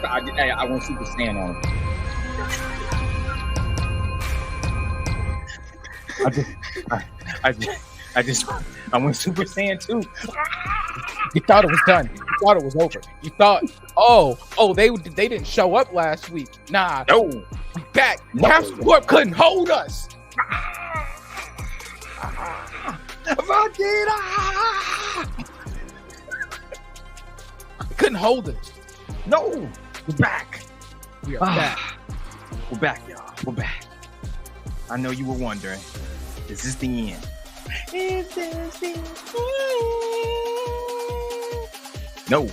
I went Super Saiyan on him. I went Super Saiyan too. You thought it was done. You thought it was over. You thought, they didn't show up last week. Nah, No, we back. No. Capsule Corp couldn't hold us. Vegeta! Couldn't hold us. No, we're back. We are back. We're back, y'all. We're back. I know you were wondering. This is the end. Is this the end? No.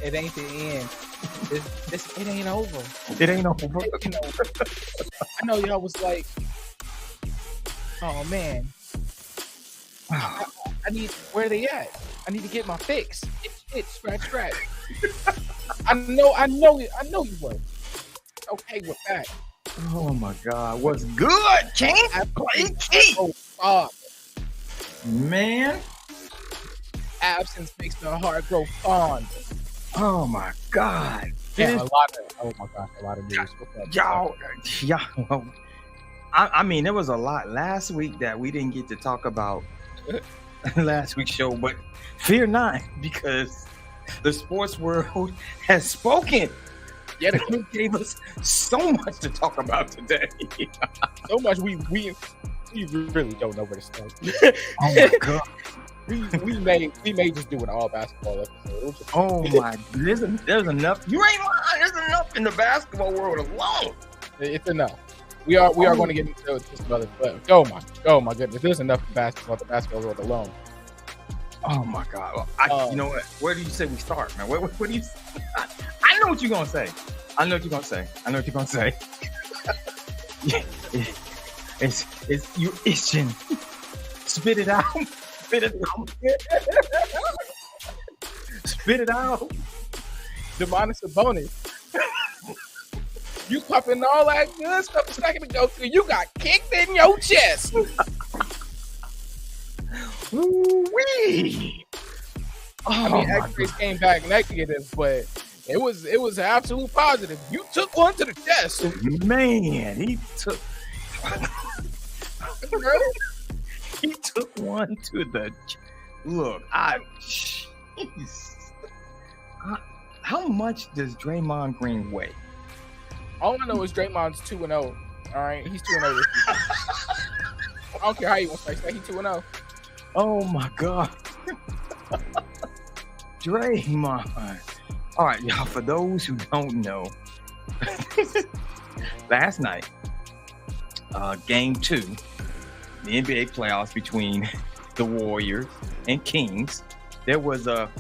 It ain't the end. It ain't over. It ain't over. It ain't over. I know y'all was like, oh man, I need, where they at? I need to get my fix. Itch, scratch. I know you were. Okay, we're back. Oh my God, what's good, King? Play key. Oh, Man. absence makes the heart grow fond. Oh my God. Yeah, a lot of news. Y'all. Well, I mean, there was a lot last week that we didn't get to talk about last week's show, but fear not, because the sports world has spoken. Yeah, They gave us so much to talk about today. so much we really don't know where to start. Oh my God. we may just do an all basketball episode. Oh my, there's enough. You ain't lying. There's enough in the basketball world alone. It's enough. We are going to get into some other stuff. Oh my goodness, there's enough in basketball. The basketball world alone. Oh my God. Well, you know what? Where do you say we start, man? What do you? I know what you're gonna say. I know what you're gonna say. It's you itching. Spit it out. Spit it out. Demonis Sabonis. You popping all that good stuff a second ago, so you got kicked in your chest. Ooh-wee. I mean, X-rays came back negative, but it was absolute positive. You took one to the chest. Man, he took one to the look. How much does Draymond Green weigh? All I know is Draymond's 2-0. All right, he's 2-0 this season. I don't care how you want to say he's 2-0. Oh my God. Draymond. All right, y'all, for those who don't know, last night, game 2, the NBA playoffs between the Warriors and Kings, there was a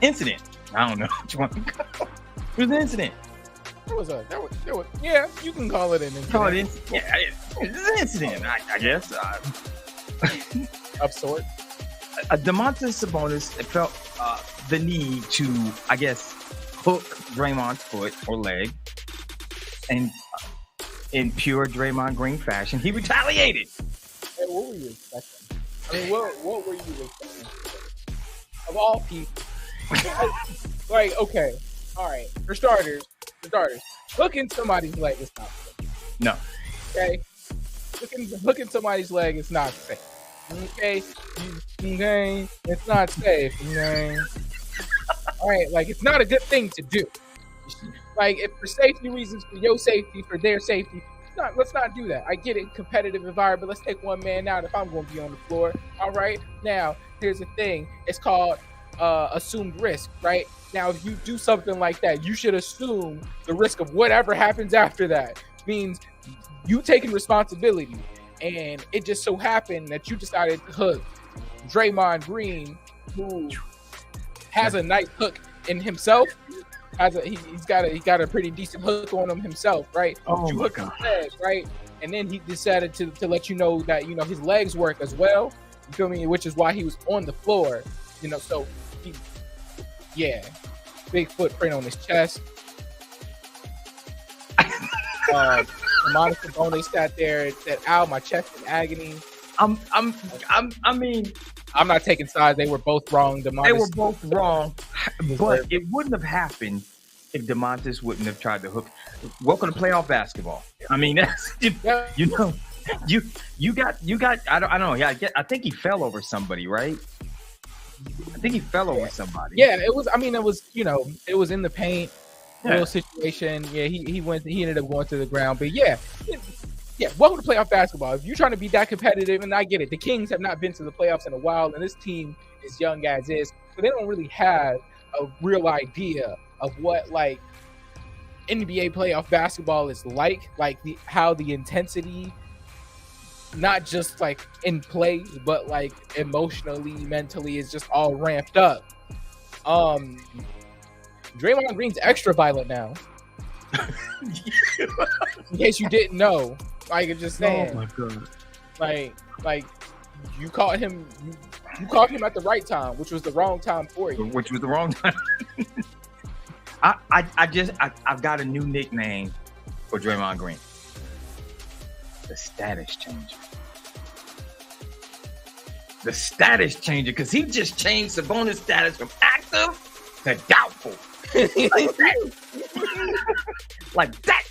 incident. I don't know which one. It was an incident. There was, yeah, you can call it an incident. It's an incident, I guess. Of sorts. Domantas Sabonis felt the need to, I guess, hook Draymond's foot or leg, and in pure Draymond Green fashion, he retaliated. Hey, what were you expecting? I mean, what were you expecting? Of all people, like, okay, all right, for starters, hooking somebody's leg is not safe. No. Okay, hooking somebody's leg is not safe. Okay, it's not safe. Okay? All right, like, it's not a good thing to do. Like, if for safety reasons, for your safety, for their safety, let's not do that. I get it, competitive environment. Let's take one man out if I'm going to be on the floor. All right. Now, here's the thing. It's called assumed risk, right? Now, if you do something like that, you should assume the risk of whatever happens after that. Means you taking responsibility. And it just so happened that you decided to hook Draymond Green, who has a nice hook in himself. He's got a pretty decent hook on him himself, right? Oh, you my hook God. his legs, right? And then he decided to let you know that, you know, his legs work as well. You feel me? Which is why he was on the floor, you know. So big footprint on his chest. Domantas Sabonis sat there and said, "Ow, my chest in agony." I mean, I'm not taking sides. They were both wrong. they were both wrong. But it wouldn't have happened if DeMontis wouldn't have tried to hook. Welcome to playoff basketball. I mean, that's you know, you got. I don't know. Yeah, I think he fell over somebody, right? I think he fell over somebody. Yeah, it was. I mean, it was. It was in the paint. Real situation. Yeah, he ended up going to the ground. But yeah, welcome to playoff basketball. If you're trying to be that competitive, and I get it, the Kings have not been to the playoffs in a while, and this team is young as is, so they don't really have a real idea of what like NBA playoff basketball is like how the intensity, not just like in play, but like emotionally, mentally, is just all ramped up. Draymond Green's extra violent now. In case you didn't know, like I'm just saying. Oh my god! Like you caught him. You caught him at the right time, which was the wrong time for you. Which was the wrong time. I've got a new nickname for Draymond Green. The status changer. The status changer, because he just changed Sabonis' status from active to doubtful. Like that.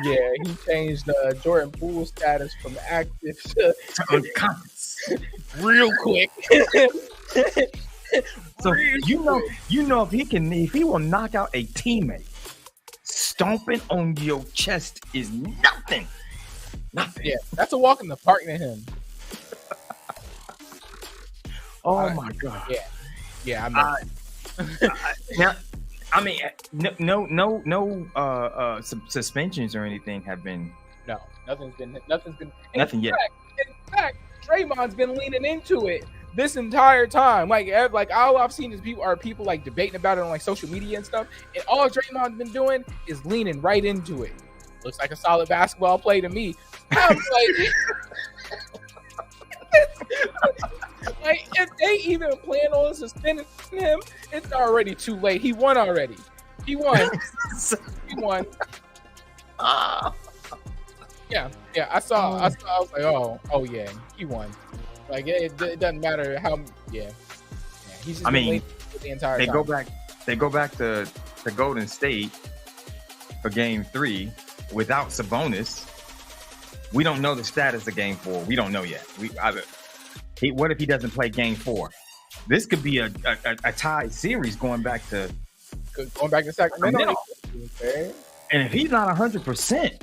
Yeah, he changed Jordan Poole's status from active to unconscious real quick. So you know if he will knock out a teammate, stomping on your chest is nothing. Nothing. Yeah, that's a walk in the park to him. Oh my god. Yeah. I mean, no suspensions or anything have been. No, nothing's been. Nothing yet. In fact, Draymond's been leaning into it this entire time. Like all I've seen is people like debating about it on like social media and stuff. And all Draymond's been doing is leaning right into it. Looks like a solid basketball play to me. I'm like, if they even plan on suspending him, it's already too late. He won already. He won. Yeah. I saw. I was like, oh yeah, he won. Like it doesn't matter how. Yeah. He's just the entire time. They go back to Golden State for Game 3 without Sabonis. We don't know the status of Game 4. We don't know yet. What if he doesn't play Game 4? This could be a tied series going back to Sacramento. And if he's not 100%,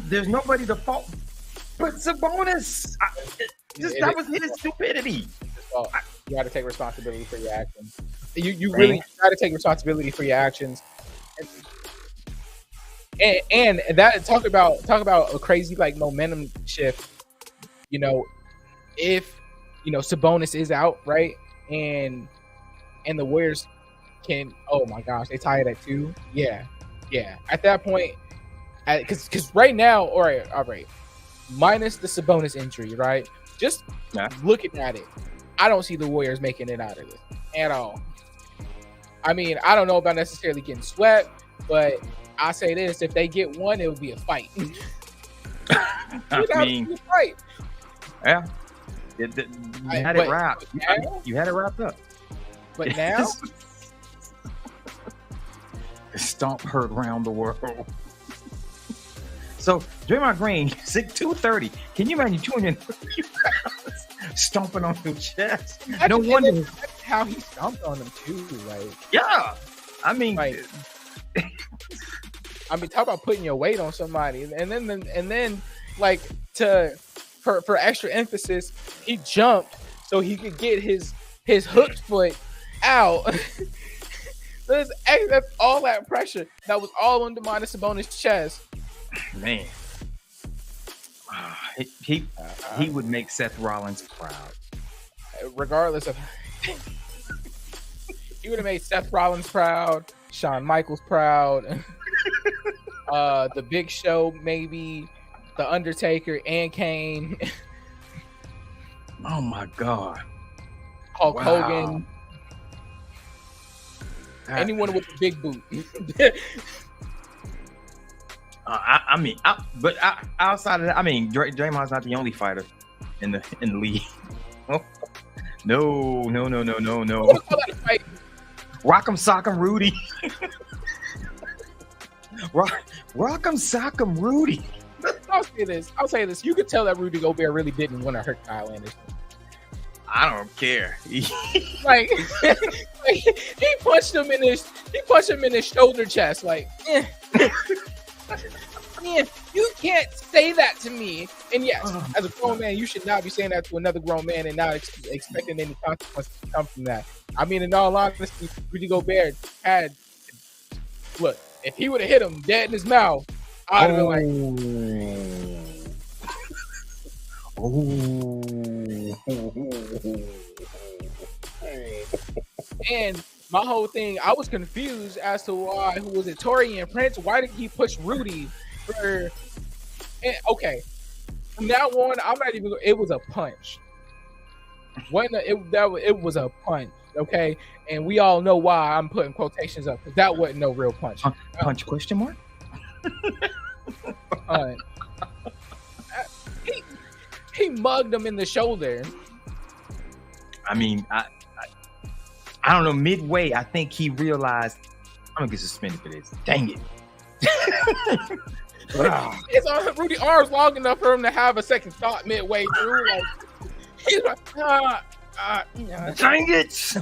there's nobody to fault but Sabonis. That was his stupidity. You got to take responsibility for your actions. You really got to take responsibility for your actions. And that talk about a crazy like momentum shift. If Sabonis is out, right, and the Warriors can, oh my gosh, they tie it at 2. Yeah. At that point, because right now, all right, minus the Sabonis injury, right? Just looking at it, I don't see the Warriors making it out of this at all. I mean, I don't know about necessarily getting swept, but I say this: if they get one, it would be a fight. Fight. Yeah. You had it wrapped. You had it wrapped up. But now, the stomp heard around the world. So Draymond Green, 230. Can you imagine 230 pounds stomping on your chest? No wonder how he stomped on him too. Like, yeah, I mean, talk about putting your weight on somebody, and then like for extra emphasis, he jumped so he could get his hooked foot out. That's all that pressure that was all on Domantas Sabonis' chest. Man, he would make Seth Rollins proud. Regardless of, he would have made Seth Rollins proud, Shawn Michaels proud, the Big Show maybe, the Undertaker and Kane. Oh my God, Hulk Hogan, anyone with a big boot. Outside of that, Draymond's not the only fighter in the league. No. Rock'em Sock'em Rudy. Rock'em Sock'em Rudy. I'll say this. You could tell that Rudy Gobert really didn't want to hurt Kyle Anderson. I don't care. Like, he punched him in his shoulder chest. Like, you can't say that to me. And yes, as a grown man, you should not be saying that to another grown man and not expecting any consequences to come from that. I mean, in all honesty, Rudy Gobert had, look, if he would have hit him dead in his mouth, I'd have been And my whole thing, I was confused as to why, who was it, Taurean Prince? Why did he push Rudy for? Okay, from now on, I'm not even. It was a punch. It was a punch. Okay, and we all know why I'm putting quotations up, because that wasn't no real punch. Punch question mark? He mugged him in the shoulder. I mean, I don't know. Midway, I think he realized I'm gonna get suspended for this. Dang it! It's on Rudy's arms long enough for him to have a second thought midway through. Like, he's like, dang it!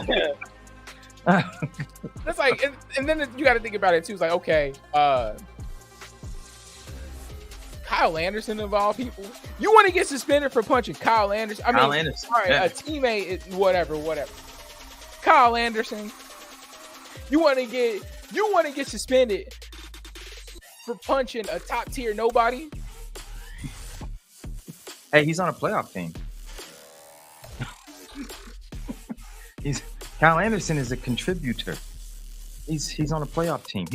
That's like, and then you got to think about it too. It's like, okay, Kyle Anderson of all people, you want to get suspended for punching Kyle Anderson? I mean, Kyle Anderson, all right, yeah. A teammate, whatever. Kyle Anderson, you want to get suspended for punching a top tier nobody? Hey, he's on a playoff team. Kyle Anderson is a contributor. He's on a playoff team.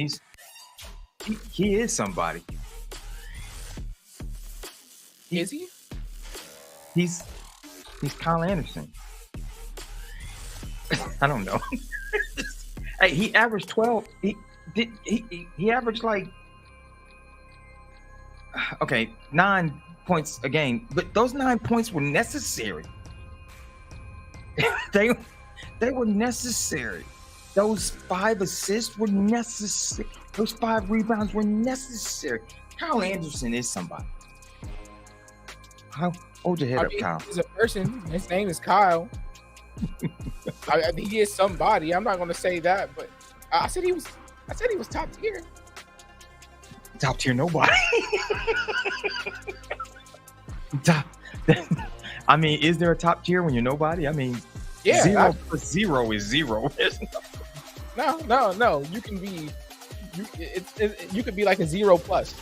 He is somebody. Is he? He's Kyle Anderson. I don't know. Hey, he averaged 12. He averaged like 9 points a game, but those 9 points were necessary. They were necessary. Those 5 assists were necessary. Those 5 rebounds were necessary. Kyle Anderson is somebody. Hold your head up, Kyle. He's a person. His name is Kyle. I mean, he is somebody. I'm not going to say that, but I said he was top tier. Top tier nobody. I mean, is there a top tier when you're nobody? I mean, yeah, 0 plus 0 is 0. No. You can be, you could be like a 0 plus.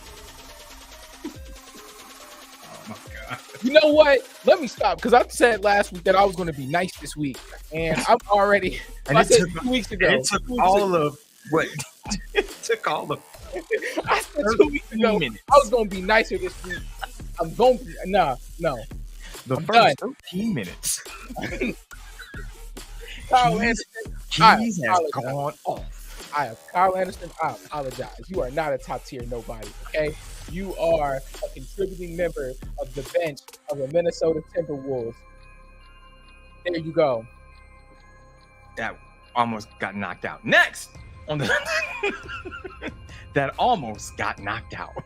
Oh my god. You know what? Let me stop, because I said last week that I was going to be nice this week, and I'm already. And it took 2 weeks ago. It took all of what? It took all of. I said 2 weeks ago minutes. I was going to be nicer this week. I'm going to be no. The I'm first done. 13 minutes. Kyle Anderson, Keys has gone off. Kyle Anderson, I apologize. You are not a top tier nobody, okay? You are a contributing member of the bench of the Minnesota Timberwolves. There you go. That almost got knocked out. Next on the that almost got knocked out.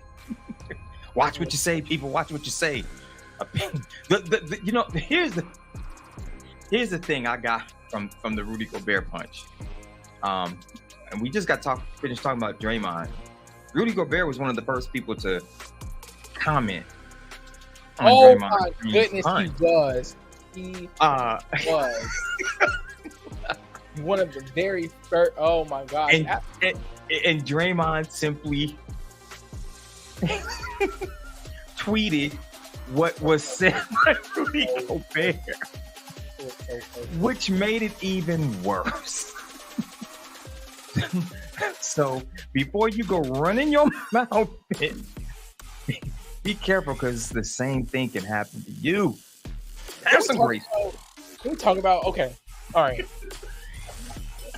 Watch what you say, people. Watch what you say. You know, here's the thing I got from the Rudy Gobert punch. And we just finished talking about Draymond. Rudy Gobert was one of the first people to comment on Draymond. My goodness, punch. he was. He was one of the very first. Oh my god! And Draymond simply tweeted what was said by Rudy Gobert, which made it even worse. So before you go running your mouth, be careful, because the same thing can happen to you. Have some grace. Can we talk about? Okay, all right.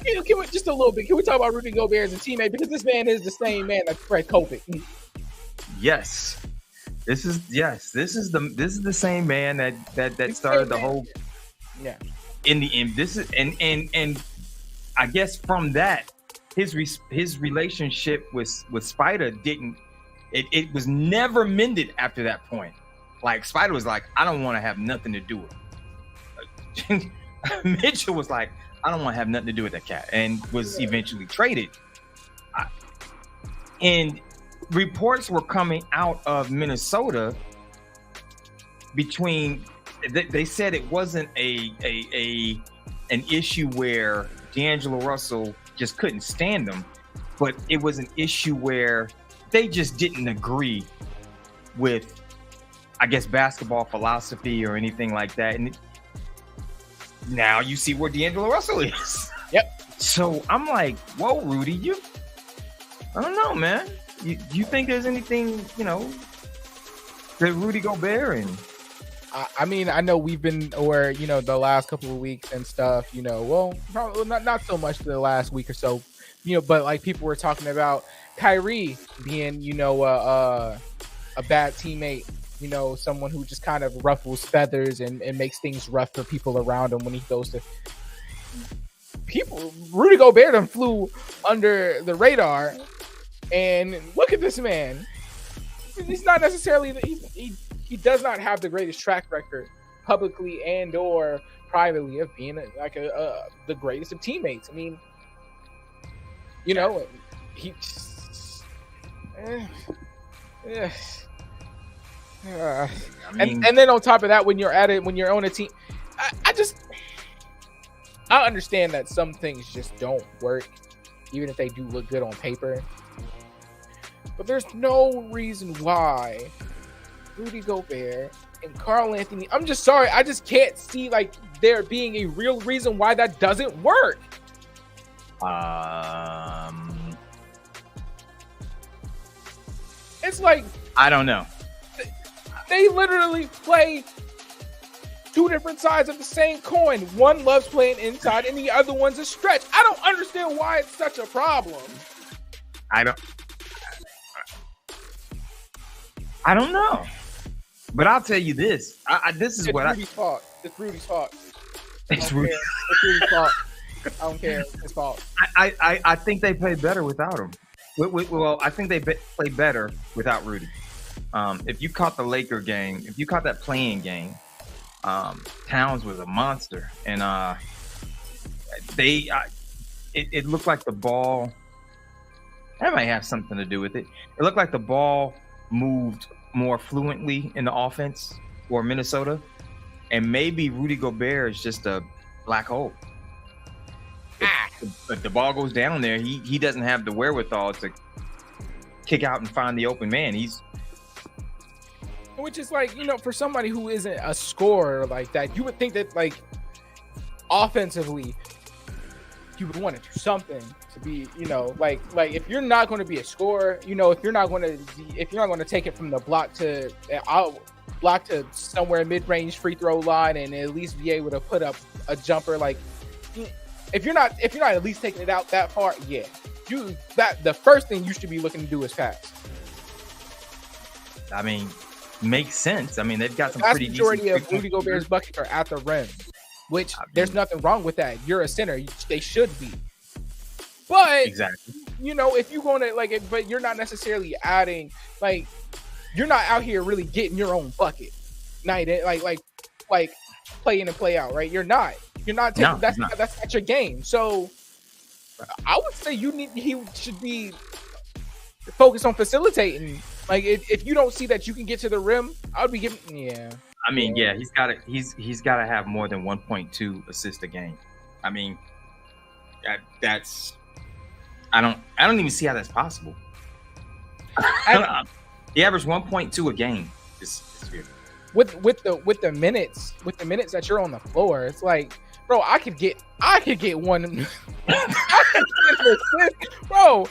Can we, just a little bit? Can we talk about Rudy Gobert as a teammate, because this man is the same man that spread COVID? Yes, this is the same man that started the whole. Yeah. In the end, this is and I guess from that, his relationship with Spider didn't. It was never mended after that point. Like Spider was like, I don't want to have nothing to do with it. Mitchell was like, I don't want to have nothing to do with that cat, and was eventually traded. And reports were coming out of Minnesota between. They said it wasn't an issue where D'Angelo Russell just couldn't stand them, but it was an issue where they just didn't agree with, I guess, basketball philosophy or anything like that. And now you see where D'Angelo Russell is. Yep. So I'm like, whoa, Rudy, I don't know, man. You think there's anything, that Rudy Gobert and... I mean, I know we've been, or the last couple of weeks and stuff. Well, probably not so much the last week or so. But like people were talking about Kyrie being, a bad teammate. Someone who just kind of ruffles feathers and makes things rough for people around him when he goes to people. Rudy Gobert done flew under the radar, and look at this man. He's not necessarily he does not have the greatest track record publicly and or privately of being the greatest of teammates. I mean, he and then on top of that, when you're on a team, I understand that some things just don't work, even if they do look good on paper. But there's no reason why Rudy Gobert and Karl Anthony, I'm just sorry, I just can't see like there being a real reason why that doesn't work. It's like, I don't know. They literally play two different sides of the same coin. One loves playing inside and the other one's a stretch. I don't understand why it's such a problem. I don't know. But I'll tell you this. This is what Rudy's fault. It's Rudy's fault. It's Rudy's fault. I don't care. It's his fault. I think they play better without him. Well, I think they play better without Rudy. If you caught the Laker game, if you caught that playing game, Towns was a monster, and it looked like the ball. That might have something to do with it. It looked like the ball moved more fluently in the offense for Minnesota, and maybe Rudy Gobert is just a black hole. If the ball goes down there, he doesn't have the wherewithal to kick out and find the open man. Which is like, for somebody who isn't a scorer like that, you would think that like offensively you would want to do something to be, like if you're not going to be a scorer, if you're not going to take it from the block to somewhere mid-range free throw line and at least be able to put up a jumper, like if you're not at least taking it out that far, the first thing you should be looking to do is pass. I mean, makes sense. I mean, they've got some pretty decent. The majority of Rudy Gobert's buckets are at the rim, which there's nothing wrong with that. You're a center; they should be. But exactly, if you're going to but you're not necessarily adding, you're not out here really getting your own bucket night in, like play in and play out, right? You're not taking that's not your game. So I would say he should be focused on facilitating. Like if you don't see that you can get to the rim, I would be giving I mean, he's got to have more than 1.2 assists a game. I mean, that's I don't even see how that's possible. He averaged 1.2 a game this year. With the minutes that you're on the floor, it's like, bro, I could get one. I could get an assist, bro.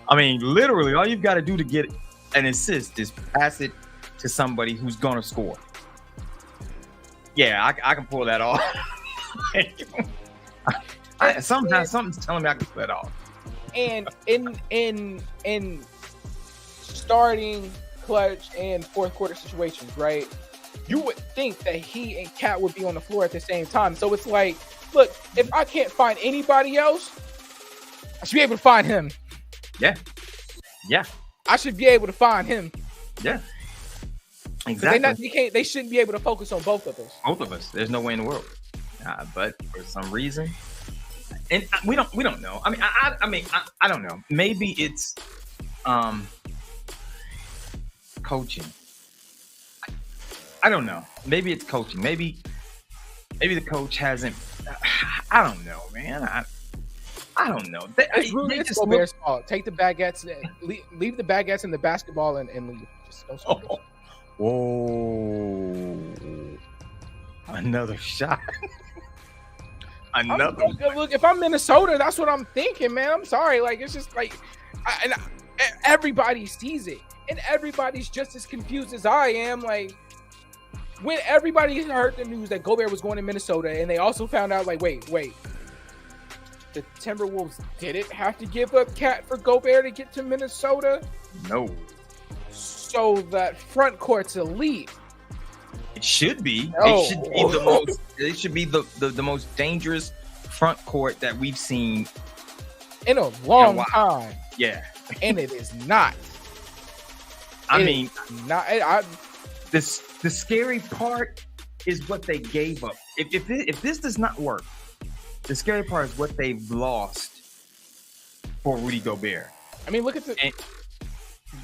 I mean, literally, all you've got to do to get an assist is pass it to somebody who's gonna score. Yeah, I can pull that off. Sometimes something's telling me I can pull that off. And in starting clutch and fourth quarter situations, right? You would think that he and Cat would be on the floor at the same time. So it's like Look, if I can't find anybody else, I should be able to find him. Yeah. Yeah. I should be able to find him. Yeah. Exactly. They shouldn't be able to focus on both of us. Both of us. There's no way in the world. But for some reason, and we don't know. I mean, I don't know. Maybe it's coaching. I don't know. Maybe it's coaching. Maybe the coach hasn't. I don't know, man. I don't know. It's Gobert's fault. Take the baguettes. Leave the baguettes in the basketball and leave. Just don't score. Whoa! Another shot. Another. Look, if I'm Minnesota, that's what I'm thinking, man. I'm sorry. Like, it's just like, everybody sees it, and everybody's just as confused as I am. Like, when everybody heard the news that Gobert was going to Minnesota, and they also found out, like, wait, the Timberwolves didn't have to give up Cat for Gobert to get to Minnesota. No. So that front court's elite. It should be. Oh. It should be the most. It should be the most dangerous front court that we've seen in a long time. Yeah, and it is not. The scary part is what they gave up. If this does not work, the scary part is what they've lost for Rudy Gobert. I mean, look at the.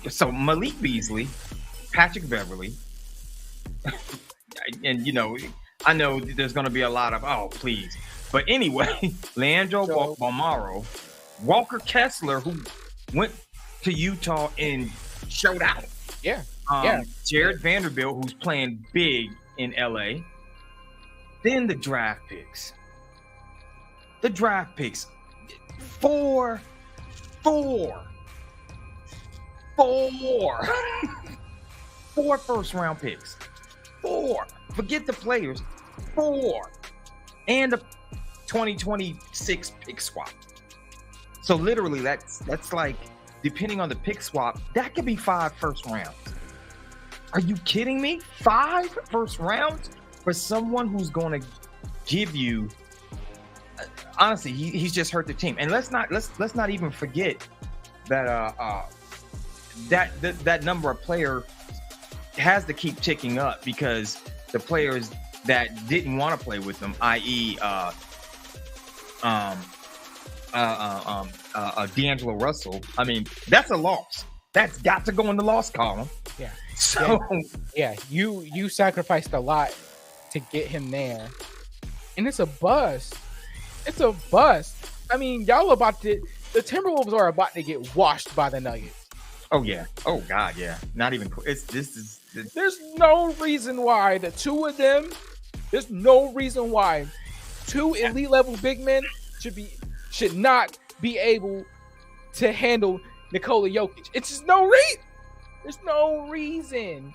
So Malik Beasley, Patrick Beverly, and I know there's going to be a lot of please, but anyway, Leandro Bolmaro, Walker Kessler, who went to Utah and showed out. Yeah. Jared Vanderbilt, who's playing big in LA. Then the draft picks. Four first round picks. 4. Forget the players. 4. And a 2026 pick swap. So literally that's like, depending on the pick swap, that could be 5 first rounds. Are you kidding me? 5 first rounds for someone who's going to give you honestly, he's just hurt the team. And let's not even forget that that number of player has to keep ticking up, because the players that didn't want to play with them, i.e. D'Angelo Russell, I mean, that's a loss. That's got to go in the loss column. Yeah. So you sacrificed a lot to get him there, and it's a bust. It's a bust. I mean, the Timberwolves are about to get washed by the Nuggets. Oh yeah. Oh god, yeah. Not even. There's no reason why the two of them. There's no reason why 2 elite level big men should not be able to handle Nikola Jokic. It's just no reason. There's no reason.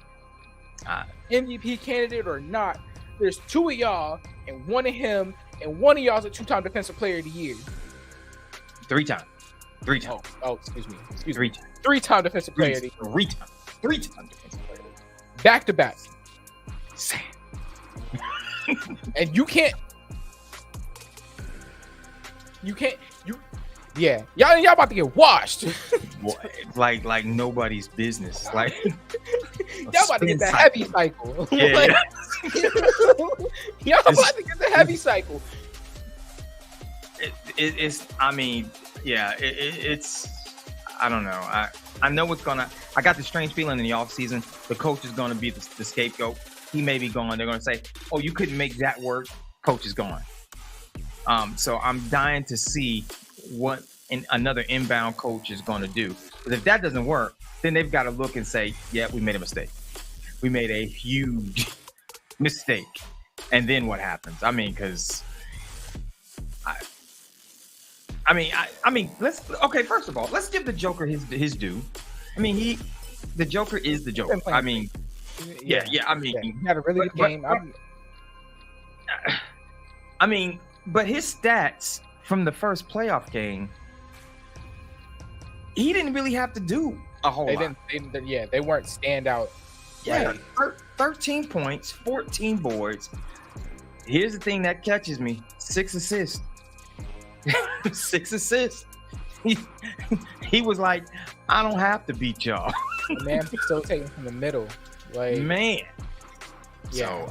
MVP candidate or not, there's 2 of y'all and 1 of him, and 1 of y'all's a 2-time defensive player of the year. 3 times. Oh, excuse me. 3 times. 3-time defensive player of the year. 3 times. 3-time defensive player. Back to back. Sam. And yeah, y'all about to get washed. like nobody's business. Like y'all about to get the heavy cycle. Yeah. Y'all about to get the heavy cycle. It's. I mean, yeah. It's. I don't know. I know it's gonna. I got the strange feeling in the offseason, the coach is gonna be the scapegoat. He may be gone. They're gonna say, "Oh, you couldn't make that work. Coach is gone." So I'm dying to see what another inbound coach is going to do. Because if that doesn't work, then they've got to look and say, yeah, we made a mistake. We made a huge mistake. And then what happens? I mean, because I mean, first of all, let's give the Joker his due. I mean, the Joker is the Joker. I mean, yeah. I mean, he had a really good game. I mean, but his stats from the first playoff game, he didn't really have to do a whole lot. They weren't standout. Yeah, 13 points, 14 boards, Here's the thing that catches me: 6 assists. 6 assists. He was like, I don't have to beat y'all. The man facilitating from the middle. Like, Man. yeah. So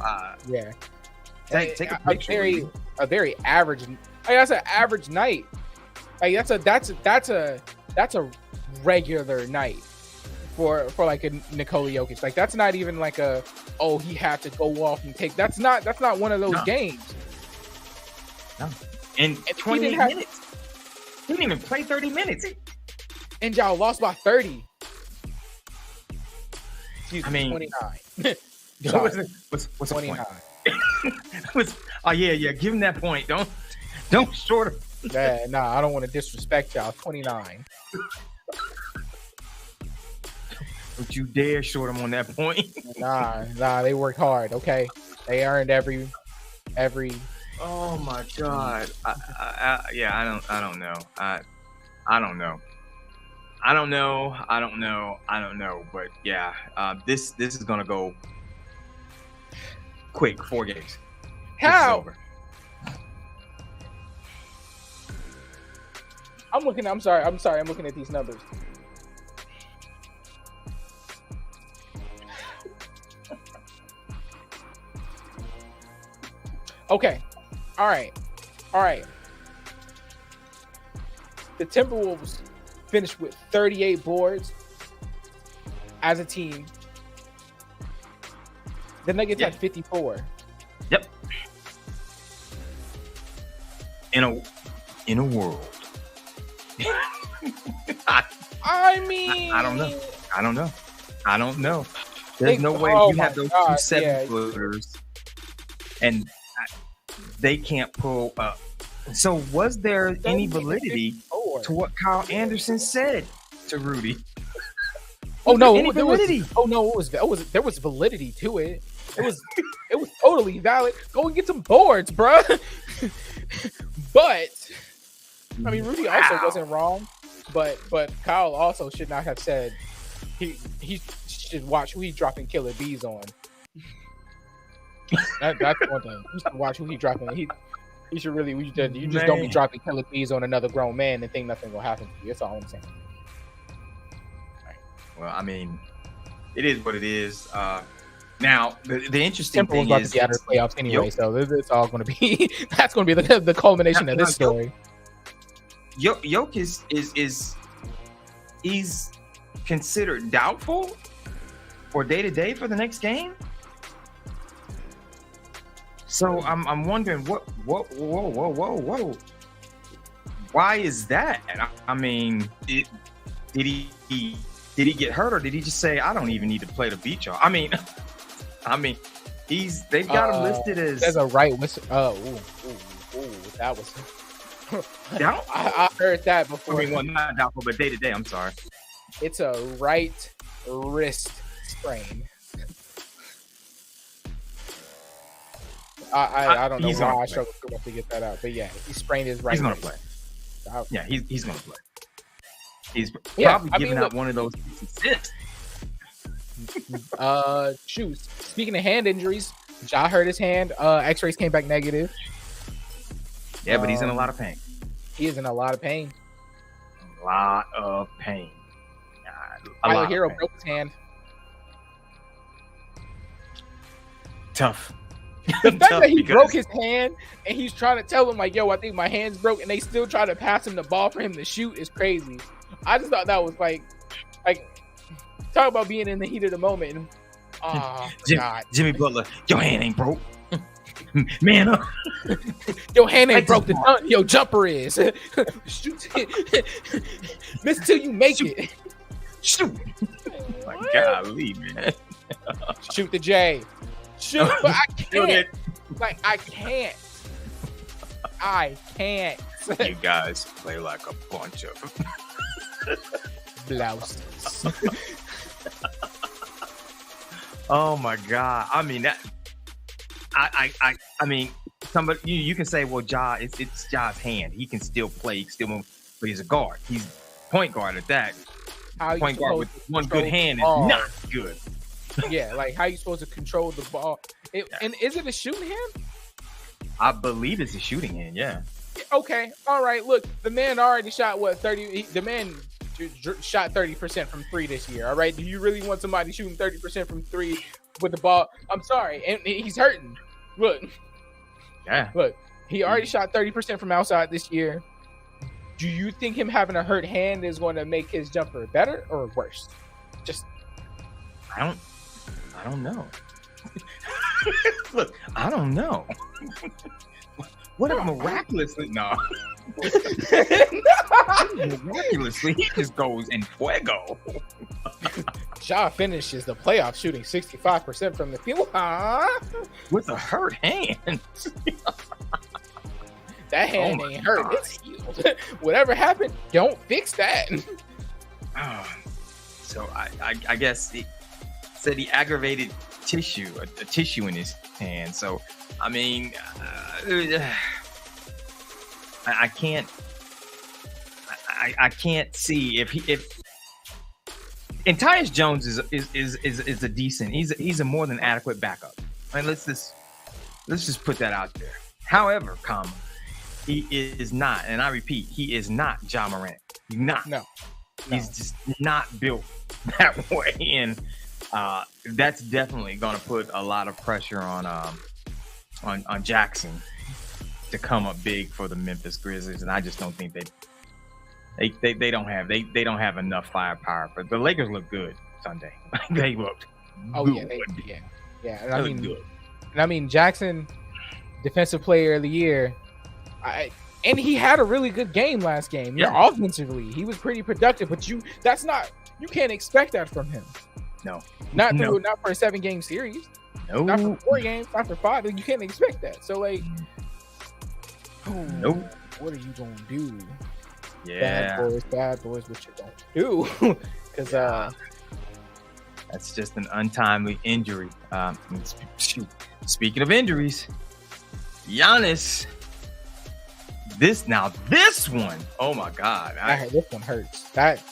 Yeah. take a picture. A very average. Like, that's an average night. Like that's a regular night for like a Nikola Jokic. Like that's not even like a he had to go off and take. That's not one of those games. No. And 28 minutes. He didn't even play 30 minutes. And y'all lost by 30. Excuse me, 29. What's 29. Oh yeah, give him that point. Don't short him. Nah, I don't want to disrespect y'all. 29. Don't you dare short him on that point. Nah, they worked hard. Okay, they earned every. Oh my God. I don't know. I don't know. But yeah, this is gonna go quick. 4 games. How? I'm looking at these numbers. Okay. All right. The Timberwolves finished with 38 boards as a team. The Nuggets had 54. Yep. In a world. I mean, I don't know. There's no way you have those 2 7-footers and they can't pull up. So was there any validity to what Kyle Anderson said to Rudy? Oh no, any validity? There was validity to it. It was totally valid. Go and get some boards, bruh. But I mean, Rudy also wasn't wrong. But Kyle also should not have said he should watch who he's dropping killer bees on. That's one thing. He should watch who he's dropping. He should really. You just don't be dropping killer bees on another grown man and think nothing will happen to you. That's all I'm saying. Well, I mean, it is what it is. Now, the interesting thing is is the playoffs anyway, so it's all going to be that's going to be the culmination of this story. Jokic is he's considered doubtful for day-to-day for the next game. So I'm wondering whoa. Why is that? I mean, did he get hurt, or did he just say I don't even need to play to beat y'all? I mean, they've got him listed as there's a right whistle. That was I heard that before. I mean, well, not doubtful, but day to day. I'm sorry. It's a right wrist sprain. I don't know why I struggled too much to get that out, but yeah, he sprained his right. He's gonna wrist. play. Yeah, he's gonna play. He's probably giving out one of those assists. Shoot. Speaking of hand injuries, Ja hurt his hand. X-rays came back negative. Yeah, but he's in a lot of pain. He is in a lot of pain. A lot of pain. Tyler Hero broke his hand. Tough. The fact that he broke his hand and he's trying to tell him, like, yo, I think my hand's broke, and they still try to pass him the ball for him to shoot is crazy. I just thought that was like talk about being in the heat of the moment. Oh, Jimmy Butler, your hand ain't broke. Man up. Your hand ain't broke. Your jumper is. Shoot it. Miss till you make it. Shoot. Oh my golly, man. Shoot the J. Shoot, but I can't. Like, I can't. You guys play like a bunch of blouses. Oh my God. I mean that. I mean, somebody you can say, well, Ja, it's Ja's hand. He can still play, he can still move, but he's a guard. He's point guard at that. Point guard with one good hand is not good. Yeah, like how you supposed to control the ball? And is it a shooting hand? I believe it's a shooting hand. Yeah. Okay, all right. Look, the man already shot what 30. The man shot 30% from three this year. All right. Do you really want somebody shooting 30% from three with the ball? I'm sorry, and he's hurting. Look, Yeah. look. He already shot 30% from outside this year. Do you think him having a hurt hand is going to make his jumper better or worse? Just I don't know. Look, I don't know. What if miraculously no. Miraculously he just goes in fuego. Ja finishes the playoff shooting 65% from the field. Huh? With a hurt hand. That hand Oh my ain't hurt. God. It's healed. Whatever happened, don't fix that. So I guess he said he aggravated tissue, a tissue in his hand. So I mean, I can't. I can't see if and Tyus Jones is a decent. He's a more than adequate backup. I mean, let's just put that out there. However, he is not, and I repeat, he is not Ja Morant. He's not. No. He's just not built that way, and that's definitely going to put a lot of pressure on Jackson to come up big for the Memphis Grizzlies, and I just don't think they don't have enough firepower. But the Lakers look good Sunday. They looked. Oh good. yeah. They looked good. And I mean Jackson, defensive player of the year. And he had a really good game last game. Yeah. Offensively, he was pretty productive. But you can't expect that from him. No. Not No. for a 7-game series. No. Not for 4 games. Not for 5. You can't expect that. So like, Nope. what are you gonna do? Yeah. Bad boys, what you gonna do? Because that's just an untimely injury. Speaking of injuries, Giannis. This one, oh my God! this one hurts. That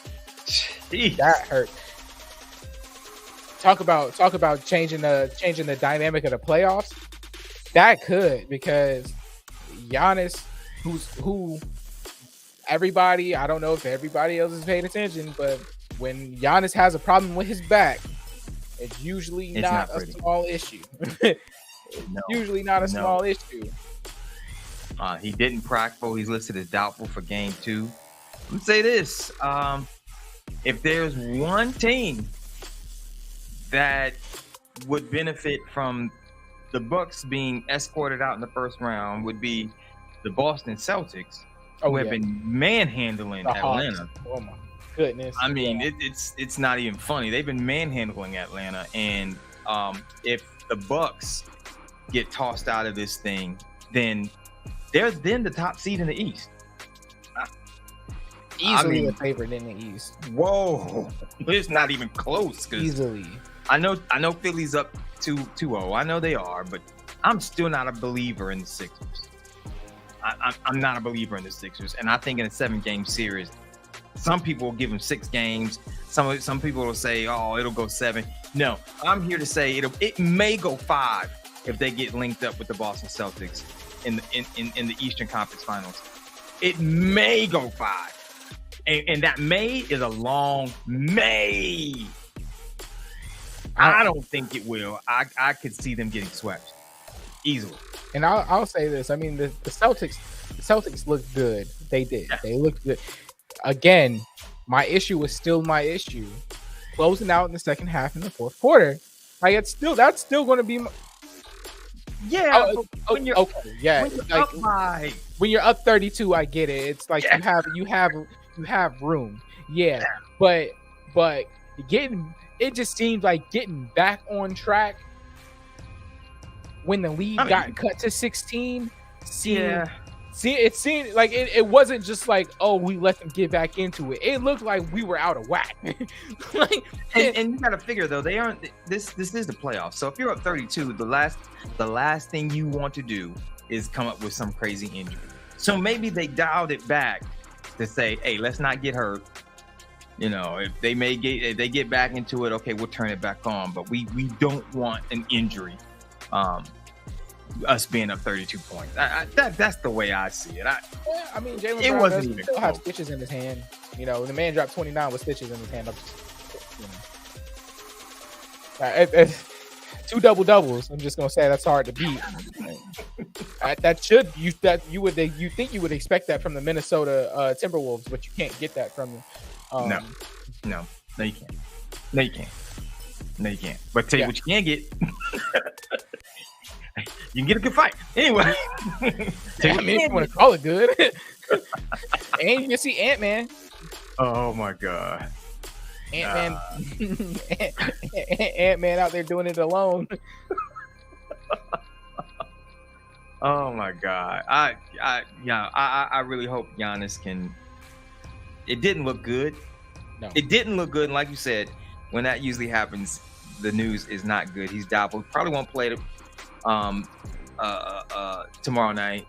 Jeez. hurt. Talk about changing the dynamic of the playoffs. That could, because Giannis, who everybody, I don't know if everybody else is paying attention, but when Giannis has a problem with his back, it's usually not a small issue. No. Usually not a small issue. He didn't practice. He's listed as doubtful for game 2. Let me say this. If there's one team that would benefit from the Bucks being escorted out in the first round, would be the Boston Celtics, who have been manhandling Atlanta. Oh my goodness! I mean, it's not even funny. They've been manhandling Atlanta, and if the Bucks get tossed out of this thing, then they're the top seed in the East. Easily the favorite in the East. Whoa, it's not even close. Easily. I know Philly's up 2-0. I know they are, but I'm still not a believer in the Sixers. I'm not a believer in the Sixers, and I think in a 7-game series, some people will give them 6 games. Some people will say, "Oh, it'll go 7." No, I'm here to say it may go 5 if they get linked up with the Boston Celtics in the Eastern Conference Finals. It may go 5, and that may is a long may. I don't think it will. I could see them getting swept easily. And I'll say this. I mean, the Celtics looked good. They did. Yeah. They looked good. Again, my issue was still my issue. Closing out in the second half in the fourth quarter. That's still going to be my... Yeah. When you're up 32, I get it. It's like you have room. Yeah. But it just seems like getting back on track when the lead got cut to 16. It seemed like it wasn't just like, oh, we let them get back into it. It looked like we were out of whack. and you got to figure though, they aren't. This is the playoffs. So if you're up 32, the last thing you want to do is come up with some crazy injury. So maybe they dialed it back to say, hey, let's not get hurt. You know, if they get back into it, okay, we'll turn it back on. But we don't want an injury us being up 32 points. That's the way I see it. Yeah, I mean, Jalen It Brown wasn't does even still have close. stitches in his hand. You know, the man dropped 29 with stitches in his hand. I'm just, you know. Two double doubles. I'm just gonna say that's hard to beat. You think you would expect that from the Minnesota Timberwolves, but you can't get that from them. No, you can't. No, you can't. But tell you what you can get. You can get a good fight. Anyway. I mean, if you want to call it good. And you can see Ant-Man. Oh my God. Ant-Man out there doing it alone. Oh my God. I really hope Giannis can. It didn't look good. No. It didn't look good. And like you said, when that usually happens, the news is not good. He's doubtful. Probably won't play tomorrow night.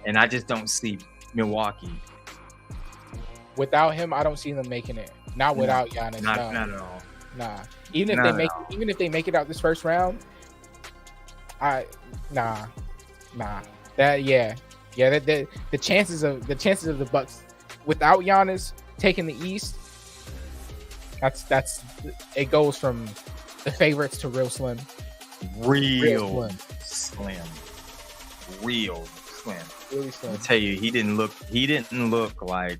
And I just don't see Milwaukee. Without him, I don't see them making it. Not without Giannis. Not at all. Nah. Even if they make it out this first round, nah. The chances of the Bucks without Giannis taking the East, that's it goes from the favorites to real slim. Real slim. Really slim. I tell you, he didn't look like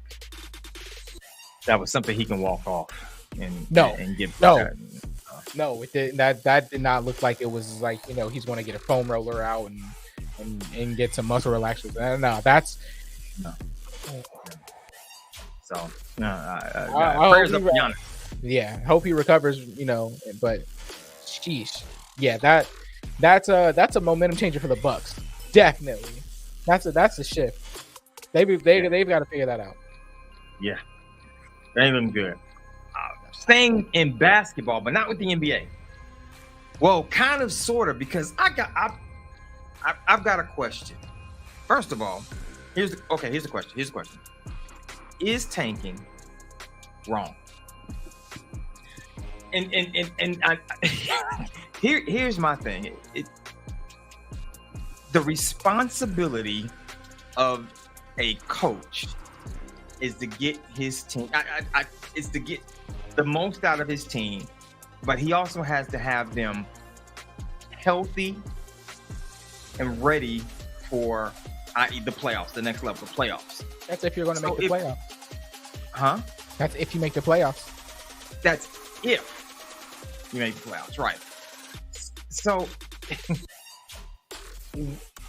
that was something he can walk off and get. No, it did. That did not look like it was like, you know, he's going to get a foam roller out and get some muscle relaxers. No, that's no. So prayers up Giannis. Yeah, hope he recovers. You know, but sheesh, yeah, that's a momentum changer for the Bucks. Definitely, that's a shift. They've got to figure that out. Yeah, they ain't looking good. Staying in basketball, but not with the NBA. Well, kind of, sort of, because I've got a question. First of all, here's the question. Is tanking wrong? And here's my thing. The responsibility of a coach is to get his team. Is to get the most out of his team, but he also has to have them healthy and ready for the playoffs, the next level of playoffs. That's if you're going to make the playoffs. Huh? That's if you make the playoffs. That's if you make the playoffs, right? So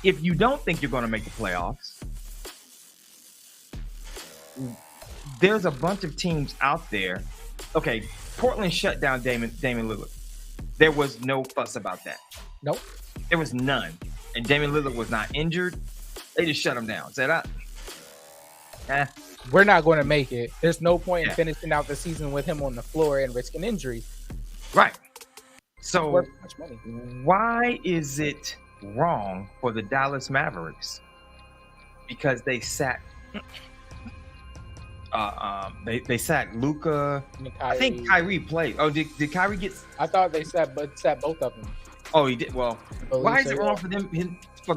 if you don't think you're going to make the playoffs, there's a bunch of teams out there. Okay, Portland shut down Damian Lillard. There was no fuss about that. Nope. There was none. And Damian Lillard was not injured. They just shut him down. Said, we're not going to make it. There's no point in finishing out the season with him on the floor and risking injury. Right. So worth much money. Why is it wrong for the Dallas Mavericks? Because they sat they sat Luka. I think Kyrie played. Oh, did Kyrie get? I thought they sat both of them. Oh, he did. Well, why is it wrong for the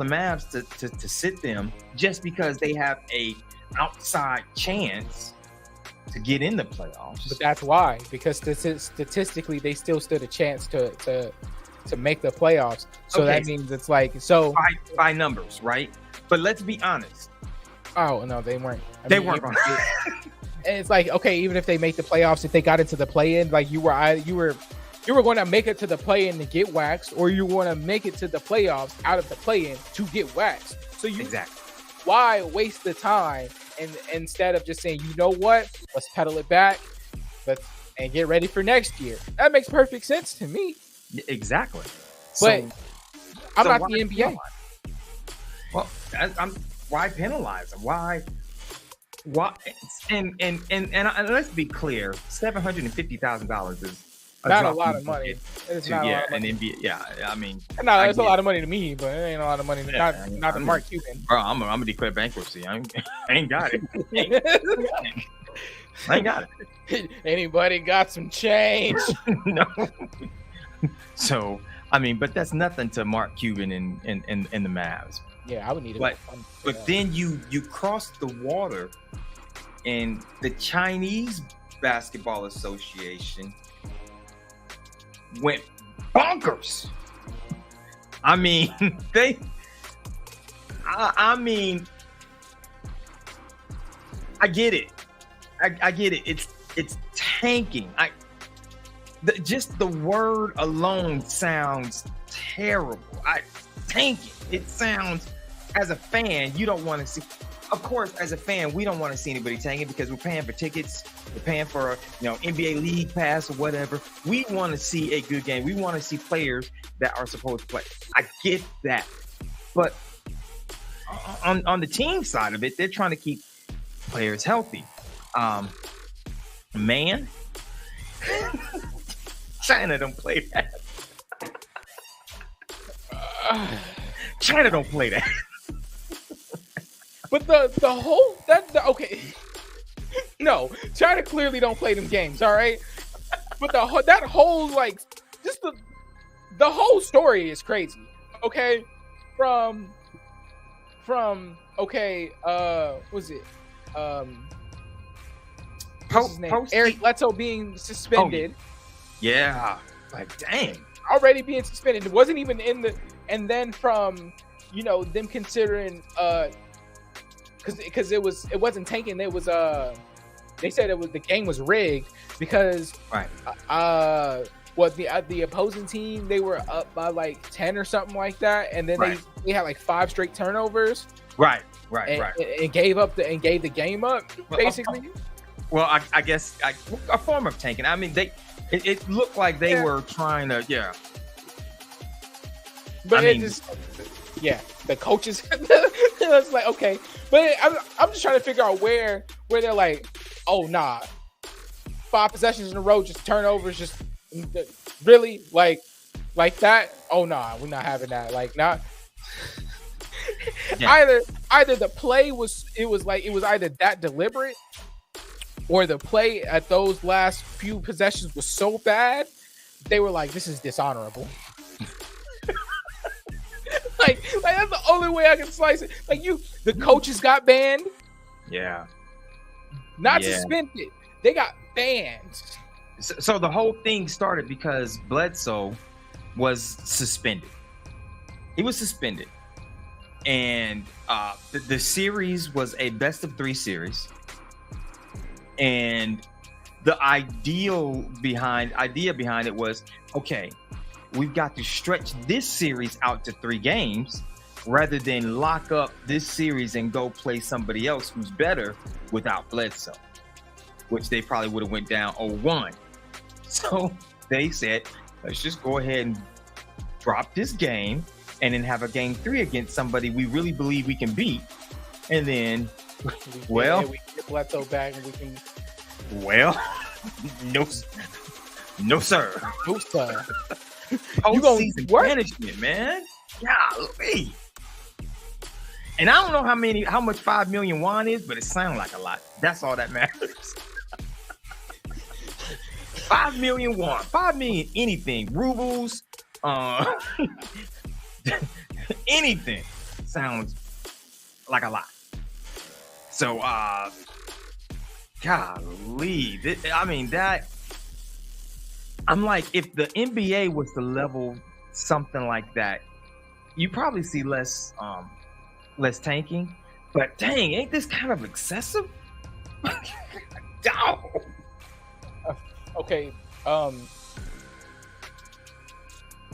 Mavs to sit them just because they have a outside chance to get in the playoffs? But that's why, because statistically they still stood a chance to make the playoffs. So that means it's like by numbers, right? But let's be honest. Oh no, they weren't. They weren't. And it's like, okay, even if they make the playoffs, if they got into the play-in, like you were going to make it to the play-in to get waxed, or you want to make it to the playoffs out of the play-in to get waxed. So exactly. Why waste the time and instead of just saying, you know what, let's pedal it back, and get ready for next year? That makes perfect sense to me. Exactly. But I'm not the NBA. Well, why penalize them? Why? And let's be clear, $750,000 is not a lot of money. It's not a lot of money. An NBA, yeah, I mean, no, it's a lot of money to me, but it ain't a lot of money. Not to Mark Cuban. Bro, I'm gonna declare bankruptcy. I ain't got it. I ain't got it. Anybody got some change? No. So I mean, but that's nothing to Mark Cuban and the Mavs. Yeah, I would need it. But then you cross the water, and the Chinese Basketball Association went bonkers. I mean, I mean, I get it. I get it. It's tanking. Just the word alone sounds terrible. Tanking. It sounds, as a fan, you don't want to see. Of course, as a fan, we don't want to see anybody tanking because we're paying for tickets. We're paying for NBA League Pass or whatever. We want to see a good game. We want to see players that are supposed to play. I get that, but on the team side of it, they're trying to keep players healthy. Man, China don't play that. China don't play that. But the whole okay, no, China clearly don't play them games, all right. But that whole like just the whole story is crazy. Okay, from okay, what's it? What's his name? Eric Bledsoe being suspended. Yeah, like dang, already being suspended. It wasn't even in the, and then from them considering because it wasn't tanking. It was they said the game was rigged because right. The opposing team, they were up by like 10 or something like that, and then they had like 5 straight turnovers. Right. And gave the game up basically. Well, I guess a form of tanking. I mean, it looked like they were trying to, yeah. But the coaches, it's like, okay. But I'm just trying to figure out where they're like, oh, nah. 5 possessions in a row, just turnovers, just really like that. Oh, nah, we're not having that. Like, not. Yeah. Either the play was either that deliberate, or the play at those last few possessions was so bad, they were like, this is dishonorable. like that's the only way I can slice it. Like the coaches got banned. Yeah. Not suspended. They got banned. So the whole thing started because Bledsoe was suspended. He was suspended. And the series was a best of 3 series. And the idea behind it was, okay, we've got to stretch this series out to 3 games rather than lock up this series and go play somebody else who's better without Bledsoe, which they probably would have went down 0-1. So they said, let's just go ahead and drop this game and then have a game 3 against somebody we really believe we can beat. And then, we get Bledsoe back and we can. Well, no, sir. No, sir. Postseason punishment, man. Golly. And I don't know how much 5 million won is, but it sounds like a lot. That's all that matters. 5 million won. 5 million anything. Rubles, anything sounds like a lot. So, golly, I'm like, if the NBA was to level something like that, you probably see less tanking. But dang, ain't this kind of excessive? Okay,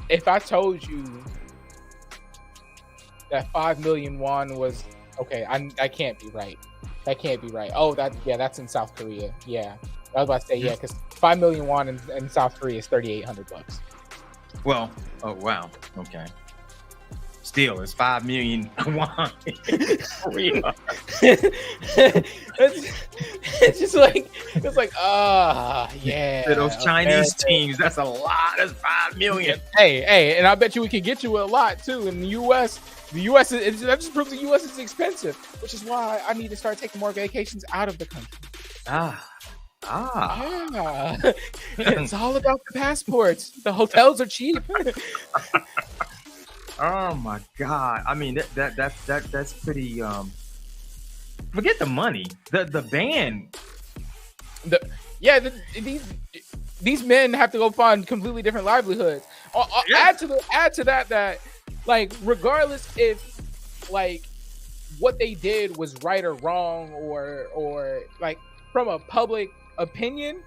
if I told you that 5 million won was okay, I can't be right. That can't be right. Oh, that's in South Korea. Yeah, I was about to say because 5 million won in South Korea is $3,800. Well, oh wow, okay. Still, it's 5 million won in Korea. it's just like yeah. To those Chinese teams, that's a lot. That's 5 million. Hey, and I bet you we could get you a lot too in the U.S. The U.S. That just proves the U.S. is expensive, which is why I need to start taking more vacations out of the country. Ah. It's all about the passports. The hotels are cheap. Oh my God. I mean that's pretty forget the money. The band. These men have to go find completely different livelihoods. Yeah. Add to that like regardless if like what they did was right or wrong or like from a public opinion,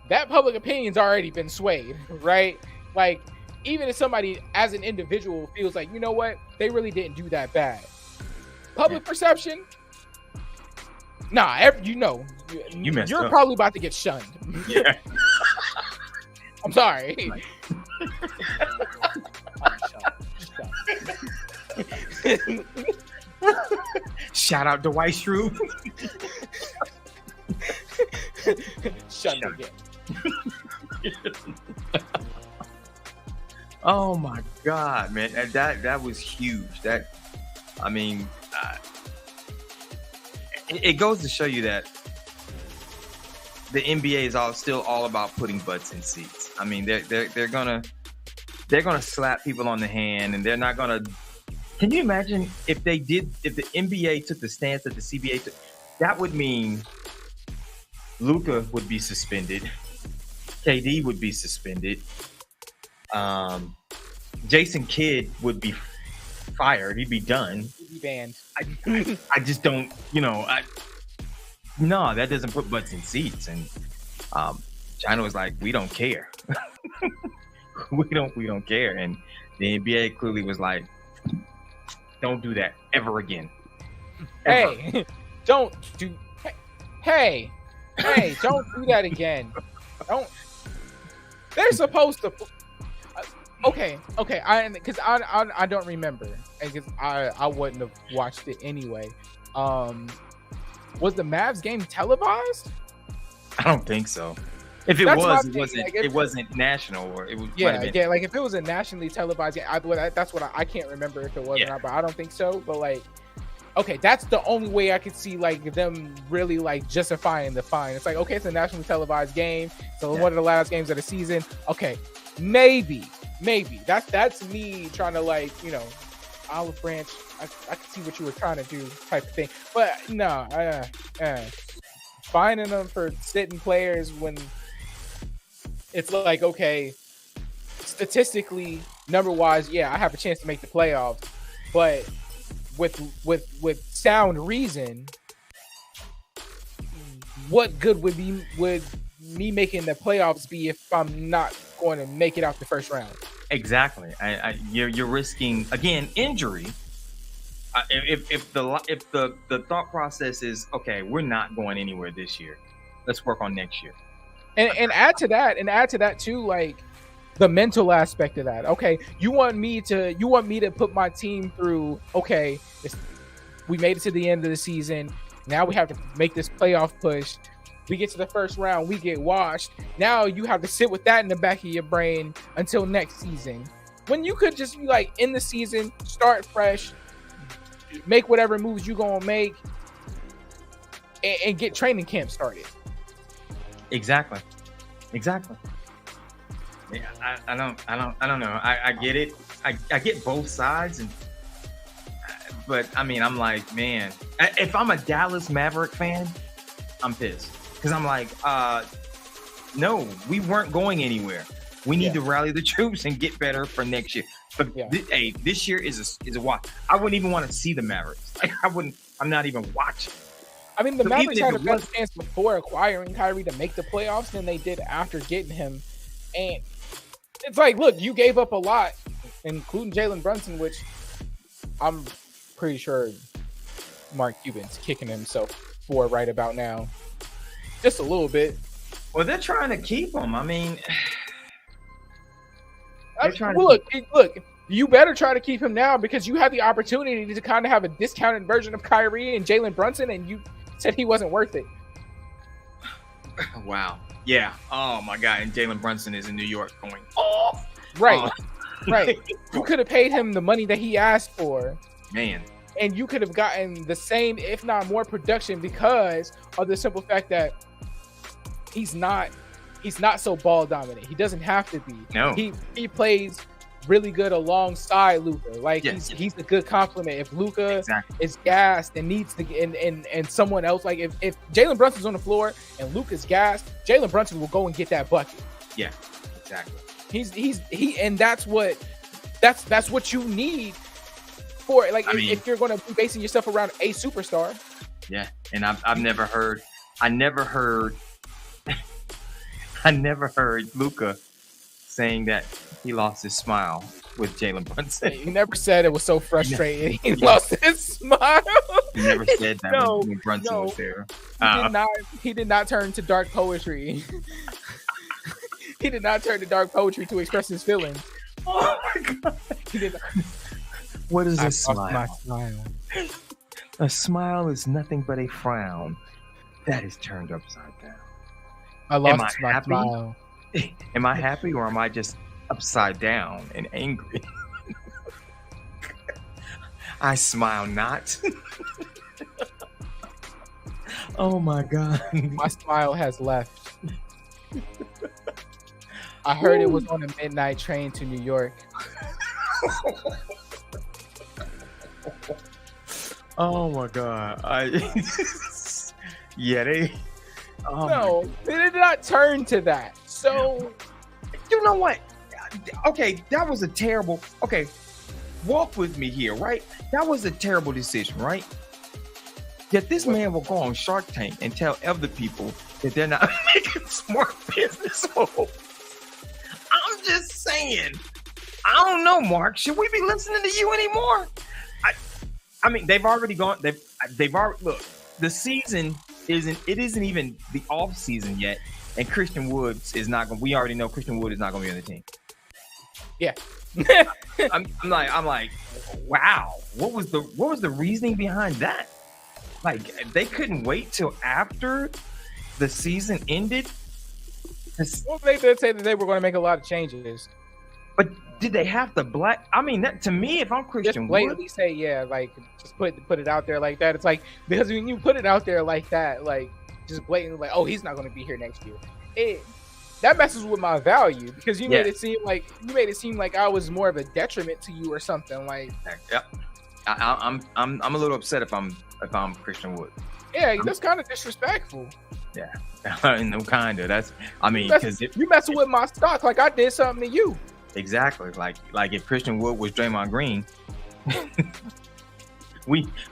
that public opinion's already been swayed, right? Like even if somebody as an individual feels like, you know what, they really didn't do that bad. Public perception, nah, you're up. probably about to get shunned. Yeah. I'm sorry. Shout out to White Shrew. Shunned again. Oh my God, man. That was huge. It goes to show you that the NBA is still all about putting butts in seats. I mean, they're gonna slap people on the hand, and they're not gonna. Can you imagine if the NBA took the stance that the CBA took? That would mean Luka would be suspended, KD would be suspended, Jason Kidd would be fired. He'd be done. He'd be banned. I just don't, no, that doesn't put butts in seats. And China was like, we don't care. we don't care. And the NBA clearly was like, don't do that ever again. Ever. Hey, don't do that again. They're supposed to. Okay. I don't remember, because I wouldn't have watched it anyway. Was the Mavs game televised? I don't think so. If it it wasn't national, or it was. Yeah. Like if it was a nationally televised game, I can't remember if it was or not, but I don't think so. But like, okay, that's the only way I could see like them really like justifying the fine. It's like, okay, it's a nationally televised game, so one of the last games of the season. Okay, maybe that's me trying to like, olive branch. I can see what you were trying to do, type of thing. But no, fining them for sitting players when it's like, okay, statistically, number wise, yeah, I have a chance to make the playoffs, but with sound reason, what good would me making the playoffs be if I'm not going to make it out the first round? Exactly. You're risking again injury. If the thought process is, okay, we're not going anywhere this year, let's work on next year. And add to that too, like the mental aspect of that. Okay, you want me to put my team through. Okay, we made it to the end of the season. Now we have to make this playoff push. We get to the first round, we get washed. Now you have to sit with that in the back of your brain until next season, when you could just be like, in the season, start fresh, make whatever moves you gonna make, and get training camp started. Exactly. Yeah, I don't know. I get it. I get both sides, but I mean, I'm like, man, if I'm a Dallas Maverick fan, I'm pissed, because I'm like, no, we weren't going anywhere. We need to rally the troops and get better for next year. But this year is a watch. I wouldn't even want to see the Mavericks. Like, I'm not even watching. I mean, the Mavericks had a better chance before acquiring Kyrie to make the playoffs than they did after getting him. And it's like, look, you gave up a lot, including Jalen Brunson, which I'm pretty sure Mark Cuban's kicking himself for right about now. Just a little bit. Well, they're trying to keep him. I mean, look, you better try to keep him now, because you had the opportunity to kind of have a discounted version of Kyrie and Jalen Brunson, and you said he wasn't worth it. Wow. Yeah. Oh my God. And Jalen Brunson is in New York going off. Right. Right. You could have paid him the money that he asked for. Man. And you could have gotten the same, if not more, production, because of the simple fact that he's not so ball dominant. He doesn't have to be. No. He plays really good alongside Luka. Like he's a good complement. If Luka is gassed and needs to and someone else, like if Jalen Brunson's on the floor and Luka's gassed, Jalen Brunson will go and get that bucket. Yeah, exactly. And that's what you need for like if you're going to be basing yourself around a superstar. Yeah, and I've never heard Luka saying that he lost his smile with Jalen Brunson. He never said it was so frustrating. He lost his smile. He never said that when Brunson was there. He did not turn to dark poetry. He did not turn to dark poetry to express his feelings. Oh my God. He did not. What is a smile? My smile. A smile is nothing but a frown that is turned upside down. I lost my smile. Am I happy or am I just upside down and angry? I smile not. Oh my God. My smile has left. I heard it was on a midnight train to New York. Oh my God. They did not turn to that. So you know what? Okay, that was a terrible. Okay, walk with me here, right? That was a terrible decision, right? Yet this man will go on Shark Tank and tell other people that they're not making smart business moves. I'm just saying. I don't know, Mark. Should we be listening to you anymore? I mean, they've already gone. They've already look. The season isn't even the off season yet, and Christian Woods is not going. We already know Christian Wood is not going to be on the team. Yeah. I'm like, wow. What was the reasoning behind that? Like, they couldn't wait till after the season ended. Well, they did say that they were going to make a lot of changes. But did they have to I mean, that to me, if I'm Christian just blatantly Wood, say, yeah, like just put it out there like that. It's like, because when you put it out there like that, like just blatantly like, oh, he's not going to be here next year. That messes with my value because you made it seem like I was more of a detriment to you or something. Like, yep. I'm a little upset if I'm Christian Wood. Yeah, that's kind of disrespectful. Yeah, no, kind of. That's, I mean, because you messing with my stock like I did something to you. Exactly. Like if Christian Wood was Draymond Green,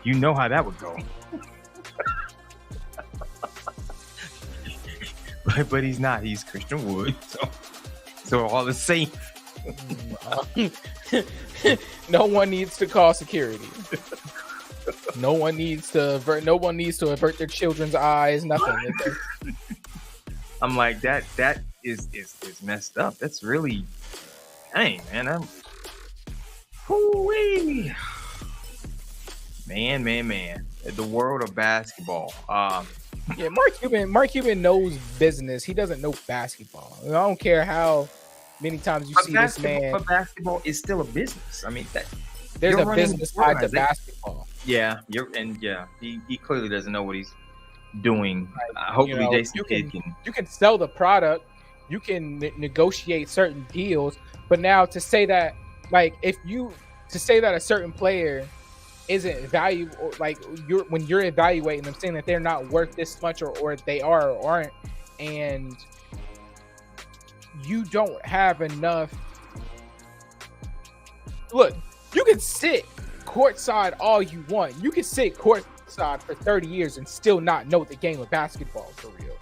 you know how that would go. but he's not. He's Christian Wood, so all is safe. No one needs to call security. No one needs to avert their children's eyes. Nothing. I'm like that is messed up. That's really, dang, man. Man. The world of basketball. Yeah, Mark Cuban knows business. He doesn't know basketball. I don't care how many times you see this man. But basketball is still a business. I mean, there's a business side to basketball. Yeah, he clearly doesn't know what he's doing. Hopefully, Jason Kidd can. You can sell the product, you can negotiate certain deals, but now to say that, like, a certain player isn't valuable, like when you're evaluating them, saying that they're not worth this much, or they are or aren't, and you don't have enough. Look, you can sit courtside all you want. You can sit courtside for 30 years and still not know the game of basketball for real.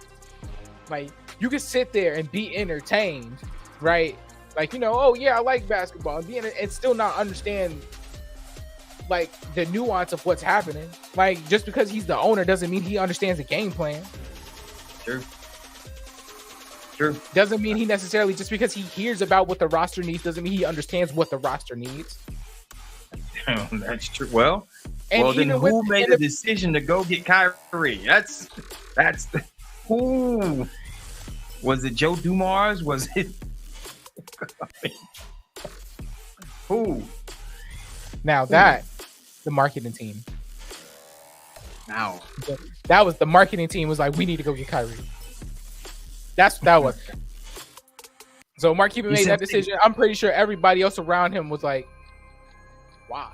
Like, you can sit there and be entertained, right? Like, oh yeah, I like basketball, and still not understand like the nuance of what's happening. Like, just because he's the owner doesn't mean he understands the game plan. True. Doesn't mean he necessarily, just because he hears about what the roster needs, doesn't mean he understands what the roster needs. That's true. Well, then who made the decision to go get Kyrie? That's who was it? Joe Dumars? Was it who? Now that the marketing team. Now that was the marketing team was like, we need to go get Kyrie. That was. So Mark Cuban He made that said- decision. I'm pretty sure everybody else around him was like, "Why?"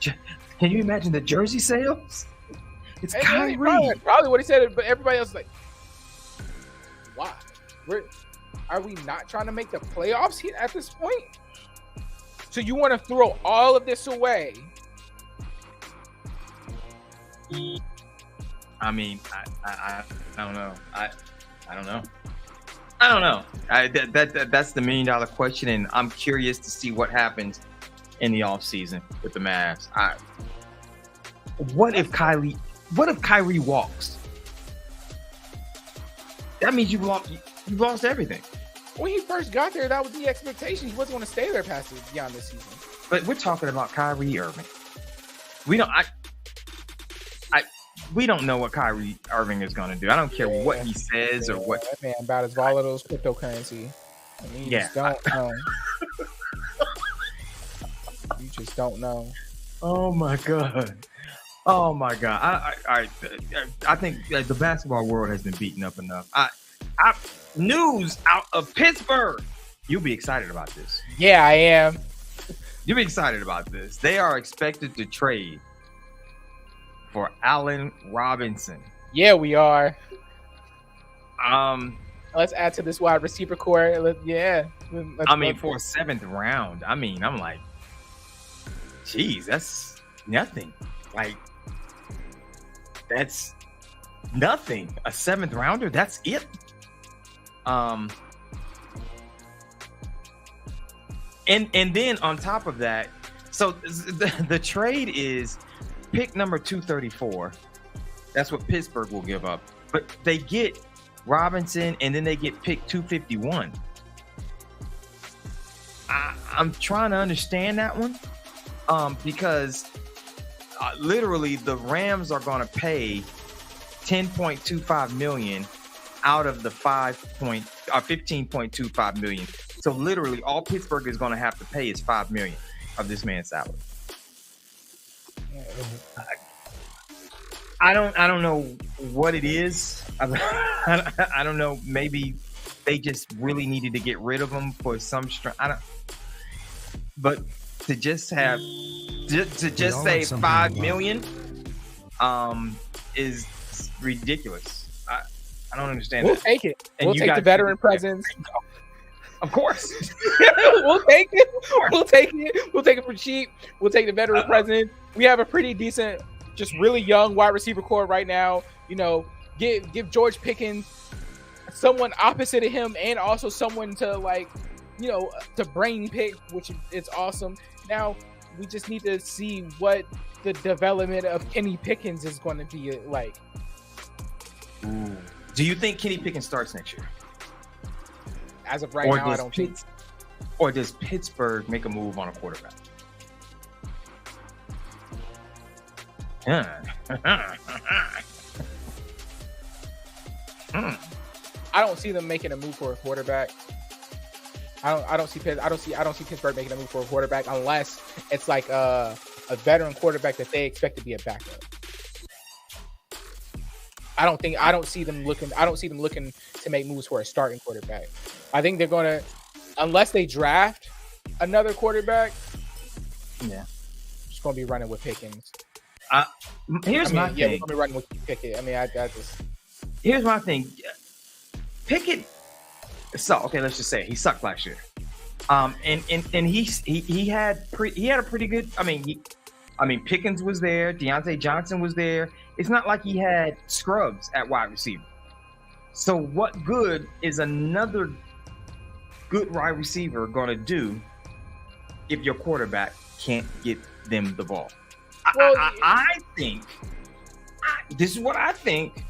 Can you imagine the jersey sales? It's And Kyrie. probably what he said, but everybody else was like, "Why? Are we not trying to make the playoffs here at this point? So you want to throw all of this away?" I mean, I don't know. I don't know. I don't know. That's the $1 million question, and I'm curious to see what happens in the offseason with the Mavs. What if Kyrie walks? That means you've lost everything. When he first got there, that was the expectation. He wasn't going to stay there past beyond this season. But we're talking about Kyrie Irving. We don't know what Kyrie Irving is going to do. I don't care what he says or what. That man about as volatile as cryptocurrency. I mean, you just don't know. You just don't know. Oh my god! Oh my god! I think the basketball world has been beaten up enough. News out of Pittsburgh. You'll be excited about this. Yeah, I am. You'll be excited about this. They are expected to trade for Allen Robinson. Yeah, we are. Um, Let's add to this wide receiver core. For a 7th round. I mean, I'm like, geez, that's nothing. Like, that's nothing. A 7th rounder, that's it. And then on top of that, so the trade is pick number 234. That's what Pittsburgh will give up. But they get Robinson, and then they get pick 251. I'm trying to understand that one, because literally the Rams are going to pay $10.25 million out of the 15.25 million. So literally, all Pittsburgh is going to have to pay is $5 million of this man's salary. I don't know what it is. I don't know. Maybe they just really needed to get rid of him for some strength. But to just have to just say $5 million is ridiculous. I don't understand. We'll that. take it. And we'll take the veteran presence. Of course. We'll take it. We'll take it. We'll take it for cheap. We'll take the veteran presence. We have a pretty decent, just really young wide receiver core right now. You know, give George Pickens someone opposite of him, and also someone to, like, you know, to brain pick, which is awesome. Now we just need to see what the development of Kenny Pickens is going to be like. Ooh. Do you think Kenny Pickens starts next year? As of right now, I don't think. Or does Pittsburgh make a move on a quarterback? I don't see them making a move for a quarterback. I don't see Pittsburgh making a move for a quarterback unless it's like a veteran quarterback that they expect to be a backup. I don't see them looking to make moves for a starting quarterback. I think they're going to, unless they draft another quarterback. Yeah, just going to be running with Pickens. Here's my thing. We're going to be running with Pickett. I mean, here's my thing. Pickett. So okay, let's just say he sucked last year. And he had a pretty good. I mean, Pickens was there. Deontay Johnson was there. It's not like he had scrubs at wide receiver. So what good is another good wide receiver going to do if your quarterback can't get them the ball? Well, I think this is what I think.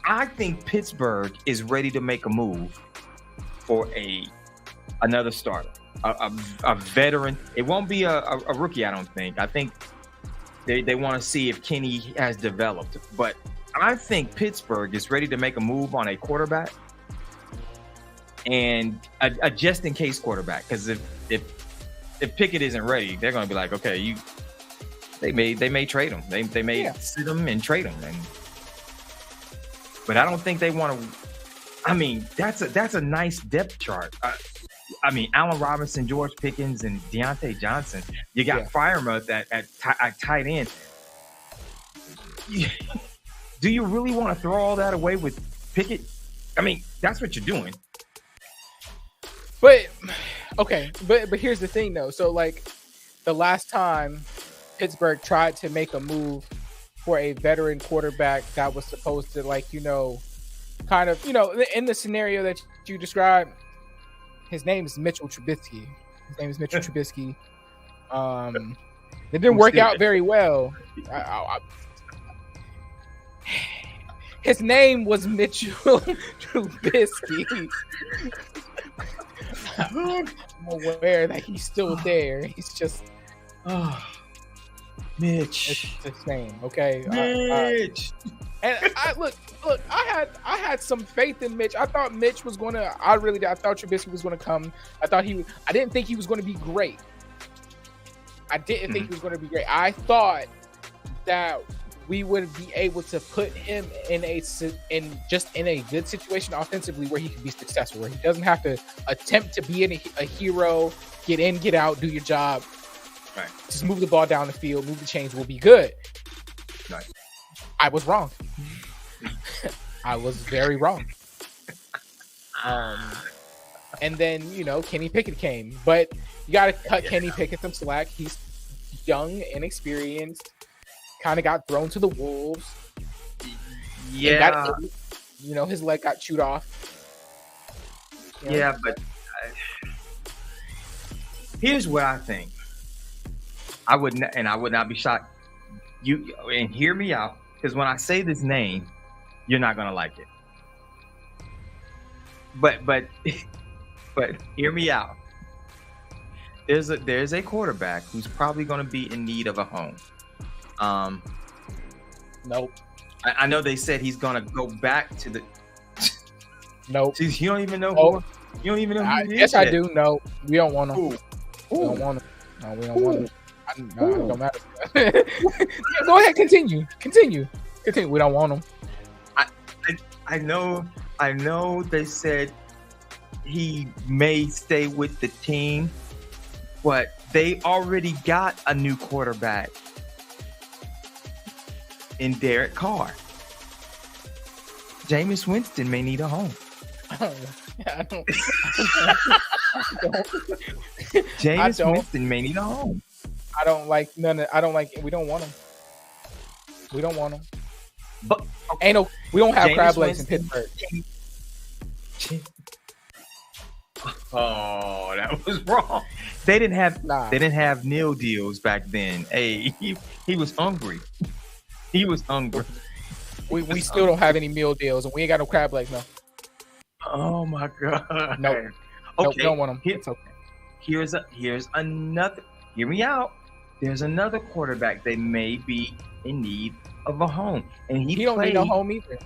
I think Pittsburgh is ready to make a move for another starter, a veteran. It won't be a rookie, I don't think. I think they want to see if Kenny has developed. But I think Pittsburgh is ready to make a move on a quarterback and a just-in-case quarterback. Because if Pickett isn't ready, they're going to be like, okay, they may trade him. They may sit him and trade him. And but I don't think they want to. I mean, that's a nice depth chart. I mean, Allen Robinson, George Pickens, and Deontay Johnson. You got Freiermuth at tight end. Do you really want to throw all that away with Pickett? I mean, that's what you're doing. But okay, but here's the thing though. So like the last time Pittsburgh tried to make a move for a veteran quarterback that was supposed to, like, kind of, in the scenario that you described, his name is Mitchell Trubisky. It didn't work out very well. His name was Mitchell Trubisky. I'm aware that he's still there. He's just, Mitch. It's the same, okay? Mitch. And look, I had some faith in Mitch. I thought Mitch was gonna. I thought Trubisky was gonna come. I didn't think he was gonna be great. I thought that we would be able to put him in a good situation offensively where he can be successful, where he doesn't have to attempt to be a hero, get in, get out, do your job. Right. Just move the ball down the field, move the chains, we'll be good. Right. I was wrong. I was very wrong. And then, Kenny Pickett came. But you got to cut Kenny Pickett some slack. He's young, inexperienced, kind of got thrown to the wolves. Yeah. His leg got chewed off. Yeah, but here's what I think. I would not be shocked. And hear me out, because when I say this name, you're not gonna like it. But hear me out. There's a quarterback who's probably gonna be in need of a home. Nope. I know they said he's gonna go back to the. Nope. You don't even know. Nope. You don't even know. Who he is yes, yet. I do. No, we don't want him. Ooh. We don't want him. No, we don't want him. It don't matter. Go ahead, continue. We don't want him. I know they said he may stay with the team, but they already got a new quarterback in Derek Carr. Jameis Winston may need a home. Jameis Winston may need a home. I don't like none of. I don't like. We don't want him. We don't want him. But we don't have Jameis crab legs in Winston. Pittsburgh. Oh, that was wrong. They didn't have meal deals back then. Hey, he was hungry. He was hungry. We still don't have any meal deals, and we ain't got no crab legs, no. Oh my god. Nope. Okay. Nope, don't want him. It's okay. Here's another. Hear me out. There's another quarterback that may be in need of a home, and he don't need no home either.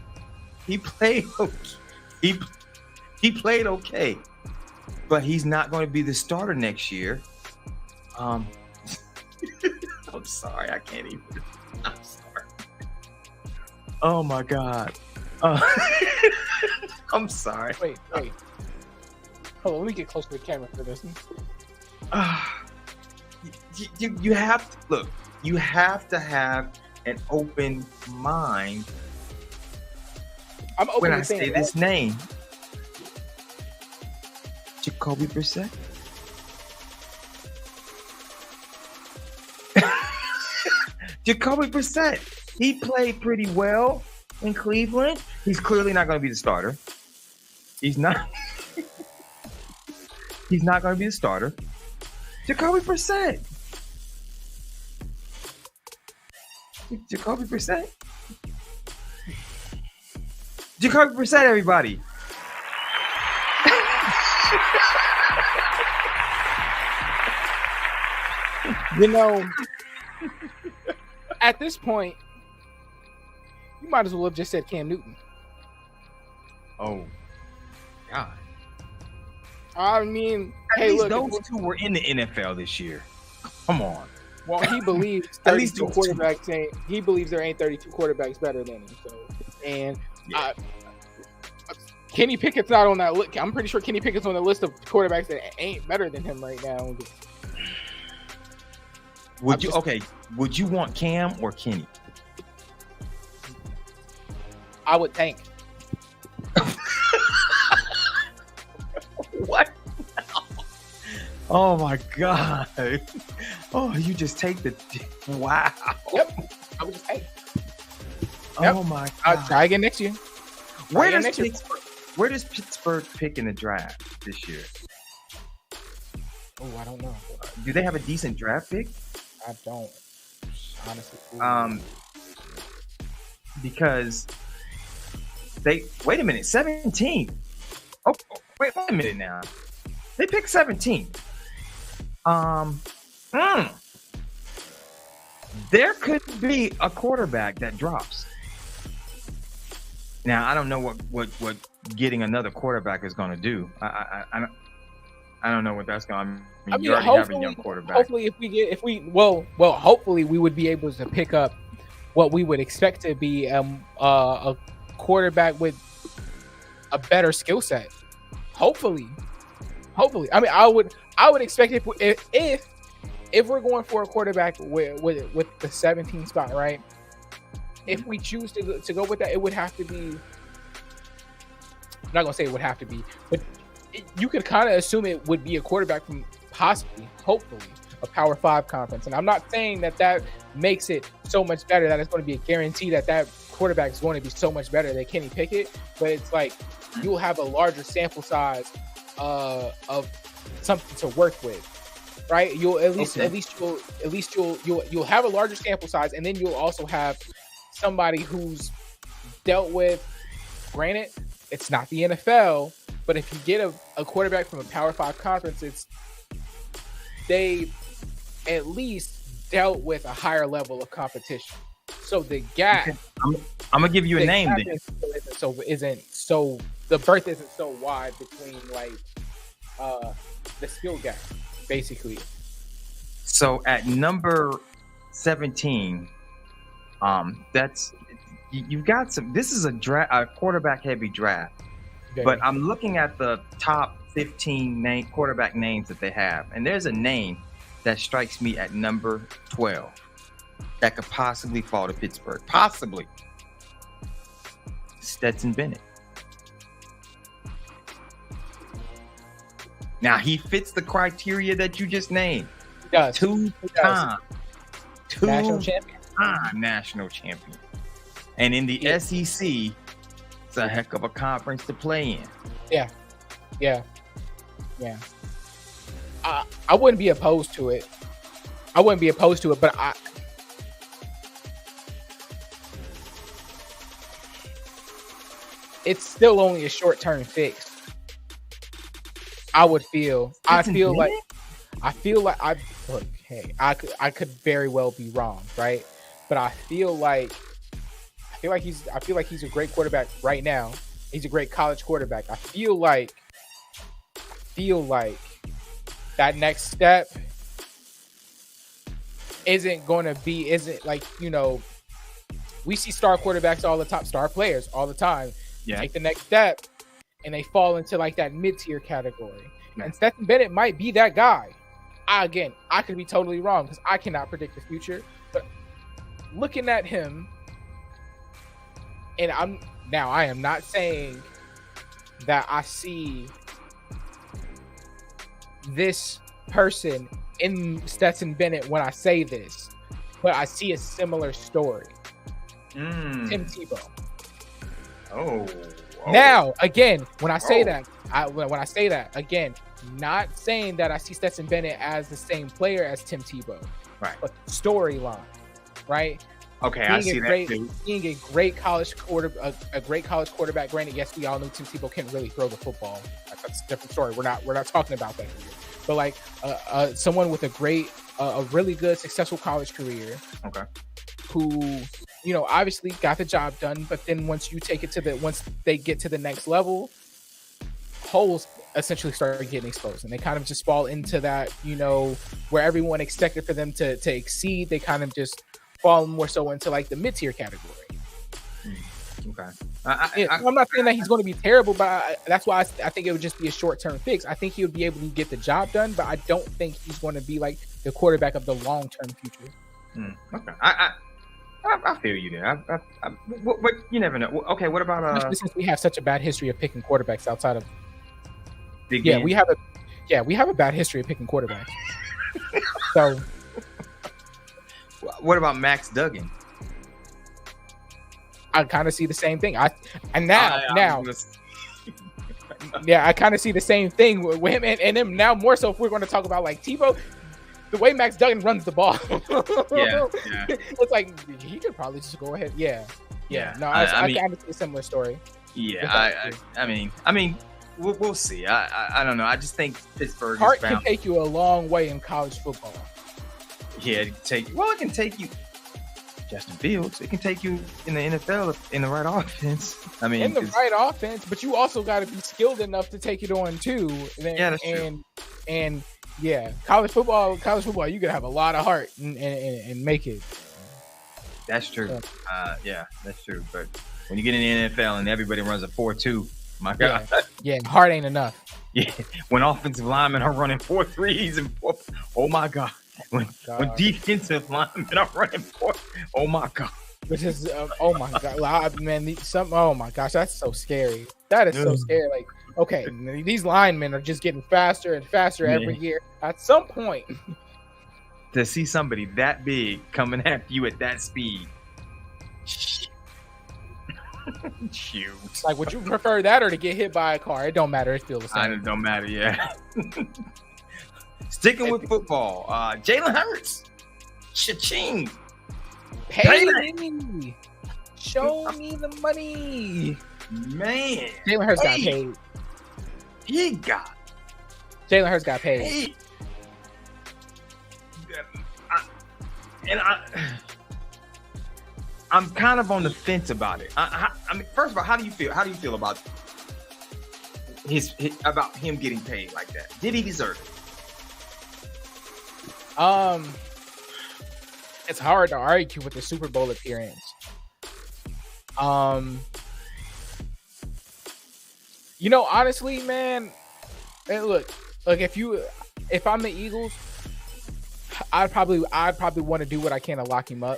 He played okay. He played okay, but he's not going to be the starter next year. I'm sorry, I can't even. I'm sorry. Oh my god. I'm sorry. Wait. Hold on, let me get close to the camera for this. You have to look. You have to have an open mind. I'm open when to I say this name, Jacoby Brissett. Jacoby Brissett. He played pretty well in Cleveland. He's clearly not going to be the starter. He's not. He's not going to be the starter. Jacoby Brissett. Jacoby Brissett. Jacoby Brissett, everybody. At this point, you might as well have just said Cam Newton. Oh, God. I mean, at least those two were in the NFL this year. Come on. Well, he believes 32 quarterbacks ain't. He believes there ain't 32 quarterbacks better than him. So, and Kenny Pickett's not on that list. I'm pretty sure Kenny Pickett's on the list of quarterbacks that ain't better than him right now. Would you want Cam or Kenny? I would tank. What? Oh my God. Oh, you just take the wow. Yep. I would just tank. Yep. Oh my God. I'll try again next year. Where does Pittsburgh pick in the draft this year? Oh, I don't know. Do they have a decent draft pick? I don't. Honestly. Because they wait a minute, 17. Oh, wait a minute now. They picked 17. There could be a quarterback that drops. Now I don't know what getting another quarterback is going to do. I don't know what that's going to. I mean, you already have a young quarterback. Hopefully, hopefully we would be able to pick up what we would expect to be a quarterback with a better skill set. Hopefully. I mean, I would expect if we're going for a quarterback with the 17th spot, right? If we choose to go with that, it would have to be. I'm not gonna say it would have to be, but you could kind of assume it would be a quarterback from possibly, hopefully, a Power 5 conference. And I'm not saying that makes it so much better that it's going to be a guarantee that quarterback is going to be so much better than Kenny Pickett, but it's like you'll have a larger sample size of something to work with, right? You'll at least you'll have a larger sample size, and then you'll also have somebody who's dealt with. Granted, it's not the NFL, but if you get a quarterback from a Power 5 conference, they at least dealt with a higher level of competition. So the gap. Okay. I'm gonna give you a name then. The berth isn't so wide between like the skill gap, basically. So at number 17, that's you've got some. This is a quarterback heavy draft. Okay. But I'm looking at the top 15 quarterback names that they have, and there's a name that strikes me at number 12 that could possibly fall to Pittsburgh. Possibly. Stetson Bennett. Now, he fits the criteria that you just named. He does. Two-time national champion. And in the SEC, it's a heck of a conference to play in. Yeah. I wouldn't be opposed to it. But it's still only a short-term fix. I feel like I could very well be wrong, right? But I feel like he's a great quarterback right now. He's a great college quarterback. I feel like that next step isn't like, you know, we see star quarterbacks all the time, star players all the time. Yeah. Take the next step and they fall into like that mid-tier category. Yeah. And Stetson Bennett might be that guy. I could be totally wrong because I cannot predict the future. But looking at him, and I am not saying that I see this person in Stetson Bennett when I say this, but I see a similar story. Tim Tebow. Oh. Now, again, when I say that, again, not saying that I see Stetson Bennett as the same player as Tim Tebow, right? But the storyline, right? Okay, I see that too. Being a great college quarterback. Granted, yes, we all know Tim Tebow can't really throw the football. That's a different story. We're not talking about that here. But like someone with a really good, successful college career. Okay. Who, you know, obviously got the job done, but then once they get to the next level, holes essentially start getting exposed, and they kind of just fall into that, you know, where everyone expected for them to exceed. They kind of just fall more so into like the mid-tier category. Okay. I'm not saying that he's going to be terrible, but that's why I think it would just be a short-term fix. I think he would be able to get the job done, but I don't think he's going to be like the quarterback of the long-term future. Okay. I feel you there. But you never know. Okay, what about since we have such a bad history of picking quarterbacks outside of Big yeah, Ben? we have a bad history of picking quarterbacks. So what about Max Duggan? I kind of see the same thing. I kind of see the same thing with him and him now more so if we're going to talk about like Tebow. The way Max Duggan runs the ball, yeah, it's like he could probably just go ahead. Yeah. No, I kind of see a similar story. Yeah, I mean, we'll see. I don't know. I just think Pittsburgh Heart can take you a long way in college football. Yeah, it can take you. Justin Fields, it can take you in the NFL in the right offense. I mean, in the right offense, but you also got to be skilled enough to take it on too. That's true. And yeah, college football, you gotta have a lot of heart and make it. That's true. Yeah, that's true. But when you get in the NFL and everybody runs a 4-2, my God. Yeah, heart ain't enough. Yeah, when offensive linemen are running 4-3s and oh my God. When defensive linemen are running oh my God. Which is oh my God, man! Oh my gosh, that's so scary. That is so scary. Like, okay, these linemen are just getting faster and faster every year. At some point, to see somebody that big coming after you at that speed, shoot. Like, would you prefer that or to get hit by a car? It don't matter. It feels the same. It don't matter. Yeah. Sticking with football, Jalen Hurts, cha-ching. Pay me. Show me the money. Man. Jalen Hurts got paid. Jalen Hurts got paid. I'm kind of on the fence about it. I mean, first of all, how do you feel? How do you feel about about him getting paid like that? Did he deserve it? It's hard to argue with the Super Bowl appearance. Honestly, man, look, if I'm the Eagles, I'd probably want to do what I can to lock him up.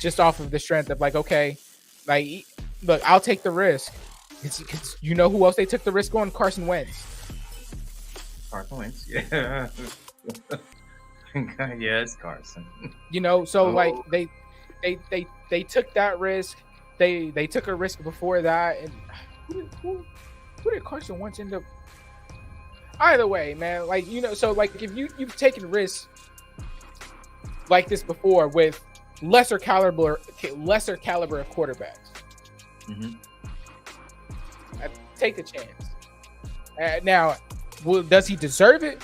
Just off of the strength of like, okay, like, look, I'll take the risk. Because you know who else they took the risk on? Carson Wentz. Carson Wentz, yeah. Yeah, it's Carson. Like they took that risk. They took a risk before that, and who did Carson Wentz end up? Either way, man, like so like if you've taken risks like this before with lesser caliber of quarterbacks, take the chance. Now, does he deserve it?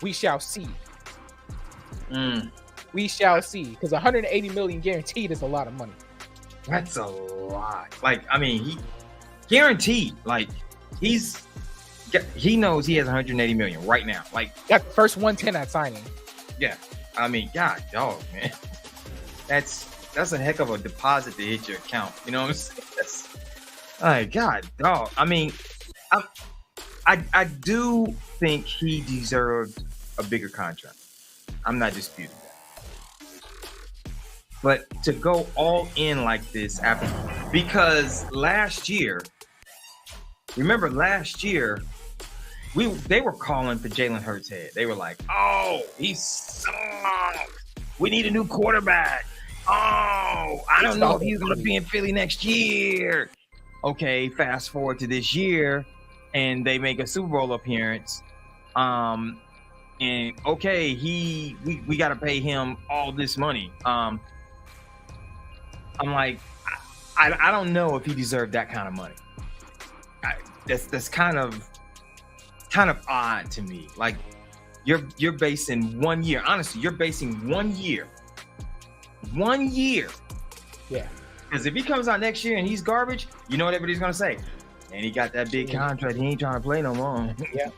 We shall see. We shall see, because 180 million guaranteed is a lot of money. That's a lot. Like, I mean, he guaranteed. Like, he knows he has 180 million right now. Like, got the first 110 at signing. Yeah, I mean, God, dog, man, that's a heck of a deposit to hit your account. You know what I'm saying? Like, God, dog. I mean, I do think he deserved a bigger contract. I'm not disputing that. But to go all in like this because last year, remember last year, they were calling for Jalen Hurts' head. They were like, oh, he sucks. We need a new quarterback. Oh, I don't know if he's going to be in Philly next year. Okay, fast forward to this year, and they make a Super Bowl appearance. And okay, we got to pay him all this money. I'm like, I don't know if he deserved that kind of money. That's kind of odd to me. Like, you're basing 1 year. Honestly, you're basing 1 year. 1 year. Yeah. Because if he comes out next year and he's garbage, you know what everybody's gonna say. And he got that big contract. He ain't trying to play no more. Yeah.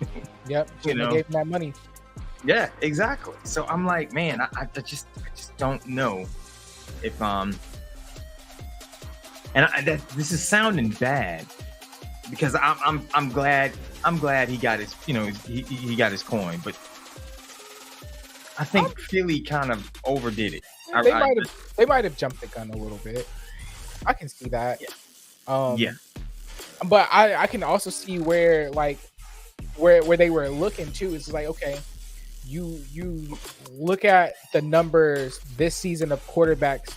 Yep. Gave him that money. Yeah, exactly. So I'm like, man, I just don't know if And this is sounding bad because I'm glad he got his he got his coin, but I think Philly kind of overdid it. They might have jumped the gun a little bit. I can see that. Yeah. But I can also see where they were looking too. It's like, okay, you look at the numbers this season of quarterbacks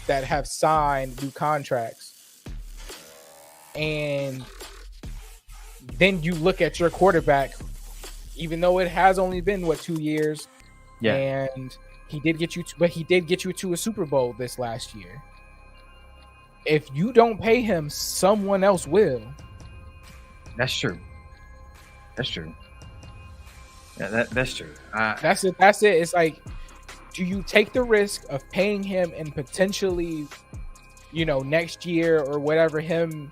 that have signed new contracts, and then you look at your quarterback, even though it has only been 2 years, and he did get you to a Super Bowl this last year. If you don't pay him, someone else will. That's true. Yeah, that's true. That's it. It's like, do you take the risk of paying him and potentially, next year or whatever, him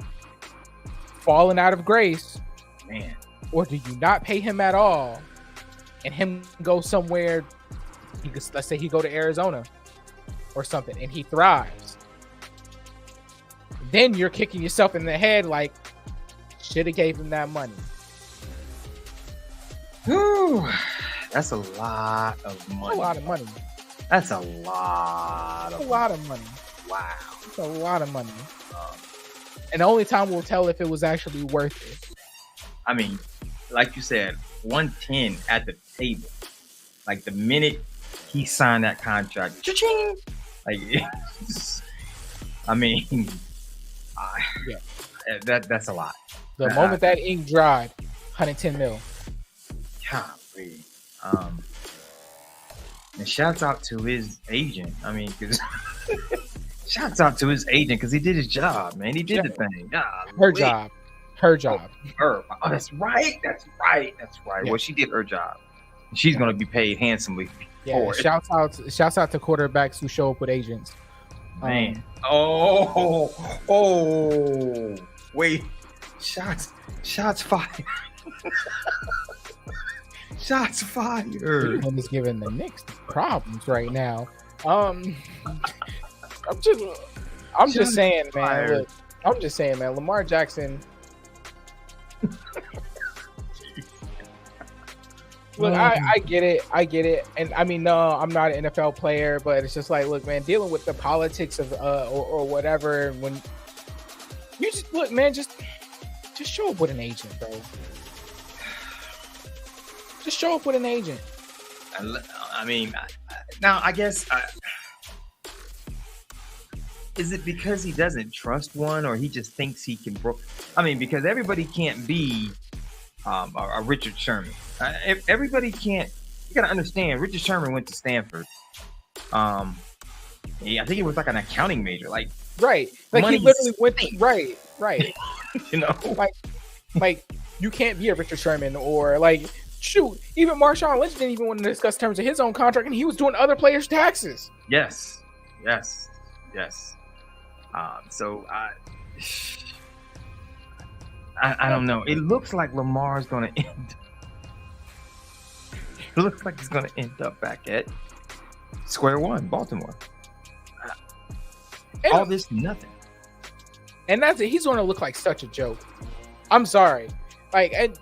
falling out of grace, man, or do you not pay him at all and him go somewhere? Let's say he go to Arizona or something and he thrives. Then you're kicking yourself in the head like, should have gave him that money. Whew, that's a lot of money. A lot of money. That's a lot of money. Wow. It's a lot of money. And the only time we'll tell if it was actually worth it. I mean, like you said, 110 at the table. Like the minute he signed that contract, cha-ching! Like, I mean, that's a lot. The moment that ink dried, 110 mil. Golly. And shouts out to his agent. I mean, shouts out to his agent because he did his job, man. He did the thing. Her job. Oh, that's right. Yeah. Well, she did her job. She's going to be paid handsomely. Yeah. Shouts out to quarterbacks who show up with agents. Man. Wait. Shots fired. Shots fired. One is giving the Knicks problems right now. I'm just saying, man. Look, I'm just saying, man. Lamar Jackson. Look, I get it, and I mean, no, I'm not an NFL player, but it's just like, look, man, dealing with the politics of or whatever. When you just look, man, just show up with an agent, bro. Just show up with an agent. I mean, now I guess, is it because he doesn't trust one, or he just thinks he can I mean, because everybody can't be a Richard Sherman. Everybody can't. You gotta understand. Richard Sherman went to Stanford. I think he was like an accounting major. Like, right. Like he literally went. Right. Like you can't be a Richard Sherman or like. Shoot, even Marshawn Lynch didn't even want to discuss terms of his own contract, and he was doing other players' taxes. Yes. So I don't know. It looks like Lamar's going to end. It looks like he's going to end up back at square one, Baltimore. All this nothing. And that's it. He's going to look like such a joke. I'm sorry. Like,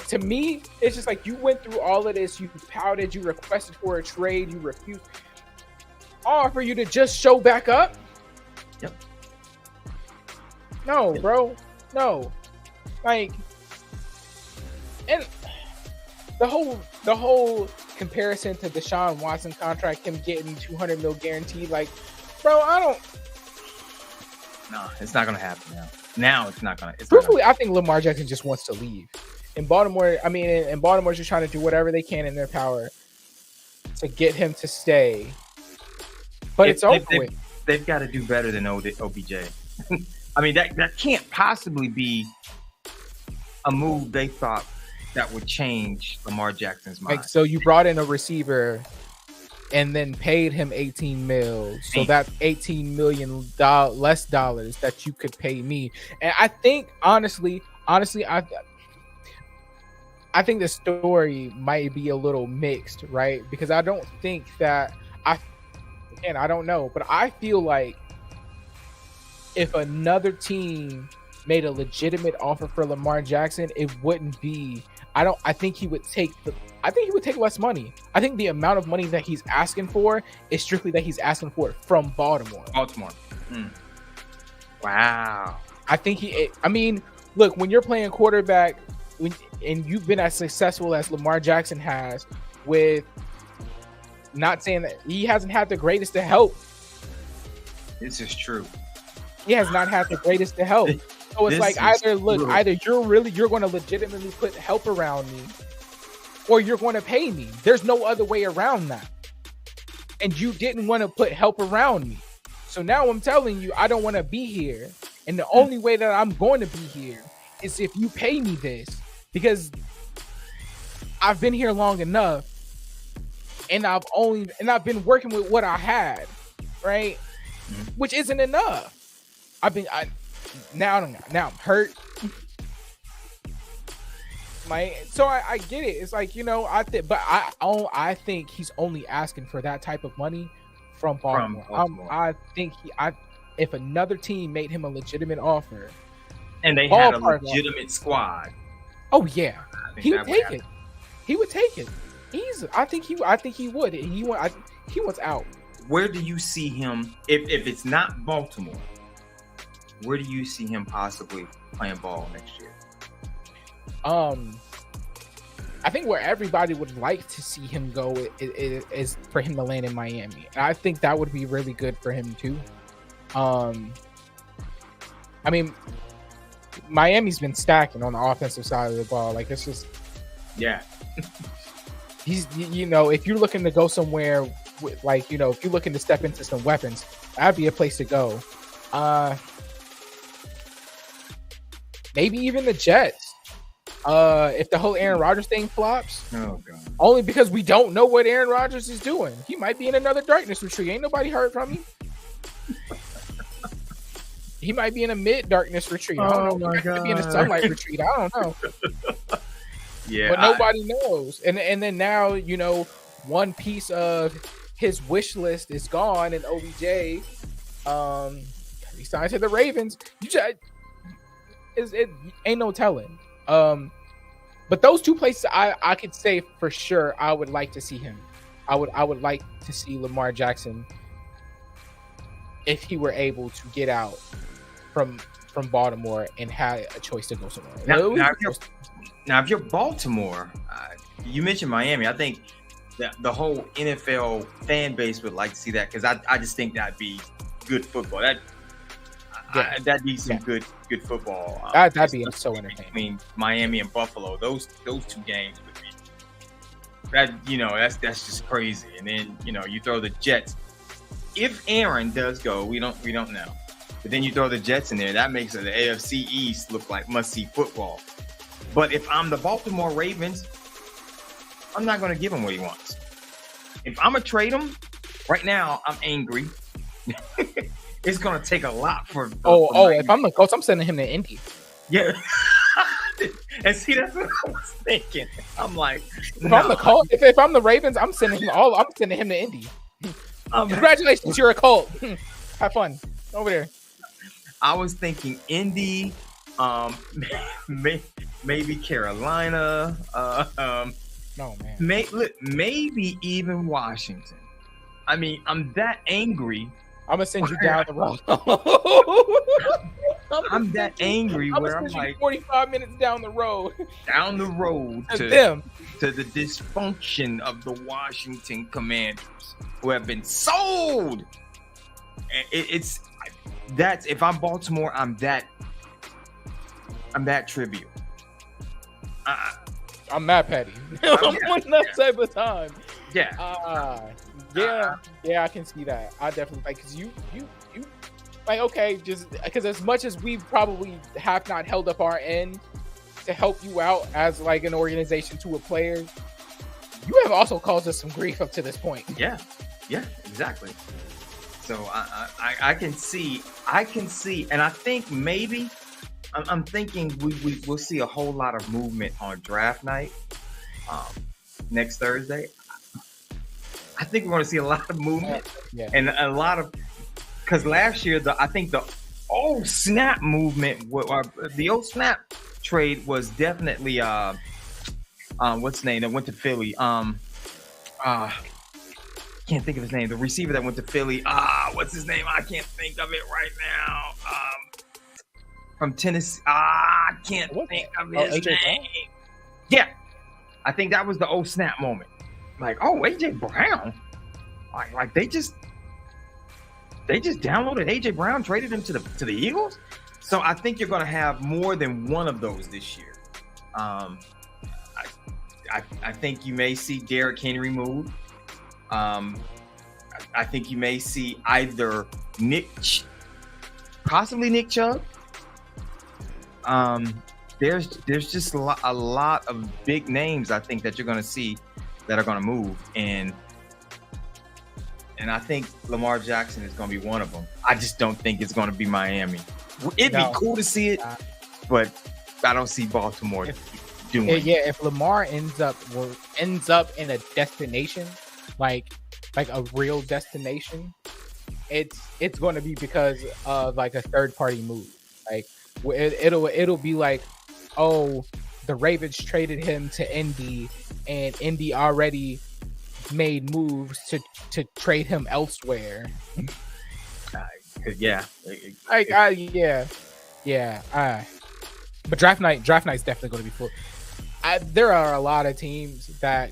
to me, it's just like you went through all of this. You pouted. You requested for a trade. You refused. All for you to just show back up? Yep. No, bro. No. Like, and the whole comparison to Deshaun Watson contract, him getting $200 million guaranteed. Like, bro, I don't. No, it's not gonna happen now. Now it's not gonna. Truthfully, I think Lamar Jackson just wants to leave. In Baltimore, Baltimore's just trying to do whatever they can in their power to get him to stay. But it's over with. They've got to do better than OBJ. I mean, that can't possibly be a move they thought that would change Lamar Jackson's mind. Like, so you brought in a receiver and then paid him $18 million. So that's $18 million less dollars that you could pay me. And I think, honestly, I think the story might be a little mixed, right? Because I don't think that I don't know, but I feel like if another team made a legitimate offer for Lamar Jackson, it wouldn't be. I think he would take less money. I think the amount of money that he's asking for is strictly that he's asking for it from Baltimore. Wow. I think I mean, look, when you're playing quarterback, and you've been as successful as Lamar Jackson has, with not saying that he hasn't had the greatest to help. This is true. He has not had the greatest to help. So it's like either you're going to legitimately put help around me, or you're going to pay me. There's no other way around that. And you didn't want to put help around me. So now I'm telling you, I don't want to be here. And the only way that I'm going to be here is if you pay me this, because I've been here long enough, and I've been working with what I had, right? Which isn't enough. Now I'm hurt. So I get it. It's like, I think he's only asking for that type of money from Baltimore. I think if another team made him a legitimate offer, and they had a legitimate squad, oh yeah, he would take it. He would take it. I think he would. He wants out. Where do you see him if it's not Baltimore? Where do you see him possibly playing ball next year? I think where everybody would like to see him go is for him to land in Miami. And I think that would be really good for him too. I mean, Miami's been stacking on the offensive side of the ball. Like, it's just, yeah. If you're looking to go somewhere, if you're looking to step into some weapons, that'd be a place to go. Maybe even the Jets. If the whole Aaron Rodgers thing flops. Oh God. Only because we don't know what Aaron Rodgers is doing. He might be in another darkness retreat. Ain't nobody heard from him. He might be in a mid-darkness retreat. I don't know. He might be in a sunlight retreat. I don't know. Yeah. But nobody knows. And then now, one piece of his wish list is gone, and OBJ, he signed to the Ravens. It ain't no telling. But those two places, I could say for sure I would like to see him. I would like to see Lamar Jackson if he were able to get out from Baltimore and had a choice to go somewhere. Now, if you're Baltimore, you mentioned Miami. I think that the whole NFL fan base would like to see that, because I just think that'd be good football. That'd be some good football. That'd be so entertaining. Between Miami and Buffalo, those two games would be that's just crazy. And then you throw the Jets. If Aaron does go, we don't know. But then you throw the Jets in there, that makes the AFC East look like must-see football. But if I'm the Baltimore Ravens, I'm not going to give him what he wants. If I'm going to trade him, right now I'm angry. It's going to take a lot for if I'm the coach, I'm sending him to Indy. Yeah. And see, that's what I was thinking. I'm like, if I'm the Ravens, I'm sending him to Indy. Congratulations, you're a Colt. Have fun over there. I was thinking Indy, maybe Carolina, no man, maybe even Washington. I mean, I'm that angry. I'm gonna send you down the road. I'm that angry where I'm like 45 minutes down the road to them, to the dysfunction of the Washington Commanders, who have been sold. That's if I'm Baltimore, I'm that trivial. I'm mad petty. I'm on that type of time. Yeah. Yeah, I can see that. I definitely because you like, okay, just because as much as we probably have not held up our end to help you out as like an organization to a player, you have also caused us some grief up to this point. Yeah, exactly. So I can see, and I think maybe I'm thinking we'll see a whole lot of movement on draft night next Thursday. I think we're going to see a lot of movement, and a lot of, because last year I think old snap movement, the old snap trade was definitely what's his name that went to Philly. Can't think of his name. The receiver that went to Philly. What's his name? I can't think of it right now. From Tennessee. I can't think of his AJ name. Brown? Yeah, I think that was the old snap moment. Like, oh, AJ Brown. Like they just downloaded AJ Brown, traded him to the Eagles. So I think you're going to have more than one of those this year. I think you may see Derrick Henry move. I think you may see either possibly Nick Chubb. There's just a lot of big names I think that you're going to see that are going to move, and I think Lamar Jackson is going to be one of them. I just don't think it's going to be Miami. It'd be cool to see it, but I don't see Baltimore doing it. Yeah, if Lamar ends up in a destination, like a real destination, it's going to be because of like a third party move. Like it'll be like, oh, the Ravens traded him to Indy, and Indy already made moves to trade him elsewhere. Yeah. But draft night's definitely going to be full. There are a lot of teams that,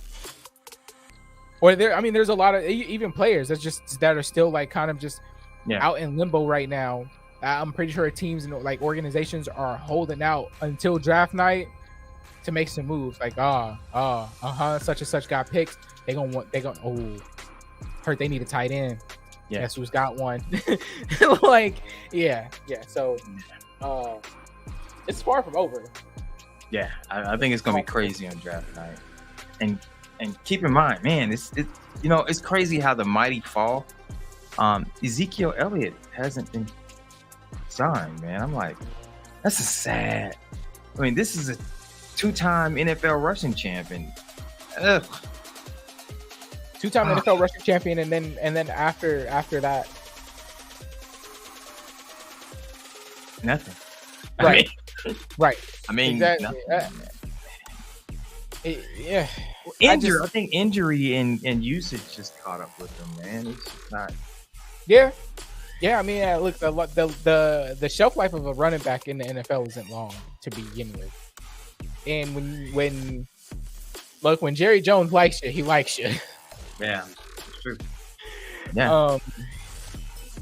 there's a lot of even players that are still like kind of just out in limbo right now. I'm pretty sure teams and like organizations are holding out until draft night to make some moves. Like such and such got picked. Heard they need a tight end. Yeah. Guess who's got one? Like, yeah. So, it's far from over. Yeah, I think it's gonna be crazy on draft night. And keep in mind, man, it's crazy how the mighty fall. Ezekiel Elliott hasn't been signed, man. I'm like, that's a sad. I mean, this is a 2-time NFL rushing champion. Ugh. 2-time NFL rushing champion, and then after that, nothing. Right. Right. I mean, exactly. Yeah. I think injury and usage just caught up with him, man. It's just not. Yeah. I mean, look, the shelf life of a running back in the NFL isn't long to begin with, and when Jerry Jones likes you, he likes you. Yeah, it's true. Yeah.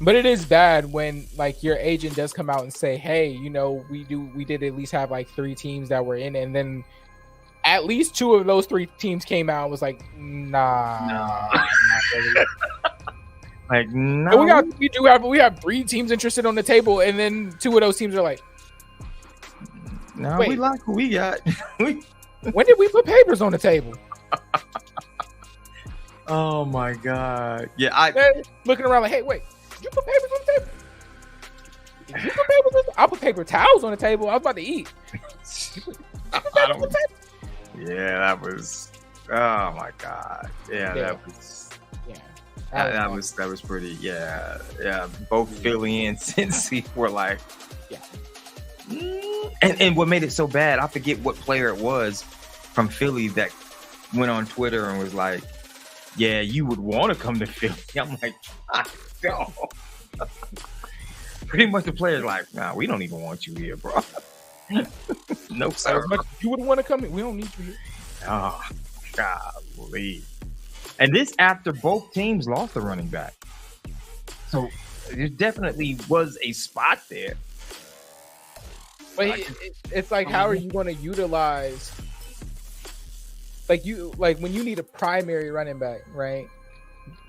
But it is bad when like your agent does come out and say, "Hey, we did at least have like 3 teams that were in," and then at least 2 of those 3 teams came out and was like, "Nah." Not really. Like, no. We have 3 teams interested on the table, and then 2 of those teams are like, "No, we like who we got." When did we put papers on the table? Oh my god! Yeah, They're looking around like, "Hey, wait, did you put papers on the table? Did you put papers on the table? I put paper towels on the table. I was about to eat." Yeah, that was. Oh my god! Yeah, that was. Yeah, that was pretty. Yeah. Both Philly and Cincy were like. Yeah. And what made it so bad? I forget what player it was from Philly that went on Twitter and was like, "Yeah, you would want to come to Philly." I'm like, no. Pretty much the player's like, "Nah, we don't even want you here, bro." No, sir. As much as you would want to come in, we don't need you here. Oh, golly. And this after both teams lost a running back. So there definitely was a spot there. But it's like, how are you going to utilize, like when you need a primary running back, right?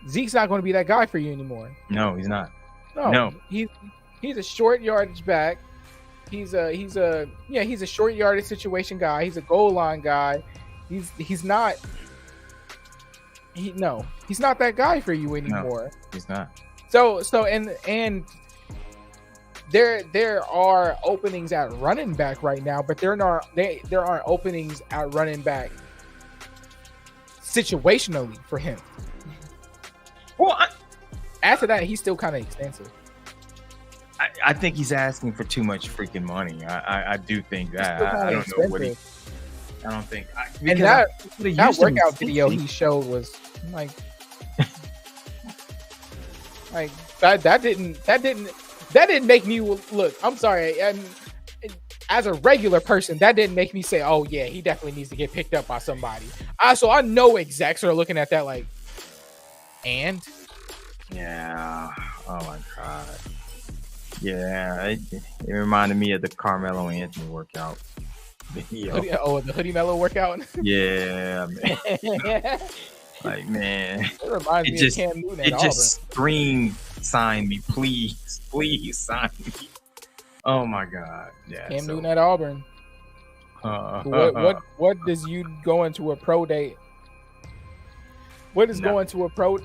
Zeke's not going to be that guy for you anymore. No, he's not. No. He's a short yardage back. He's a short yardage situation guy. He's a goal line guy. He's not that guy for you anymore. No, he's not. So and there are openings at running back right now, but there aren't openings at running back situationally for him. Well, after that, he's still kind of expensive. I think he's asking for too much freaking money. I do think It's that. still I kind of don't know what he. expensive. I don't think. And Because that could've that used him in workout video safety. he showed was like like that didn't make me look. I'm sorry, and as a regular person, that didn't make me say, "Oh yeah, he definitely needs to get picked up by somebody." So I know execs are looking at that like, and Yeah. Oh my god. Yeah. It reminded me of the Carmelo Anthony workout video. the Hoodie Mellow workout. Yeah, man. It Like, man, reminds it me just of Cam Newton at it Auburn. just screamed, "Sign me, please, please sign me." Oh my god. Yeah. Cam so, Newton at Auburn. What does you going to a pro date? What is No. going to a pro?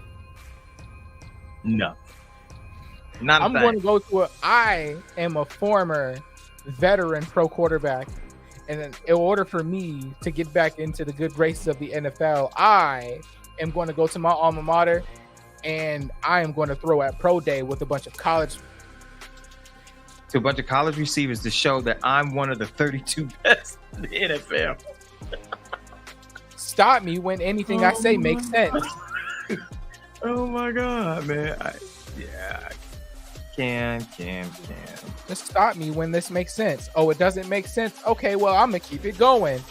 No. Not a I'm thing. going to go to I am a former veteran pro quarterback, and then in order for me to get back into the good graces of the NFL, I am going to go to my alma mater, and I am going to throw at pro day with a bunch of college. To a bunch of college receivers to show that I'm one of the 32 best in the NFL. Stop me when anything I say makes sense. Oh my god, man. Can. Just stop me when this makes sense. Oh, it doesn't make sense. Okay, well, I'm going to keep it going.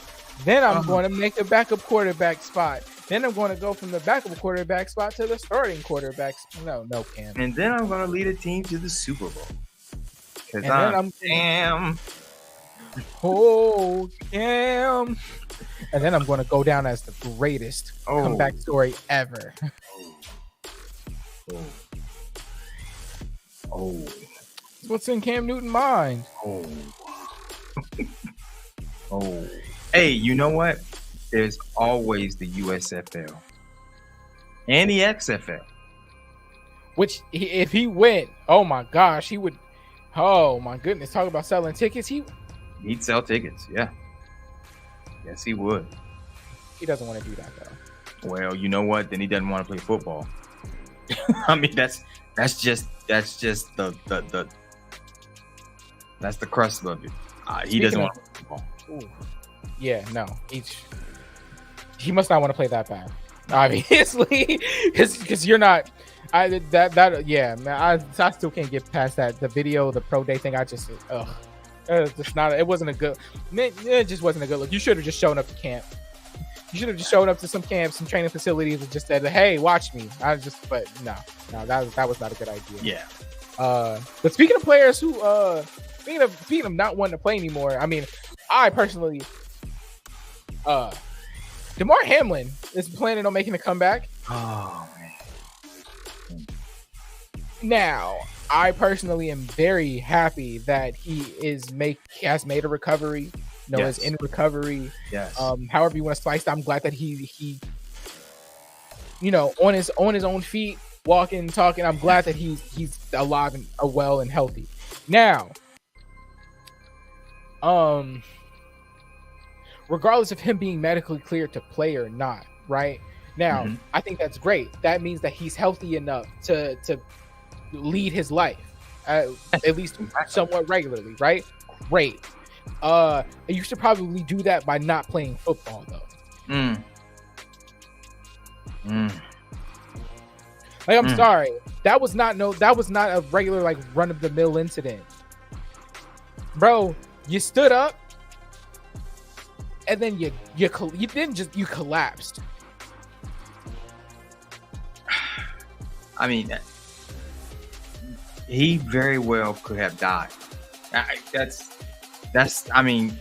Then I'm going to make a backup quarterback spot. Then I'm going to go from the backup quarterback spot to the starting quarterback. No, Cam. And then I'm gonna lead a team to the Super Bowl. Because And then Cam. Oh, Cam. And then I'm going to go down as the greatest comeback story ever. Oh. What's in Cam Newton's mind? Oh. Hey, you know what? There's always the USFL and the XFL. Which, if he went, oh my gosh, he would. Oh my goodness, talk about selling tickets. He'd sell tickets, yeah. Yes, he would. He doesn't want to do that though. Well, you know what? Then he doesn't want to play football. I mean, that's just the that's the crust of it. He doesn't want to play football. Ooh. Yeah, no, he must not want to play that bad, obviously, because you're not. Yeah, man, I still can't get past that. The video, the pro day thing, I just it's just not. It wasn't a good. It just wasn't a good look. You should have just shown up to camp. You should have just shown up to some camps, some training facilities, and just said, "Hey, watch me." But no, that was not a good idea. Yeah. But speaking of players who, speaking of not wanting to play anymore, I mean, I personally, DeMar Hamlin is planning on making a comeback. Oh man. Now, I personally am very happy that he has made a recovery. Yes. Is in recovery. Yes. However you want to slice it, I'm glad that he on his own feet, walking, talking. I'm glad that he's alive and well and healthy. Now, regardless of him being medically cleared to play or not, right? Now, I think that's great. That means that he's healthy enough to lead his life, at least somewhat regularly, right? Great. You should probably do that by not playing football, though. Like, I'm sorry, that was not a regular like run of the mill incident, bro. You stood up, and then you collapsed. I mean, he very well could have died. I mean,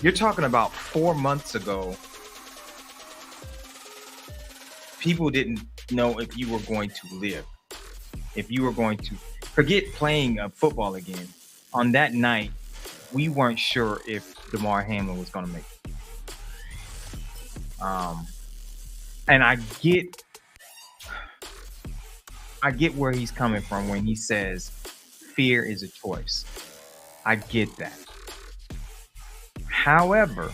you're talking about 4 months ago. People didn't know if you were going to live, if you were going to forget playing football again. On that night, we weren't sure if DeMar Hamlin was going to make it. And I get where he's coming from when he says fear is a choice. I get that. However,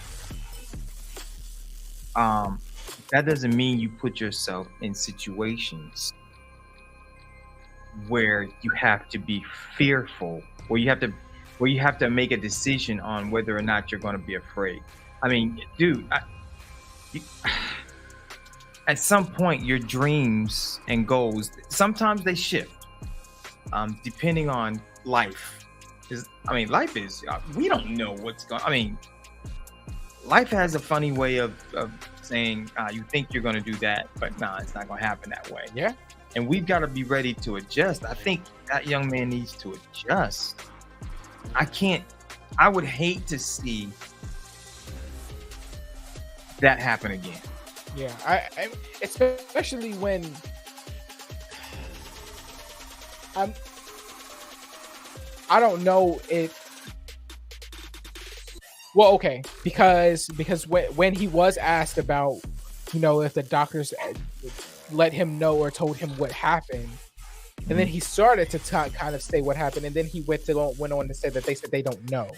that doesn't mean you put yourself in situations where you have to be fearful, where you have to make a decision on whether or not you're going to be afraid. I mean, dude, you, at some point, your dreams and goals sometimes they shift, depending on life. 'Cause, I mean, life is we don't know what's going. I mean, life has a funny way of saying you think you're going to do that, but no, it's not going to happen that way. Yeah. And we've got to be ready to adjust. I think that young man needs to adjust. I would hate to see that happen again. Yeah, I especially when I don't know if. Well, okay, because when he was asked about, if the doctors let him know or told him what happened, and then he started to kind of say what happened, and then he went on to say that they said they don't know.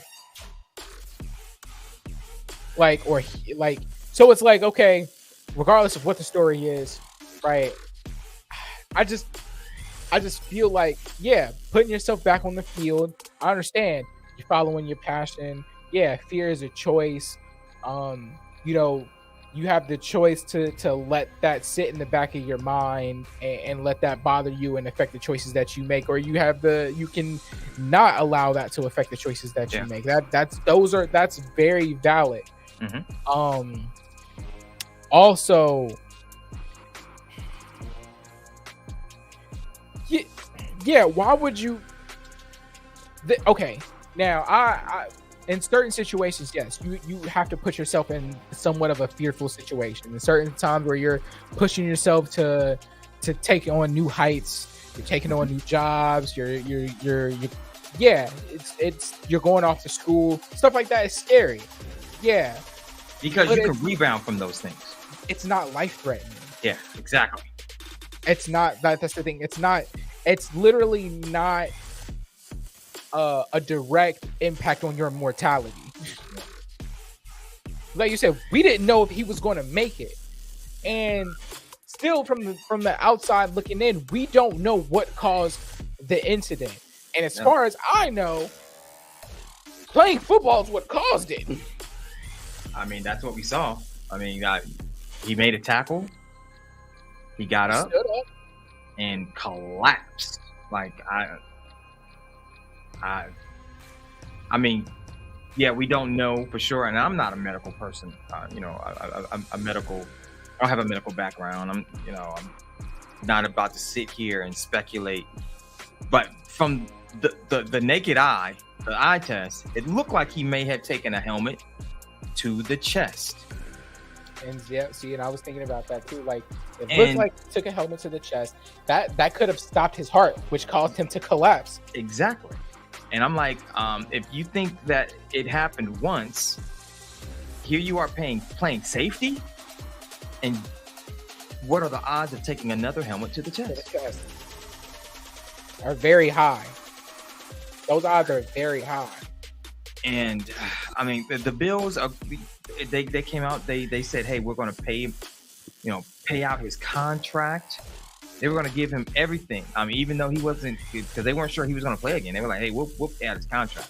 So it's like, okay, regardless of what the story is, right? I just feel like, yeah, putting yourself back on the field. I understand you're following your passion. Yeah, fear is a choice. You have the choice to let that sit in the back of your mind and let that bother you and affect the choices that you make, or you can not allow that to affect the choices that you make. That's very valid. Mm-hmm. Also, yeah, why would you? Okay, now I in certain situations, yes, you have to put yourself in somewhat of a fearful situation. In certain times where you're pushing yourself to take on new heights, you're taking on new jobs, you're going off to school, stuff like that is scary. Yeah, because you can rebound from those things. It's not life-threatening. Yeah, exactly. It's not that's the thing. It's literally not a direct impact on your mortality. Like you said, we didn't know if he was going to make it, and still from the outside looking in, we don't know what caused the incident. And as far as I know, playing football is what caused it. I mean, that's what we saw. I mean, he made a tackle, he got up, stood up, and collapsed. Like I mean, yeah, we don't know for sure, and I'm not a medical person. I don't have a medical background. I'm not about to sit here and speculate. But from the naked eye, the eye test, it looked like he may have taken a helmet to the chest. And yeah, see, and I was thinking about that too. Like, it looked like he took a helmet to the chest. That could have stopped his heart, which caused him to collapse. Exactly. And I'm like, if you think that it happened once, here you are playing safety, and what are the odds of taking another helmet to the chest? Are very high. Those odds are very high. And I mean, the Bills they came out. They said, hey, we're going to pay out his contract. They were going to give him everything. I mean, even though he wasn't, because they weren't sure he was going to play again. They were like, hey, we'll pay out his contract.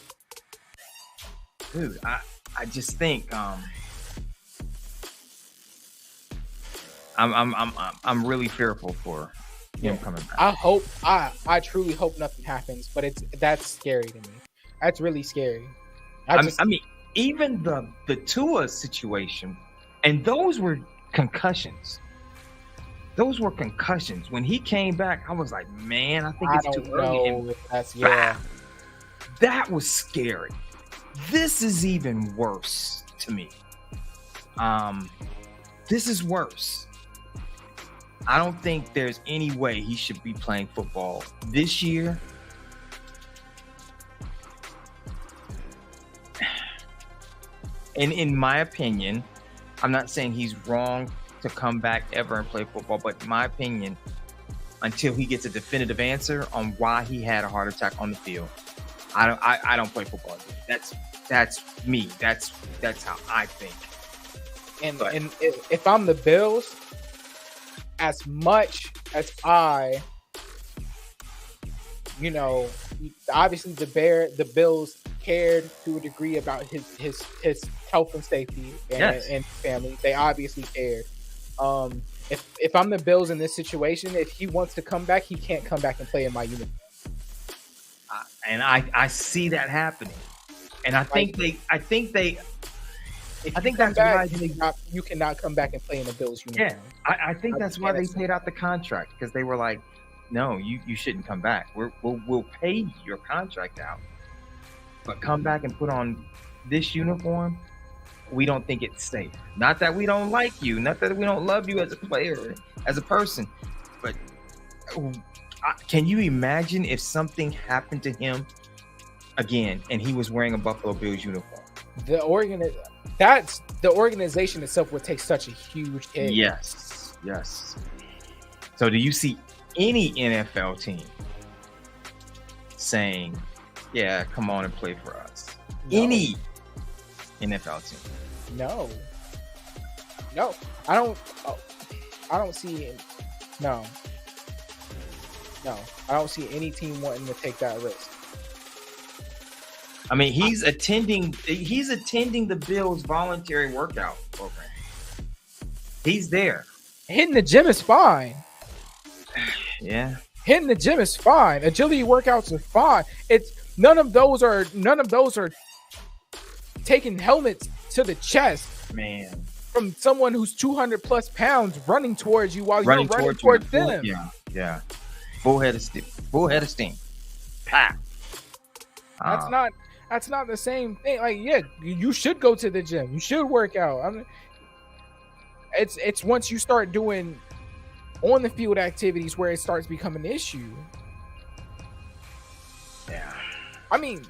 Dude, I just think I'm really fearful for him coming back. I truly hope nothing happens, but that's scary to me. That's really scary. I mean, even the Tua situation, and those were concussions. Those were concussions. When he came back, I was like, man, I think it's too early. That was scary. This is even worse to me. This is worse. I don't think there's any way he should be playing football this year. And in my opinion, I'm not saying he's wrong to come back ever and play football, but in my opinion, until he gets a definitive answer on why he had a heart attack on the field, I don't play football. That's me. That's how I think. And if I'm the Bills, as much as I you know, obviously the Bills cared to a degree about his health and safety and family. They obviously cared. If I'm the Bills in this situation, if he wants to come back, he can't come back and play in my uniform. And I see that happening, and I think that's why you cannot come back and play in the Bills uniform. Yeah, I think that's why they paid out the contract, because they were like, no, you shouldn't come back. We'll pay your contract out, but come back and put on this uniform. We don't think it's safe. Not that we don't like you, not that we don't love you as a player, as a person, but can you imagine if something happened to him again and he was wearing a Buffalo Bills uniform? The organization itself would take such a huge hit. Yes. So do you see any NFL team saying, yeah, come on and play for us? No. Any NFL team? No, I don't see it. No, I don't see any team wanting to take that risk. I mean, he's attending the Bills' voluntary workout program. He's there. Hitting the gym is fine. Yeah. Hitting the gym is fine. Agility workouts are fine. It's none of those are taking helmets to the chest. Man. From someone who's 200 plus pounds running towards you while you're running towards them. Yeah. Full head of steam. Pa. That's not the same thing. Like, yeah, you should go to the gym. You should work out. It's once you start doing on the field activities where it starts becoming an issue. Yeah. I mean,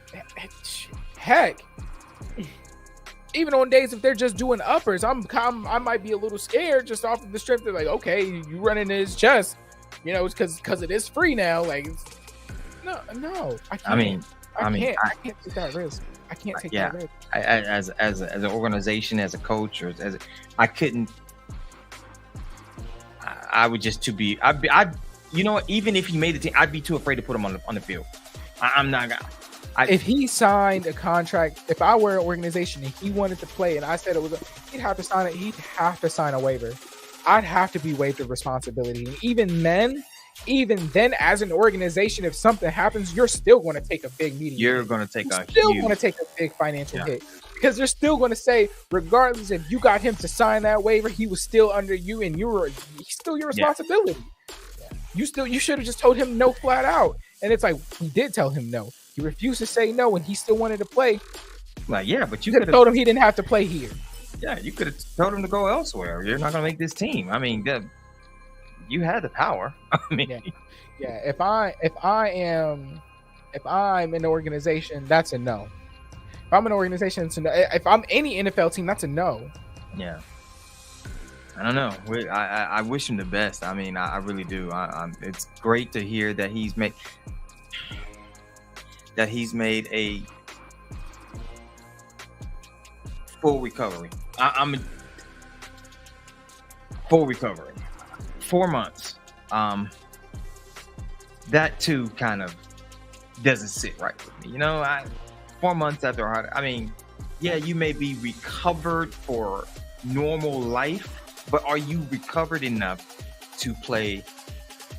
heck, even on days if they're just doing uppers, I might be a little scared just off of the strength. They're like, okay, you run into his chest, you know, it's because it is free now. Like, no, I can't. I can't take that risk. I can't take that risk. As an organization, as a coach, or I couldn't. I would just I'd you know what? Even if he made the team, I'd be too afraid to put him on the field. I'm not gonna. If he signed a contract, if I were an organization and he wanted to play, and I said it was, he'd have to sign it. He'd have to sign a waiver. I'd have to be waived of responsibility. And even then, as an organization, if something happens, you're still going to take a big meeting. You're going to take a big financial hit, because they're still going to say, regardless if you got him to sign that waiver, he was still under you, and he's still your responsibility. Yeah. You should have just told him no flat out. And it's like, we did tell him no. He refused to say no, and he still wanted to play. Like, yeah, but you could have told him he didn't have to play here. Yeah, you could have told him to go elsewhere. You're not going to make this team. I mean, you had the power. I mean, yeah. If I'm an organization, that's a no. If I'm an organization, it's a no. If I'm any NFL team, that's a no. Yeah. I don't know. I wish him the best. I mean, I really do. It's great to hear that he's made a full recovery. I'm full recovery. 4 months. That too kind of doesn't sit right with me. You know, 4 months after you may be recovered for normal life, but are you recovered enough to play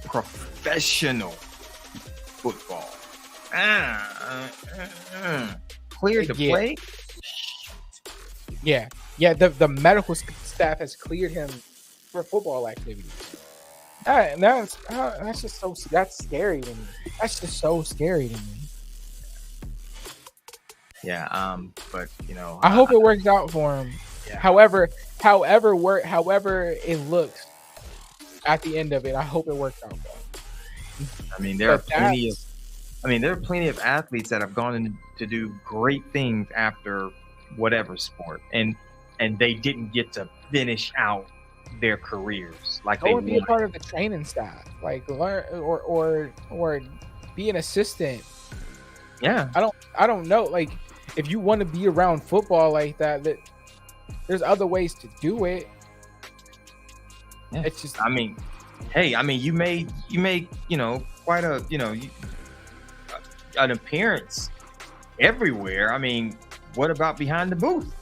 professional football? Cleared to play? Yeah. The medical staff has cleared him for football activities. That's scary to me. That's just so scary to me. Yeah. But you know, I hope it works out for him. Yeah. However it looks at the end of it, I hope it works out for him. I mean, there are plenty of athletes that have gone in to do great things after whatever sport, and they didn't get to finish out their careers like they be a part of the training staff, like learn or be an assistant. Yeah, I don't know. Like, if you want to be around football like that there's other ways to do it. Yeah. It's just, you made quite a, an appearance everywhere. I mean, what about behind the booth?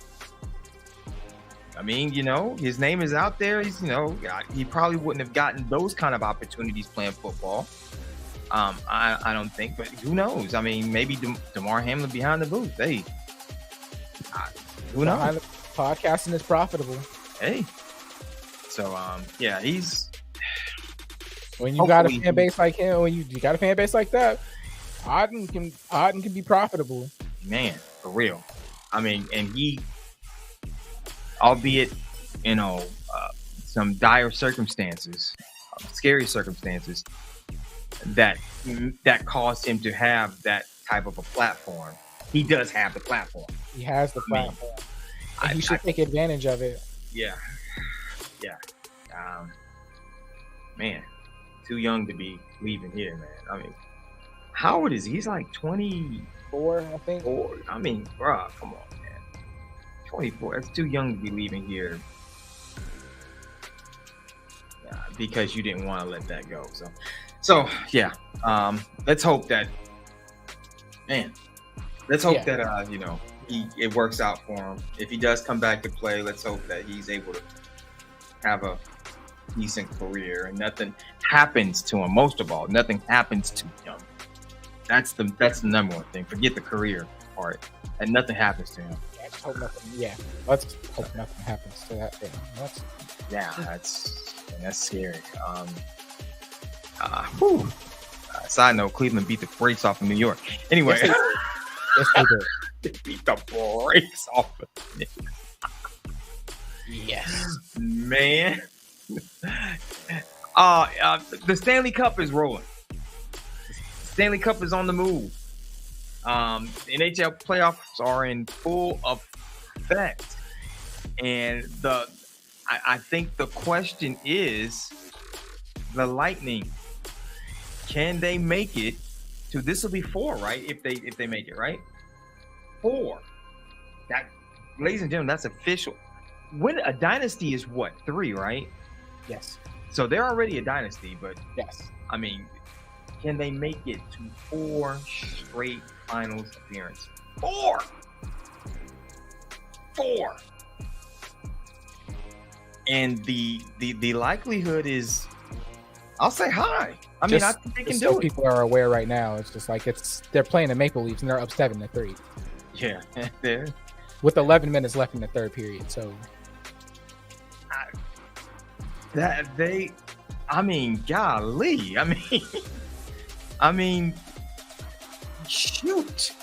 I mean, his name is out there. He's, he probably wouldn't have gotten those kind of opportunities playing football. I don't think, but who knows? I mean, maybe Damar Hamlin behind the booth. Hey, who knows? Podcasting is profitable. Hey, so yeah, he's. When you got a fan base like him, when you got a fan base like that, Auden can be profitable. Man, for real. I mean, and he, albeit, some dire circumstances, scary circumstances, that caused him to have that type of a platform. He does have the platform. He has the platform. And he should take advantage of it. Yeah. Man, too young to be leaving here, man. I mean, how old is he? He's like 24, I think. I mean, bro, come on, man. 24. That's too young to be leaving here. Because you didn't want to let that go. So yeah. Let's hope that, man. Let's hope that it works out for him. If he does come back to play, let's hope that he's able to have a decent career and nothing happens to him. Most of all, nothing happens to him. That's the number one thing. Forget the career part, and nothing happens to him. Yeah, just hope nothing. Yeah, let's hope nothing happens to that thing. That's scary. Side note: Cleveland beat the brakes off of New York. Anyway, yes, they did. They beat the brakes off of New York. Yes, man. The Stanley Cup is rolling. The Stanley Cup is on the move. The NHL playoffs are in full effect, and I think the question is, the Lightning, can they make it to? This will be 4, right? If they make it, right? 4. That, ladies and gentlemen, that's official. When a dynasty is what, 3, right? Yes. So they're already a dynasty, but yes. I mean, can they make it to 4 straight finals appearances? 4. And the likelihood is, I'll say high. I think they can do it. People are aware right now. It's just like they're playing the Maple Leafs and they're up 7-3. Yeah, there. With 11 minutes left in the third period. So golly. I mean, shoot.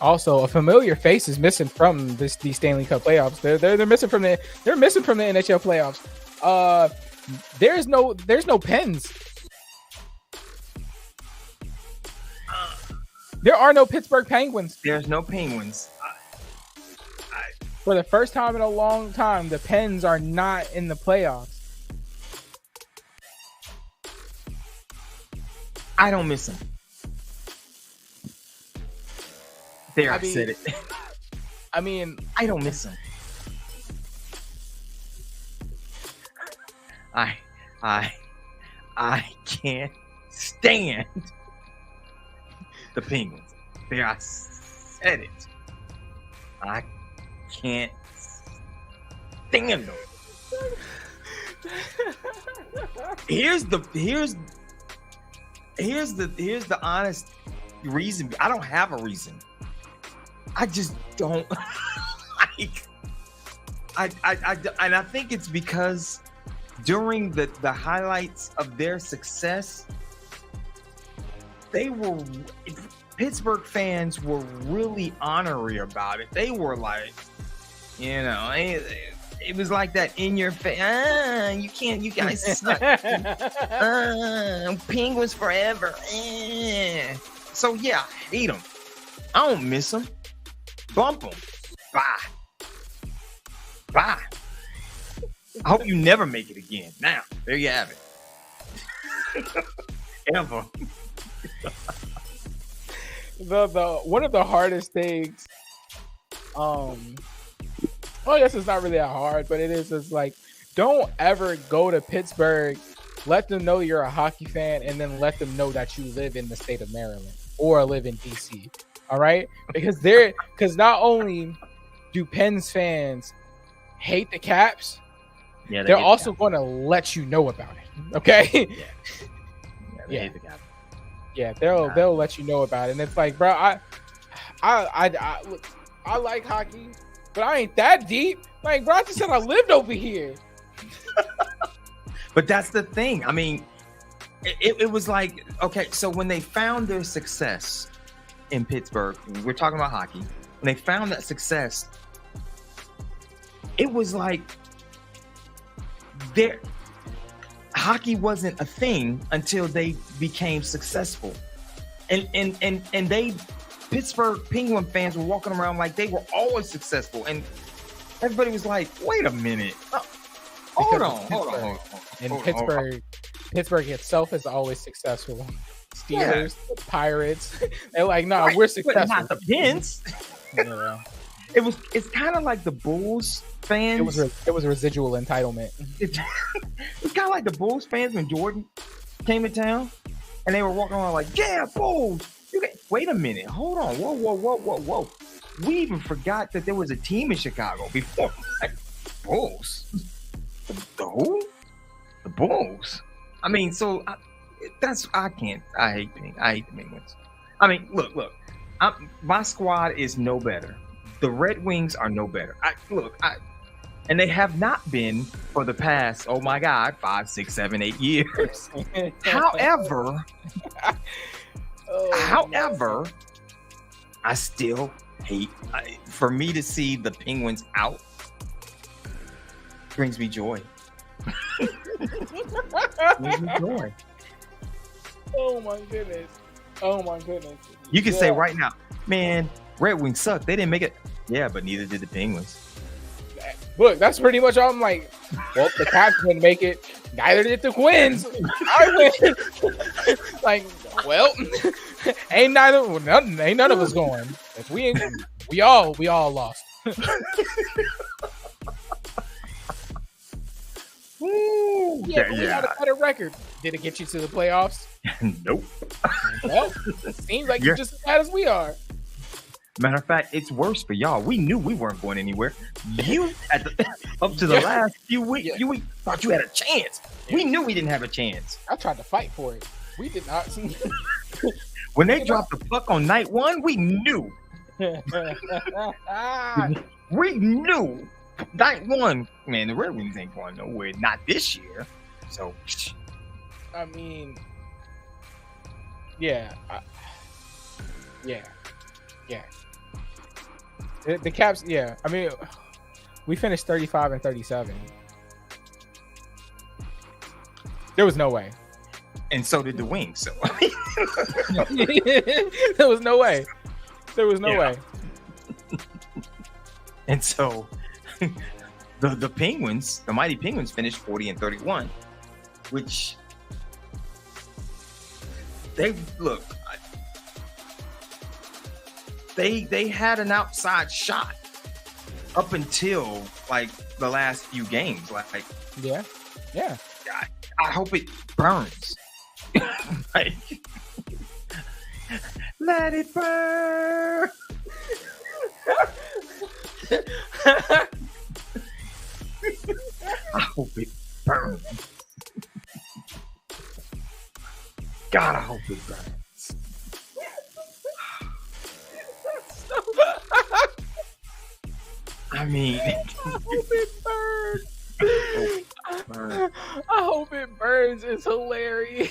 Also, a familiar face is missing from these Stanley Cup playoffs. They're missing from the NHL playoffs. There's no Pens. There are no Pittsburgh Penguins. There's no Penguins. For the first time in a long time, the Pens are not in the playoffs. I don't miss them. I said it. I mean, I don't miss them. I can't stand the Penguins. There, I said it. I can't stand them. Here's the honest reason. I don't have a reason. I just don't like. And I think it's because during the highlights of their success, Pittsburgh fans were really honorary about it. They were like, it was like that in your face. You guys suck. Penguins forever. So yeah, I hate them. I don't miss them. Bump them. Bye. I hope you never make it again. Now, there you have it. Ever. The one of the hardest things, I guess it's not really that hard, but it's like, don't ever go to Pittsburgh, let them know you're a hockey fan, and then let them know that you live in the state of Maryland or live in DC. All right, because not only do Pens fans hate the Caps, Yeah, they're also going to let you know about it. Okay. They hate the Caps. Yeah, they'll let you know about it, and it's like, bro, I like hockey, but I ain't that deep. Like, bro, I just said I lived over here. But that's the thing. I mean, it was like, okay, so when they found their success in Pittsburgh, we're talking about hockey. When they found that success, it was like hockey wasn't a thing until they became successful. And they Pittsburgh Penguin fans were walking around like they were always successful, and everybody was like, wait a minute. Hold on. And Pittsburgh itself is always successful. Steelers, Pirates, they're like, no, we're successful. But not the Pens. Yeah. It's kind of like the Bulls fans. It was residual entitlement. It's kind of like the Bulls fans when Jordan came to town, and they were walking around like, yeah, Bulls. Wait a minute. Hold on. Whoa. We even forgot that there was a team in Chicago before. Like, Bulls. The who? The Bulls. I mean, so I hate the Penguins. I mean, look. My squad is no better. The Red Wings are no better. And they have not been for the past, oh my God, 5, 6, 7, 8 years. However, I still hate. For me to see the Penguins out brings me joy. Brings me joy. Oh my goodness. You can say right now, man, Red Wings suck. They didn't make it. Yeah, but neither did the Penguins. Look, that's pretty much all. I'm like, well, the Caps didn't make it. Neither did the Twins. I win. Like, well, ain't none of us going. If we all lost. Ooh, we had a better record. Did it get you to the playoffs? Nope. Well, seems like you're just as bad as we are. Matter of fact, it's worse for y'all. We knew we weren't going anywhere. You up to the last few weeks, you thought you had a chance. We knew we didn't have a chance. I tried to fight for it. We did not. When they dropped the puck on night one, we knew. We knew. Night one, man, the Red Wings ain't going nowhere. Not this year. So, I mean, yeah. The Caps, yeah. I mean, we finished 35 and 37. There was no way. And so did the Wings. So there was no way. There was no way. And so the Penguins, the mighty Penguins, finished 40 and 31, which they had an outside shot up until like the last few games. Like yeah. I hope it burns. Like, let it burn. I hope it burns. God, I hope it burns. I mean, I hope it burns. I hope it burns. It's hilarious.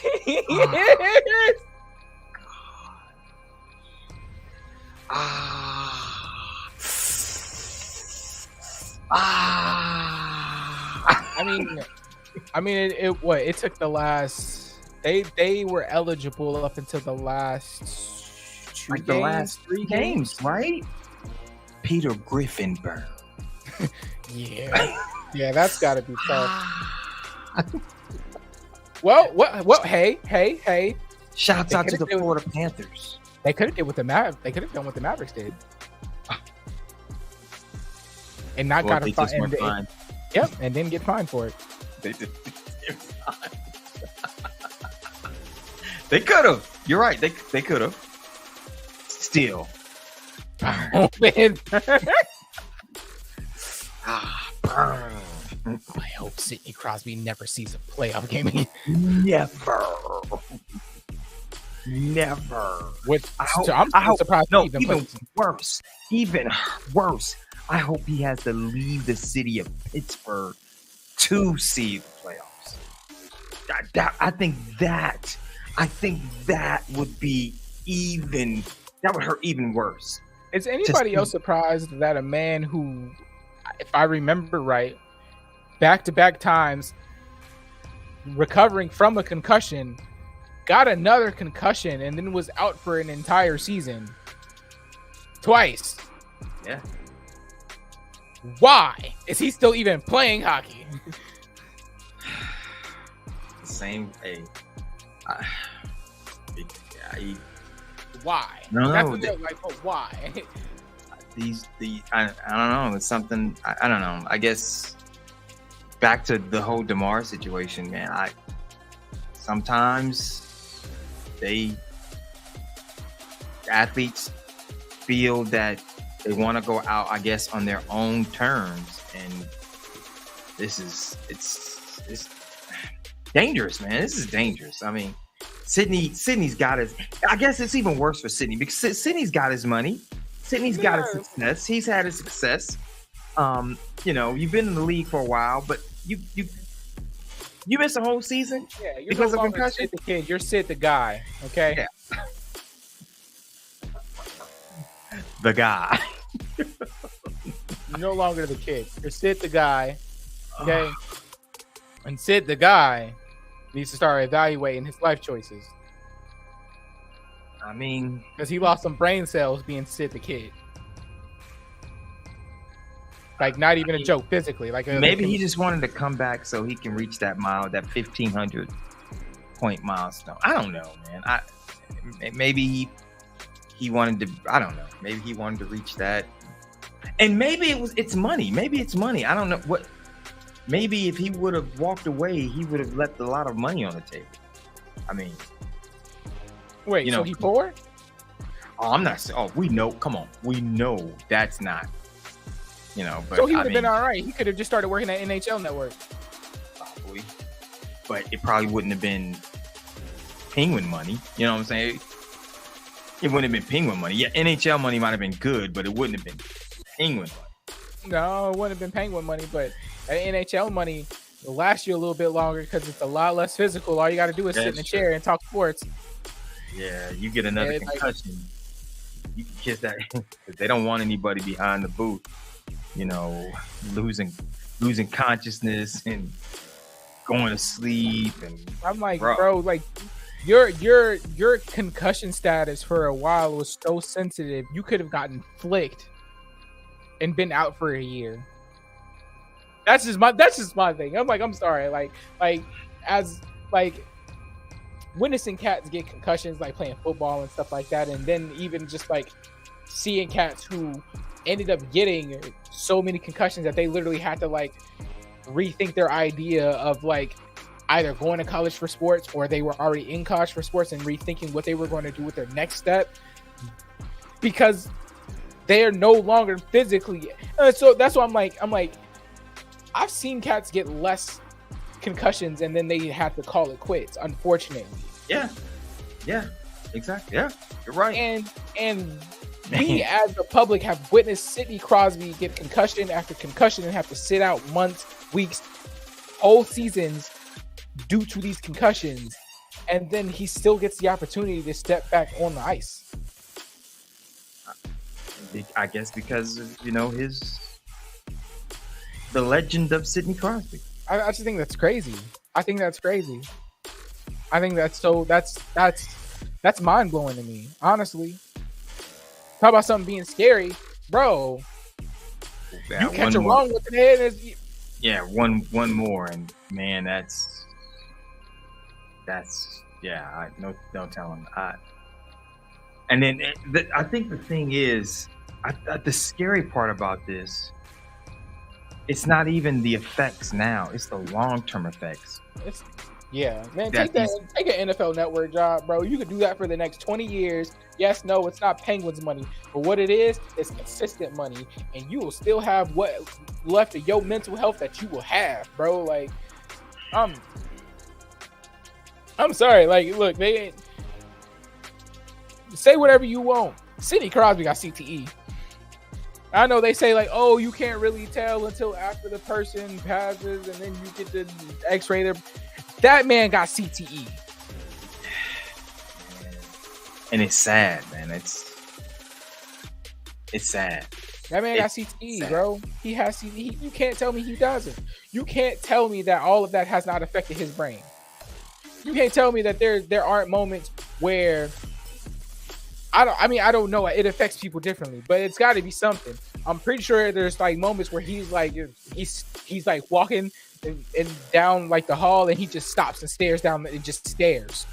I mean, it took the last. They were eligible up until the last two games, the last 3 games, right? Peter Griffin burn. Yeah, that's got to be tough. Well, what? Hey! Shouts out to the Florida Panthers. They could have did what They could have done what the Mavericks did, and not got a fine. Yep, and didn't get fined for it. They did. They could have. You're right. They could have. still. Oh, man. Burn. I hope Sidney Crosby never sees a playoff game again. Never. Which I hope, I'm surprised. No, he even even plays. worse. Even worse. I hope he has to leave the city of Pittsburgh to see the playoffs. I think that would be even. That would hurt even worse. Is anybody else surprised that a man who, if I remember right, back-to-back times recovering from a concussion, got another concussion and then was out for an entire season twice? Yeah. Why is he still even playing hockey? Same. Hey. Why? No, That's what like, but why? I don't know. It's something. I don't know. I guess back to the whole DeMar situation, man. Sometimes athletes feel that they want to go out, I guess, on their own terms, and it's dangerous, man. This is dangerous. I mean, Sidney's got his. I guess it's even worse for Sidney because Sidney's got his money. Sidney's got his success. He's had his success. You've been in the league for a while, but you missed a whole season. Yeah, you're because no of longer concussion. Sid the kid. You're Sid the guy. Okay. Yeah. The guy. You're no longer the kid. You're Sid the guy. Okay. And Sid the guy needs to start evaluating his life choices I mean, because he lost some brain cells being Sid the kid. Like, not even a joke physically. Like, maybe he just wanted to come back so he can reach that 1,500 point milestone. I don't know, man. Maybe he wanted to. I don't know. Maybe he wanted to reach that, and maybe it's money. Maybe it's money. I don't know what. Maybe if he would have walked away, he would have left a lot of money on the table. I mean, wait, so he poor? Oh, I'm not. Oh, we know. Come on, we know that's not. But So he would have been all right. He could have just started working at NHL Network. Probably, but it probably wouldn't have been Penguin money. You know what I'm saying? It wouldn't have been Penguin money. Yeah, NHL money might have been good, but it wouldn't have been Penguin money. No, it wouldn't have been Penguin money, but NHL money will last you a little bit longer because it's a lot less physical. All you got to do is sit in a chair and talk sports. Yeah, you get another concussion. You can kiss that. They don't want anybody behind the booth, losing consciousness and going to sleep. And I'm like, bro, like your concussion status for a while was so sensitive. You could have gotten flicked and been out for a year. That's just my thing. I'm like, I'm sorry. Like as witnessing cats get concussions, like playing football and stuff like that, and then even just like seeing cats who ended up getting so many concussions that they literally had to like rethink their idea of like either going to college for sports or they were already in college for sports and rethinking what they were going to do with their next step because they are no longer physically. So that's why I'm like, I've seen cats get less concussions and then they have to call it quits, unfortunately. Yeah, exactly. Yeah, you're right. And we as the public have witnessed Sidney Crosby get concussion after concussion and have to sit out months, weeks, whole seasons due to these concussions, and then he still gets the opportunity to step back on the ice. I guess because of, the legend of Sidney Crosby. I just think that's crazy. I think that's mind blowing to me, honestly. Talk about something being scary, bro. Yeah, you catch it wrong with the head. Yeah, one more, and man, that's no telling. And then I think the thing is, the scary part about this, it's not even the effects now; it's the long-term effects. Yeah, man, That take an NFL Network job, bro. You could do that for the next 20 years. Yes, no, it's not Penguins money, but what it is consistent money, and you will still have what left of your mental health that you will have, bro. Like, I'm sorry. Like, look, they ain't say whatever you want. Sidney Crosby got CTE. I know they say like, oh, you can't really tell until after the person passes, and then you get the X-ray. That man got CTE, and it's sad, man. It's sad. That man got CTE, bro. He has CTE. You can't tell me he doesn't. You can't tell me that all of that has not affected his brain. You can't tell me that there aren't moments where I don't know. It affects people differently, but it's got to be something. I'm pretty sure there's like moments where he's like walking and down like the hall, and he just stops and stares down and just stares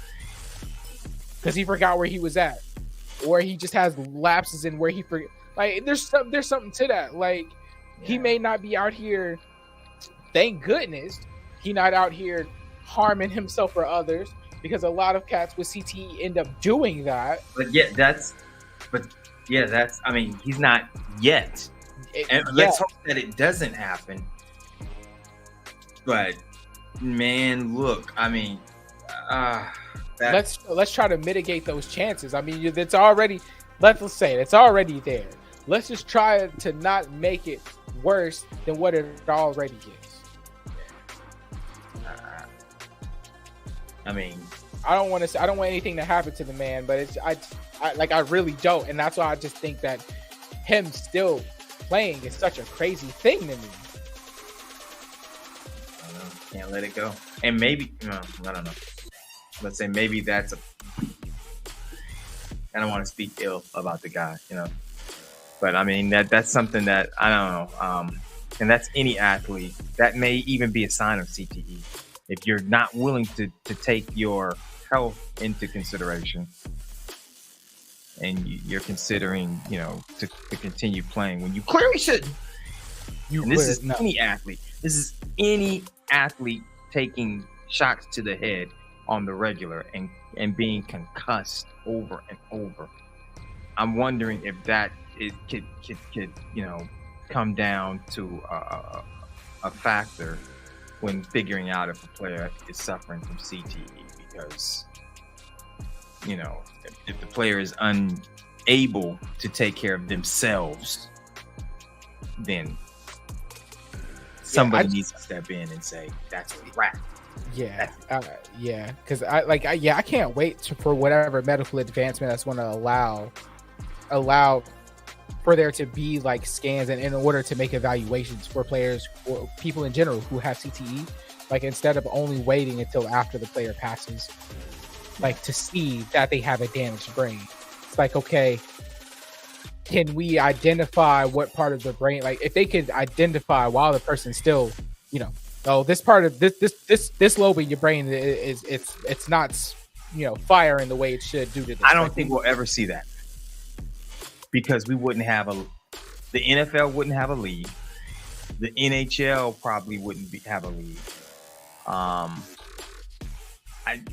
because he forgot where he was at, or he just has lapses in where he forget. Like there's something to that. Like he may not be out here. Thank goodness he not out here harming himself or others, because a lot of cats with CTE end up doing that. But that's. I mean, he's not yet, and let's hope that it doesn't happen. But man, look, I mean, let's try to mitigate those chances. I mean, it's already, let's say it's already there. Let's just try to not make it worse than what it already is. I mean, I don't want anything to happen to the man, but I really don't, and that's why I just think that him still playing is such a crazy thing to me. Can't let it go. And maybe, no, I don't know. Let's say maybe that's I don't want to speak ill about the guy, but I mean that's something that I don't know. And that's any athlete. That may even be a sign of CTE. If you're not willing to take your health into consideration, and you're considering, to continue playing when you clearly shouldn't. This is any athlete. This is any athlete taking shots to the head on the regular and being concussed over and over. I'm wondering if that could come down to a factor when figuring out if a player is suffering from CTE, because if the player is unable to take care of themselves, then somebody needs to step in and say that's a wrap. Yeah, because I can't wait for whatever medical advancement that's going to allow for there to be like scans, and in order to make evaluations for players or people in general who have CTE, like instead of only waiting until after the player passes, like to see that they have a damaged brain. It's like, okay, can we identify what part of the brain, like if they could identify while the person's still, this part of this lobe in your brain it's not, firing the way it should due to this. I don't think we'll ever see that, because we wouldn't have the NFL wouldn't have a league. The NHL probably wouldn't have a league.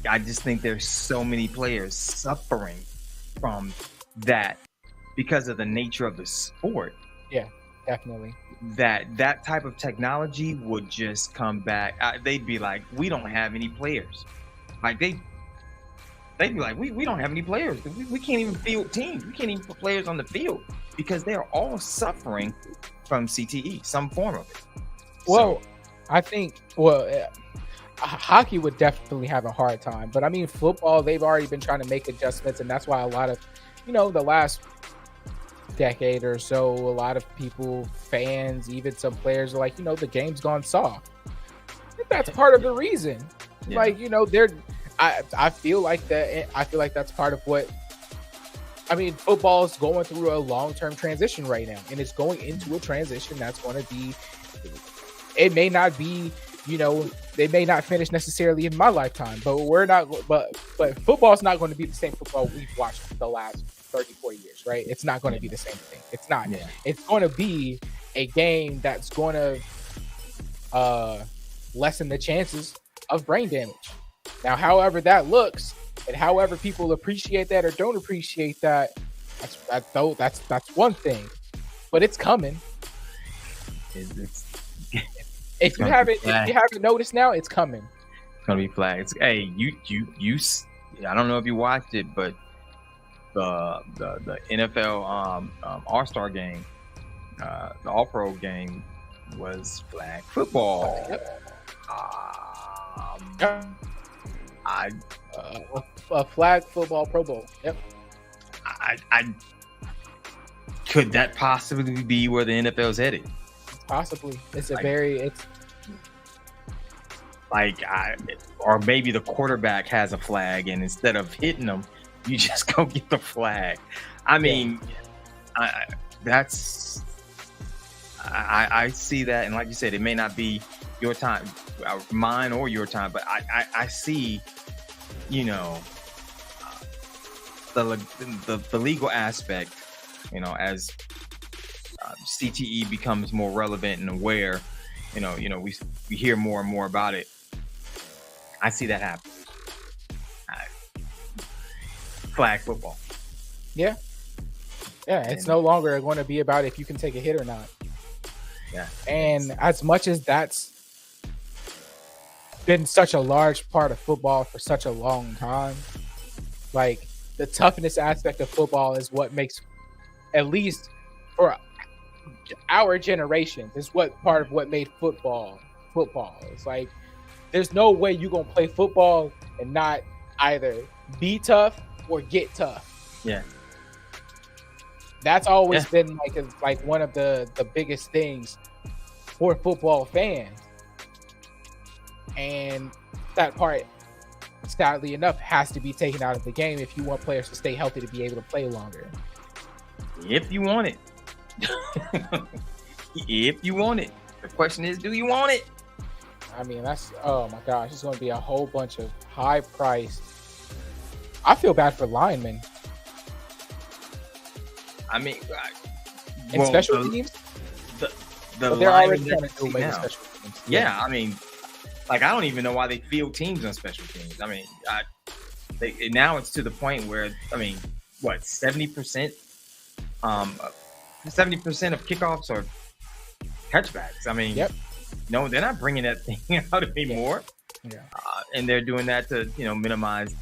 I just think there's so many players suffering from that because of the nature of the sport. Yeah, definitely. That type of technology would just come back. They'd be like, we don't have any players. Like they'd be like, we don't have any players. We can't even field teams. We can't even put players on the field because they are all suffering from CTE, some form of it. Well, I think, hockey would definitely have a hard time. But I mean, football, they've already been trying to make adjustments. And that's why a lot of, the last decade or so, a lot of people, fans, even some players are like, the game's gone soft. That's part of the reason. Yeah. Like, I feel like that. I feel like that's part of what. I mean, football is going through a long-term transition right now, and it's going into a transition that's going to be. It may not be, they may not finish necessarily in my lifetime, but we're not. But football's not going to be the same football we've watched the last 34 years, right? It's not going to be the same thing. It's not. Yeah. It's going to be a game that's going to lessen the chances of brain damage. Now, however that looks, and however people appreciate that or don't appreciate that, that's one thing. But it's coming. It's If you gonna be haven't flag. noticed now, it's coming. gonna be flags. Hey, I don't know if you watched it, but the NFL All-Star game, the All-Pro game was flag football. Yep. Um, I A flag football Pro Bowl. Yep. I could that possibly be where the NFL's headed? Possibly. It's a Like- it's Like, or maybe the quarterback has a flag, and instead of hitting them, you just go get the flag. I mean, I see that, and like you said, it may not be your time, mine or your time, but I see, you know, the legal aspect, you know, as CTE becomes more relevant and aware, you know, we hear more and more about it. I see that happen. Flag football. yeah, it's no longer going to be about if you can take a hit or not. Yeah. And as much as that's been such a large part of football for such a long time, like the toughness aspect of football is what makes, at least for our generation, is what part of what made football. It's like there's no way you're gonna play football and not either be tough or get tough. Yeah. That's always been like one of the biggest things for football fans. And that part, sadly enough, has to be taken out of the game if you want players to stay healthy to be able to play longer. If you want it. If you want it. The question is, do you want it? I mean, that's, oh my gosh, it's going to be a whole bunch of high priced. I feel bad for linemen I mean, and special teams. the But they're linemen already that trying to you do see maybe now. special teams. Yeah, I mean, like, I don't even know why they field teams on special teams. I mean, now it's to the point where, I mean, what, 70%? 70% of kickoffs are touchbacks. I mean, Yep. no, they're not bringing that thing out anymore. Yeah. And they're doing that to, minimize,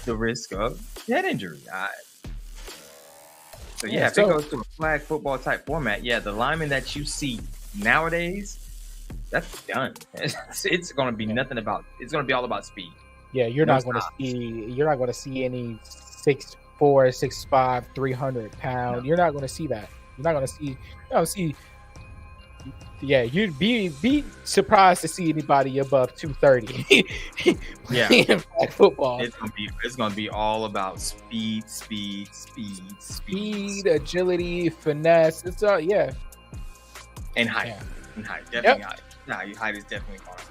the risk of head injury. So Yeah, if it goes to a flag football type format, the lineman that you see nowadays, that's done. It's going to be nothing about. It's going to be all about speed. Yeah, you're No not going to stops. see. You're not going to see any 6'4", 6'5", 300 pound. No. You're not going to see that. You're not going to see. You don't see. Yeah, you'd be surprised to see anybody above 230. Yeah. playing flag football. It's gonna be all about speed, Speed, agility, finesse. It's all and height. Yeah. And height, definitely height. Nah, your height is definitely hard.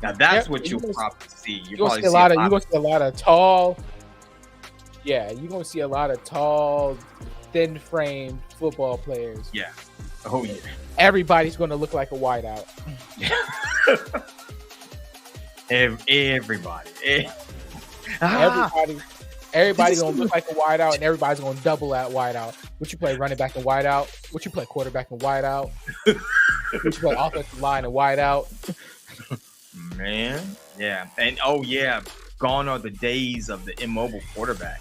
Now that's Yep, what you're you'll gonna- probably see. You're gonna see a lot of. You're gonna see a lot of tall. Yeah, you're gonna see a lot of tall, thin-framed football players. Oh yeah. Everybody's gonna look like a wideout. Everybody. Everybody gonna look like a wideout, and everybody's gonna double at wideout. What you play running back and wideout? What you play quarterback and wideout? What you play offensive line and wideout? Man, yeah, and gone are the days of the immobile quarterback.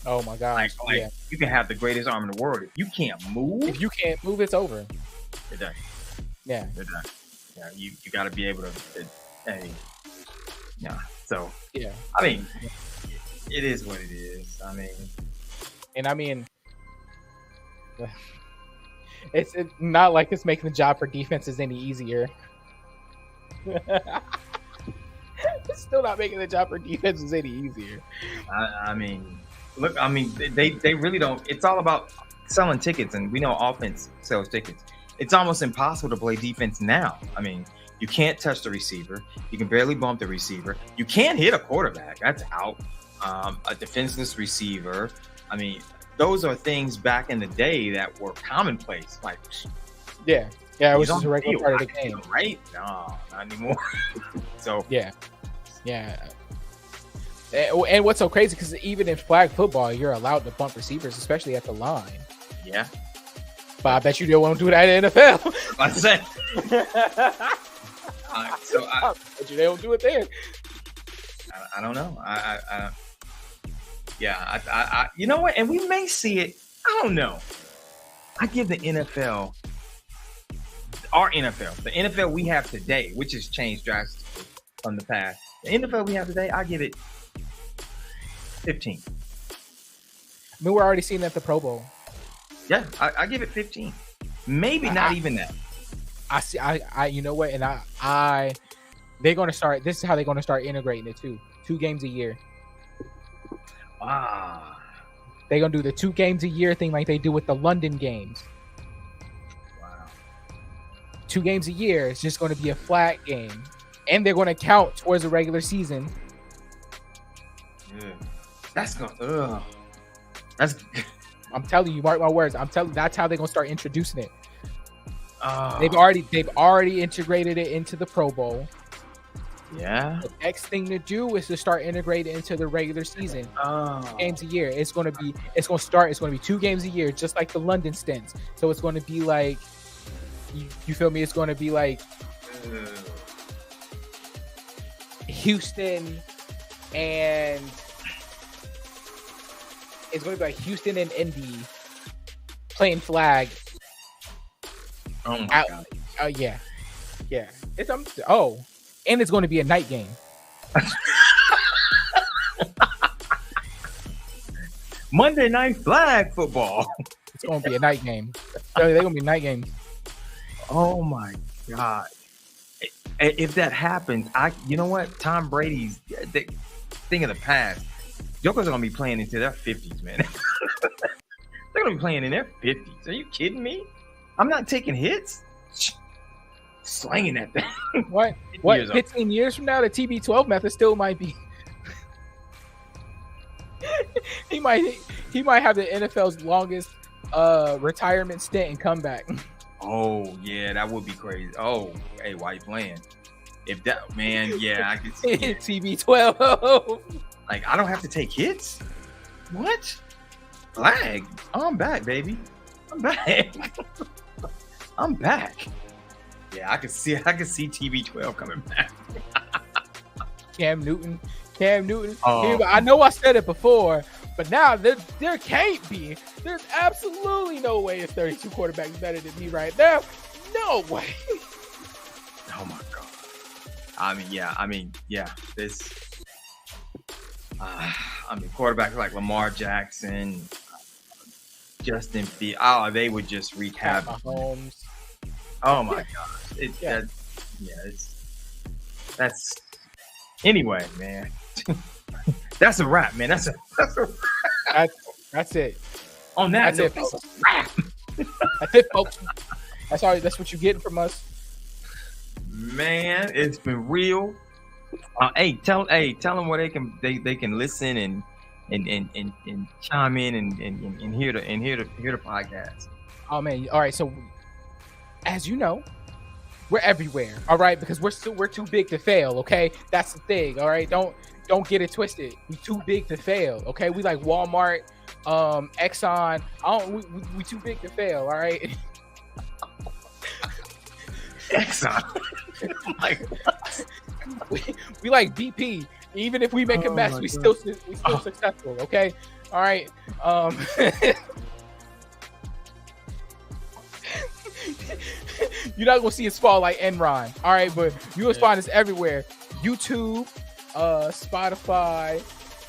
Oh my gosh! Like Yeah. you can have the greatest arm in the world. If you can't move, If you can't move, it's over. you're done. Yeah. You're done. Yeah, you got to be able to. Hey, yeah. So Yeah. I mean, it is what it is. I mean, And I mean, it's not like it's making the job for defenses any easier. It's still not making the job for defenses any easier. I mean, look. I mean, they really don't. It's all about selling tickets, and we know offense sells tickets. It's almost impossible to play defense now. I mean, you can't touch the receiver. You can barely bump the receiver. You can't hit a quarterback. That's out. A defenseless receiver. I mean, those are things back in the day that were commonplace. Like, Yeah, it was he's just a on the regular field. part of the I game. feel right? No, not anymore. So Yeah. And what's so crazy, because even in flag football, you're allowed to bump receivers, especially at the line. Yeah. But I bet you don't want to do that in NFL. I say. So but they don't do it there. I don't know. I you know what? And we may see it. I don't know. I give the NFL, our NFL, the NFL we have today, which has changed drastically from the past. The NFL we have today, I give it 15. I mean, we're already seeing that at the Pro Bowl. Yeah, I give it 15. Maybe not even that. I see. I you know what? And they're gonna start. This is how they're gonna start integrating it too. 2 games a year. Ah. They're gonna do the 2 games a year thing like they do with the London games. Wow. 2 games a year. It's just gonna be a flat game, and they're gonna count towards the regular season. Yeah. That's gonna. That's. I'm telling you, mark my words. I'm telling. That's how they're gonna start introducing it. Oh. They've already integrated it into the Pro Bowl. Yeah. The next thing to do is to start integrating it into the regular season. 2 games a year. It's gonna be 2 games a year, just like the London stints. So it's gonna be like, you feel me? It's gonna be like Houston and it's gonna be like Houston and Indy playing flag. Oh my god. Oh yeah. It's and it's going to be a night game. Monday Night Flag football. It's going to be a night game. They're going to be night games. Oh my god. If that happens, you know what? Tom Brady's thing of the past. Jokers are going to be playing into their 50s, man. They're going to be playing in their 50s. Are you kidding me? I'm not taking hits. Slanging that thing. What? 15 years from now, the TB12 method still might be. he might have the NFL's longest retirement stint and comeback. Oh yeah, that would be crazy. Oh, hey, why you playing? If that, man, yeah, I could see it. TB12. Like, I don't have to take hits. What? Flag? Oh, I'm back, baby. I'm back. I'm back. Yeah, I can see TB12 coming back. Cam Newton. Oh. I know I said it before, but now there can't be. There's absolutely no way a 32 quarterback is better than me right now. No way. Oh my god. This. Quarterbacks like Lamar Jackson, Justin Fields. Oh, they would just wreak havoc. Mahomes. Oh my gosh. That's anyway, man. That's a wrap, man. That's a wrap. That's it. On that, that's it, folks. That's it, folks. That's what you're getting from us. Man, it's been real. Hey, tell them where they can listen and chime in and hear the podcast. Oh man, all right. So as you know, we're everywhere. All right, because we're too big to fail. Okay, that's the thing. All right, don't get it twisted. We too big to fail. Okay, we like Walmart, Exxon. We too big to fail. All right. Exxon. Like what? We like BP. Even if we make a mess, we still successful. Okay, all right. You're not gonna see us fall like Enron. All right, but you will find us everywhere: YouTube, Spotify,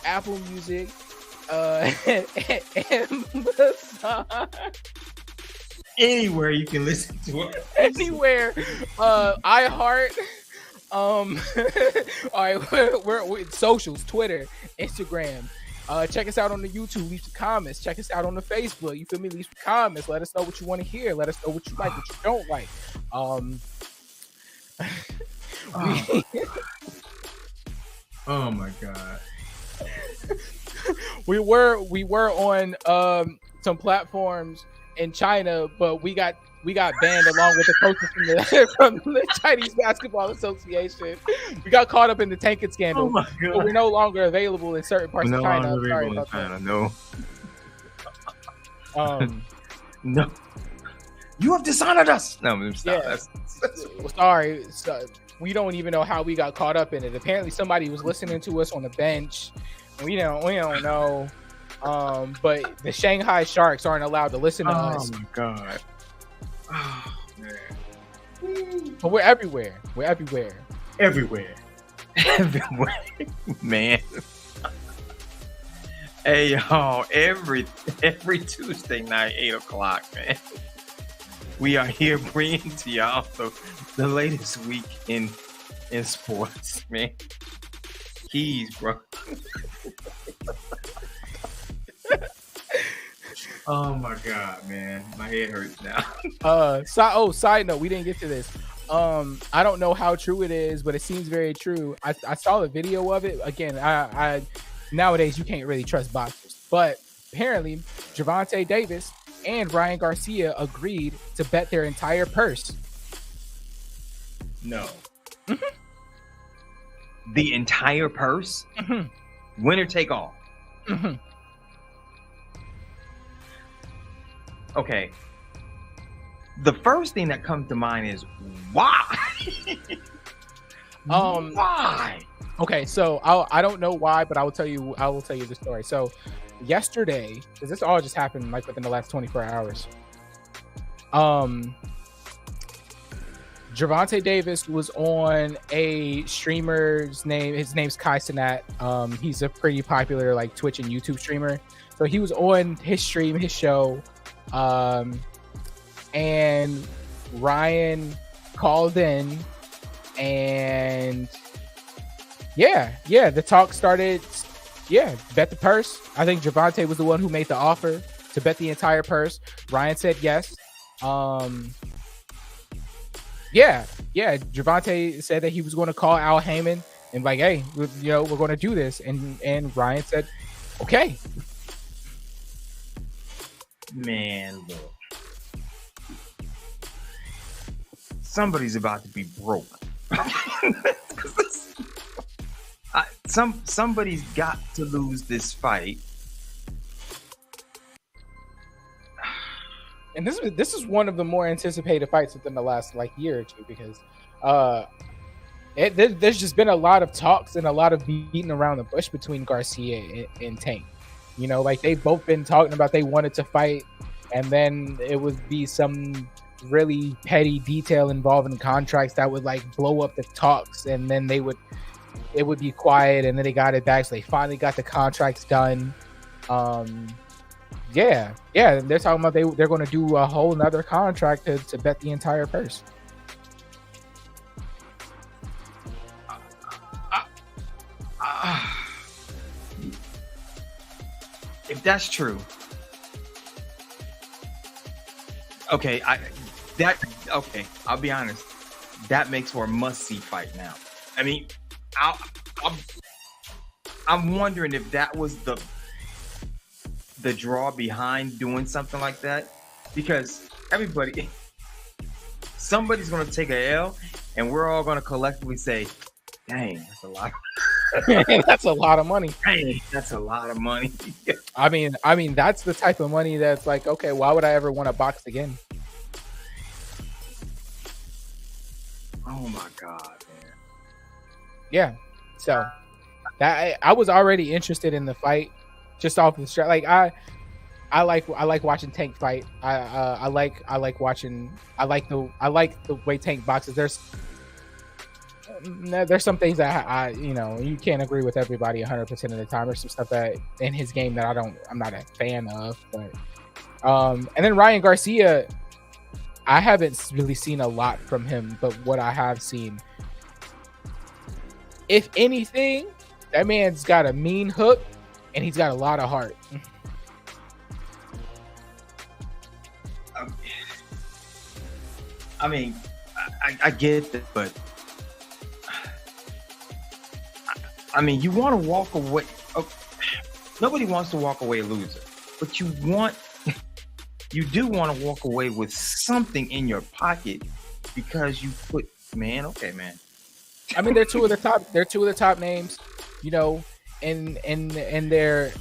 Apple Music, Amazon. Anywhere you can listen to it. Anywhere. iHeart. All right, we're socials, Twitter, Instagram. Check us out on the YouTube. Leave some comments. Check us out on the Facebook. You feel me? Leave some comments. Let us know what you want to hear. Let us know what you like, what you don't like. Oh my god. We were on some platforms in China, but we got banned along with the coaches from the Chinese Basketball Association. We got caught up in the Tankin scandal. Oh my So we're god. no longer available in certain parts of China. I'm sorry about that. No. No. You have dishonored us. No, stop. Yeah. That's Sorry. So, we don't even know how we got caught up in it. Apparently somebody was listening to us on the bench. We don't know. But the Shanghai Sharks aren't allowed to listen to us. Oh my god. Oh man. But we're everywhere. We're everywhere. Everywhere. Everywhere. Man. Hey y'all, every Tuesday night, 8:00, man. We are here bringing to y'all the latest week in sports, man. Keys, bro. Oh my god, man. My head hurts now. Side note, we didn't get to this. I don't know how true it is, but it seems very true. I saw the video of it. Again, I nowadays you can't really trust boxers, but apparently Gervonta Davis and Ryan Garcia agreed to bet their entire purse. No. The entire purse? Winner take all. Okay. The first thing that comes to mind is why? Why? Okay, so I don't know why, but I will tell you the story. So yesterday, because this all just happened like within the last 24 hours. Gervonta Davis was on a streamer's name. His name's Kai Cenat. He's a pretty popular like Twitch and YouTube streamer. So he was on his stream, his show, and Ryan called in, and the talk started. Yeah, bet the purse. I think Gervonta was the one who made the offer to bet the entire purse. Ryan said yes. Gervonta said that he was going to call Al Heyman and like, hey, we're going to do this. And Ryan said, okay. Man, look. Somebody's about to be broke. Somebody's got to lose this fight. And this is one of the more anticipated fights within the last like year or two, because there's just been a lot of talks and a lot of beating around the bush between Garcia and Tank. You know, like they've both been talking about they wanted to fight, and then it would be some really petty detail involving contracts that would like blow up the talks, and then it would be quiet, and then they got it back. So they finally got the contracts done. They're talking about they're going to do a whole nother contract to bet the entire purse. If that's true, okay, I'll be honest. That makes for a must-see fight now. I mean, I'm wondering if that was the draw behind doing something like that, because somebody's going to take a L, and we're all going to collectively say, dang, that's a lot. That's a lot of money. Dang, that's a lot of money. I mean, that's the type of money that's like, okay, why would I ever want to box again? Oh my God, man. Yeah. So that I was already interested in the fight just off the start. Like I like watching Tank fight. I like the way Tank boxes. There's some things that you can't agree with everybody 100% of the time. There's some stuff that in his game that I'm not a fan of, but and then Ryan Garcia, I haven't really seen a lot from him, but what I have seen, if anything, that man's got a mean hook and he's got a lot of heart. I mean, I get that, but I mean, you want to walk away. Nobody wants to walk away a loser, but you want you do want to walk away with something in your pocket because you put, man, okay, man. I mean, they're two of the top. They're two of the top names, you know, in their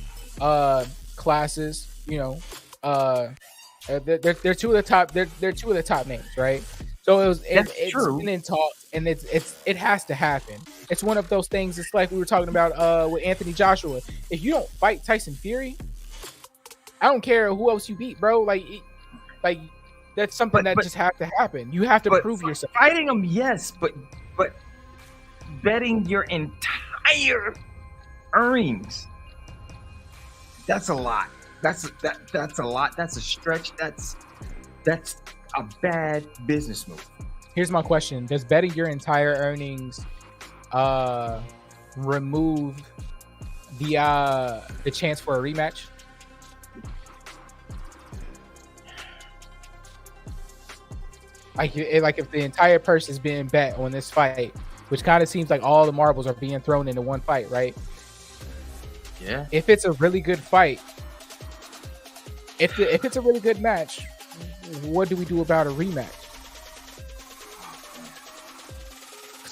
classes. You know, they're two of the top. They're two of the top names, right? So it's true. been in talk, and it has to happen. It's one of those things. It's like we were talking about with Anthony Joshua. If you don't fight Tyson Fury, I don't care who else you beat, bro. Like that's something that just have to happen. You have to prove yourself. Fighting them, yes, but betting your entire earnings, that's a lot. That's a lot. That's a stretch. That's a bad business move. Here's my question: does betting your entire earnings remove the chance for a rematch? Like if the entire purse is being bet on this fight, which kind of seems like all the marbles are being thrown into one fight, right? Yeah. If it's a really good fight, if it's a really good match, what do we do about a rematch?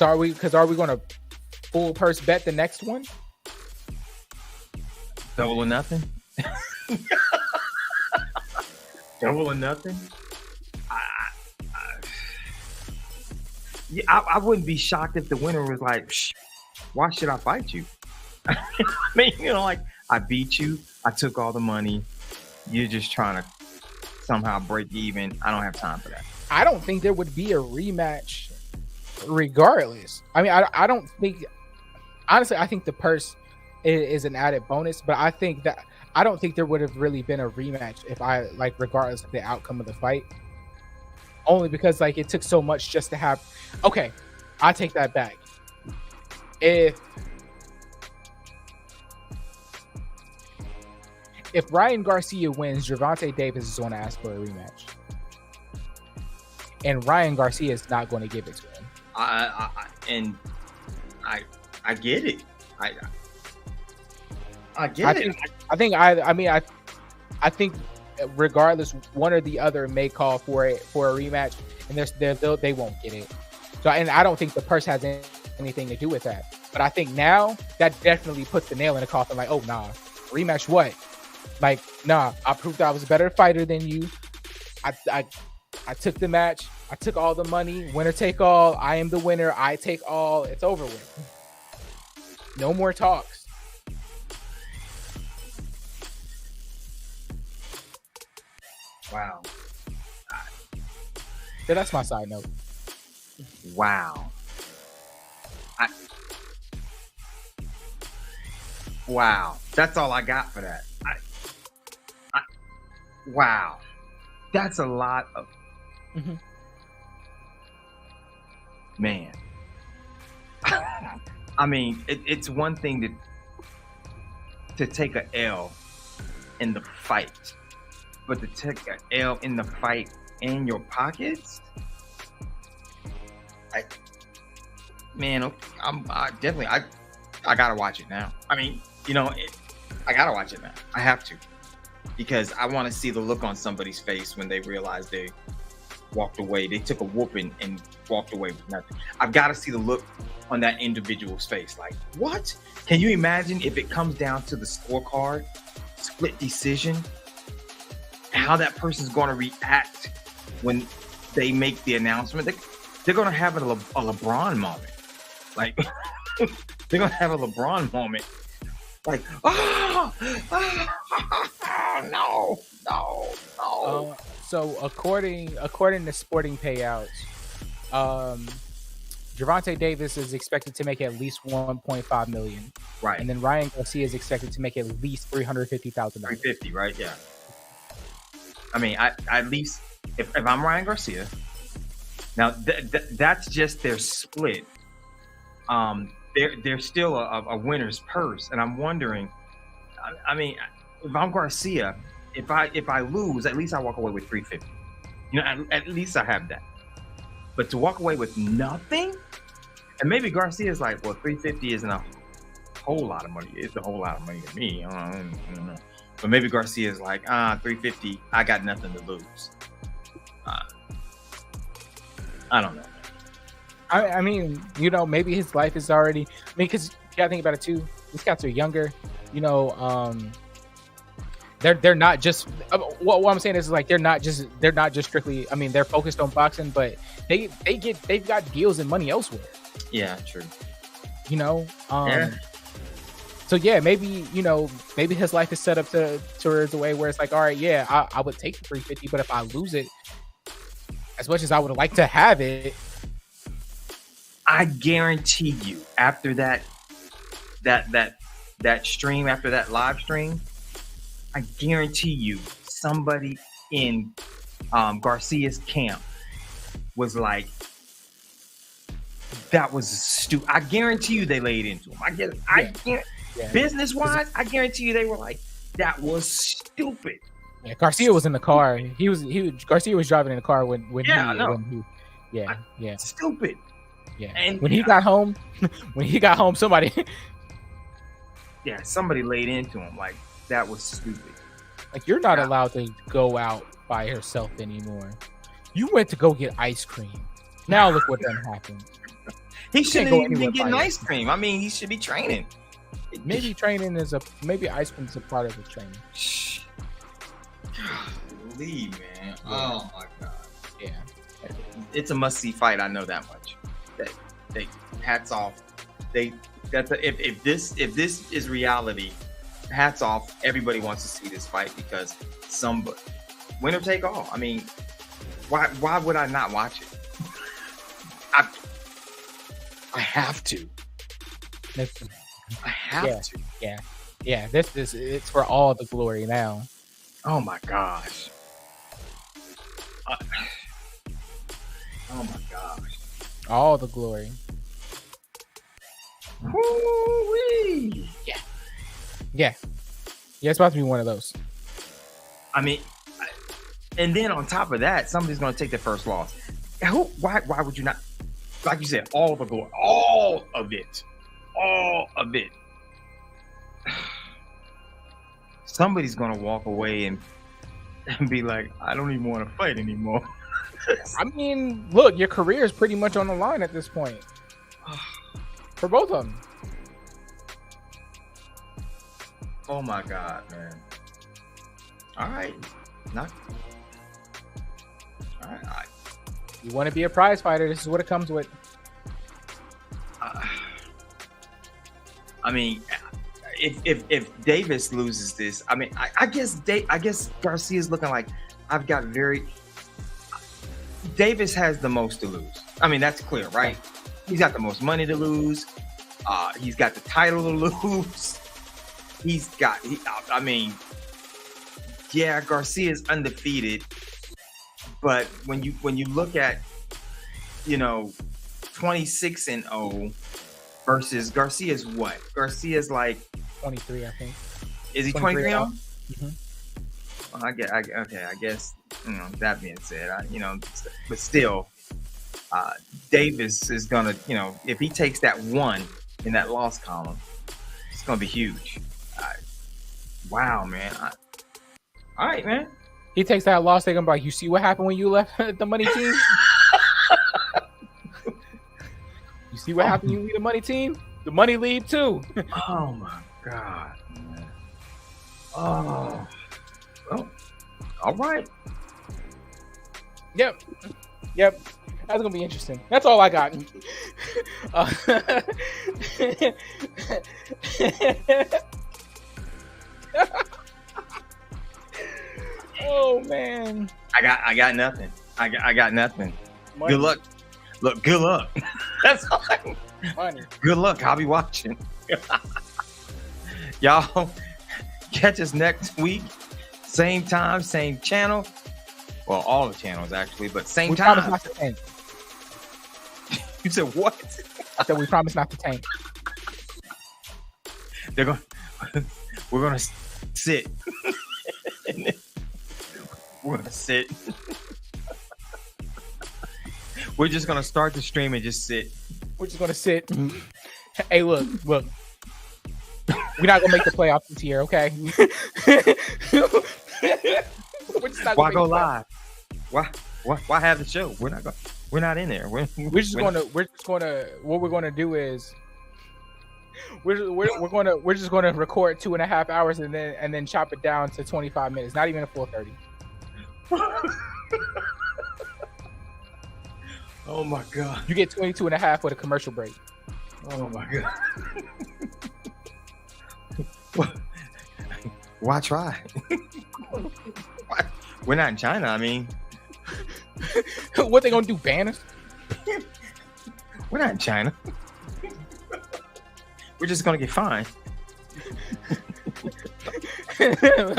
Are we going to full purse bet the next one? Double or nothing. Double or nothing. Yeah, I wouldn't be shocked if the winner was like, why should I fight you? I mean, you know, like, I beat you, I took all the money, you're just trying to somehow break even. I don't have time for that. I don't think there would be a rematch regardless. I mean, I don't think, honestly, I think the purse is an added bonus, but I don't think there would have really been a rematch regardless of the outcome of the fight. Only because it took so much just to have. Okay, I take that back. If Ryan Garcia wins, Gervonta Davis is going to ask for a rematch, and Ryan Garcia is not going to give it to him. I get it. I get it. I think regardless, one or the other may call for a rematch, and they won't get it. So, and I don't think the purse has anything to do with that. But I think now that definitely puts the nail in the coffin. Like, oh nah, rematch what? Like, nah, I proved I was a better fighter than you. I took the match. I took all the money. Winner take all. I am the winner. I take all. It's over with. No more talks. Wow. So that's my side note. Wow. Wow. That's all I got for that. Wow. That's a lot of... Mm-hmm. Man. I mean, it's one thing to take a L in the fight, but to take an L in the fight in your pockets, I gotta watch it now. I mean, I gotta watch it now. I have to, because I want to see the look on somebody's face when they realize they walked away. They took a whooping and walked away with nothing. I've got to see the look on that individual's face. Like, what? Can you imagine if it comes down to the scorecard, split decision, how that person's going to react when they make the announcement? They're going to have a LeBron moment. Like, they're going to have a LeBron moment. Like, no. So according to Sporting Payouts, Gervonta Davis is expected to make at least $1.5 million. Right. And then Ryan Garcia is expected to make at least $350,000. $350,000, right? Yeah. I mean, I at least if I'm Ryan Garcia, now that's just their split. There's still a winner's purse, and I'm wondering. I mean, if I'm Garcia, if I lose, at least I walk away with $350. At least I have that. But to walk away with nothing, and maybe Garcia's like, well, $350 isn't a whole lot of money. It's a whole lot of money to me. I don't know. But maybe Garcia's like, 350. I got nothing to lose. I don't know. I mean, maybe his life is already. I mean, because you gotta think about it too. These cats are younger. They're not just. What I'm saying is like they're not just strictly. I mean, they're focused on boxing, but they've got deals and money elsewhere. Yeah, true. Yeah. So yeah, maybe his life is set up towards a way where it's like, all right, yeah, I would take the 350, but if I lose it, as much as I would like to have it, I guarantee you, after that stream, after that live stream, I guarantee you, somebody in Garcia's camp was like, "That was stupid." I guarantee you, they laid into him. Business wise, I guarantee you, they were like, "That was stupid." Yeah, Garcia was in the car. Garcia was driving in the car when stupid. Yeah, and when he got home, somebody laid into him like that was stupid. Like, you're not allowed to go out by yourself anymore. You went to go get ice cream. Now look what done happened. He shouldn't even be getting ice cream. I mean, he should be training. Maybe ice cream is a part of the training. Leave, man. Oh my god. Yeah. It's a must-see fight. I know that much. They hats off. If this is reality, hats off. Everybody wants to see this fight because winner take all. I mean, why would I not watch it? I have to. I have to. Yeah. It's for all the glory now. Oh my gosh. Oh my gosh. All the glory. Woo-wee. Yeah. It's about to be one of those. I mean, and then on top of that, somebody's going to take the first loss. Why would you not? Like you said, all the glory, all of it. Somebody's going to walk away and be like, I don't even want to fight anymore. I mean, look, your career is pretty much on the line at this point. For both of them. Oh my God, man. All right. You want to be a prize fighter, this is what it comes with. I mean, if Davis loses this, I mean, I guess Garcia's looking like Davis has the most to lose. I mean, that's clear, right? He's got the most money to lose. He's got the title to lose. Garcia's undefeated, but when you look at, 26-0 versus Garcia's what? Garcia's like 23, I think. Is he 23-0? Mm-hmm. Well, I guess that being said, but still, Davis is gonna, if he takes that one in that loss column, it's gonna be huge. Wow, man. All right, man. He takes that loss, they're gonna be like, you see what happened when you left the money team? You see what happened when you leave the money team? The money leave too. Oh my God, man. Oh. Well, all right. Yep. That's gonna be interesting. That's all I got. Oh man. I got nothing. I got nothing. Money. Good luck. Look, good luck. That's all. Money. Good luck. I'll be watching. Y'all catch us next week. Same time, same channel. Well, all the channels actually, but same time. We promise not to tank. You said what? I said we promise not to tank. We're gonna sit. We're gonna sit. We're just gonna start the stream and just sit. We're just gonna sit. Hey, look. We're not gonna make the playoffs this year, okay? We're just not Why gonna go make the playoffs. live? Why have the show? We're not in there. We're just gonna what we're gonna do is we're just gonna record 2.5 hours and then chop it down to 25 minutes, not even a full 30. Oh my god. You get 22.5 with a commercial break. Oh my god. Why try? We're not in China. I mean, what they gonna do? Ban us? we're not in China. We're just gonna get fined.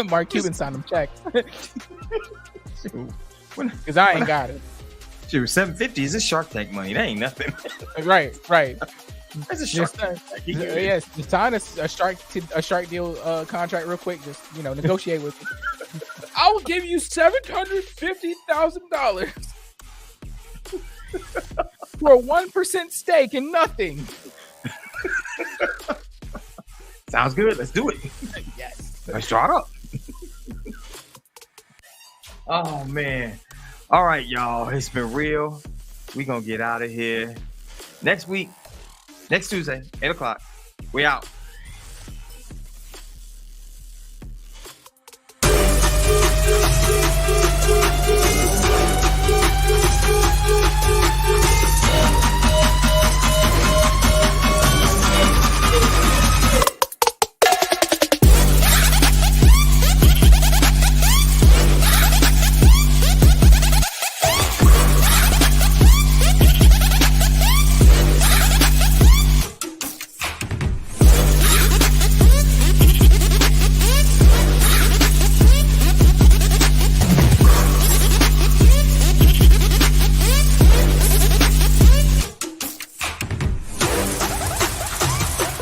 Mark Cuban signed them checks When- because I ain't got it. Shoot, 750 is this Shark Tank money? That ain't nothing. Right. That's a Shark Tank. Yes, you sign a shark deal contract real quick. Just negotiate with me. I will give you $750,000 for a 1% stake in nothing. Sounds good. Let's do it. Yes. Let's draw it up. Oh man. All right, y'all. It's been real. We gonna get out of here. Next week, next Tuesday, 8 o'clock. We out.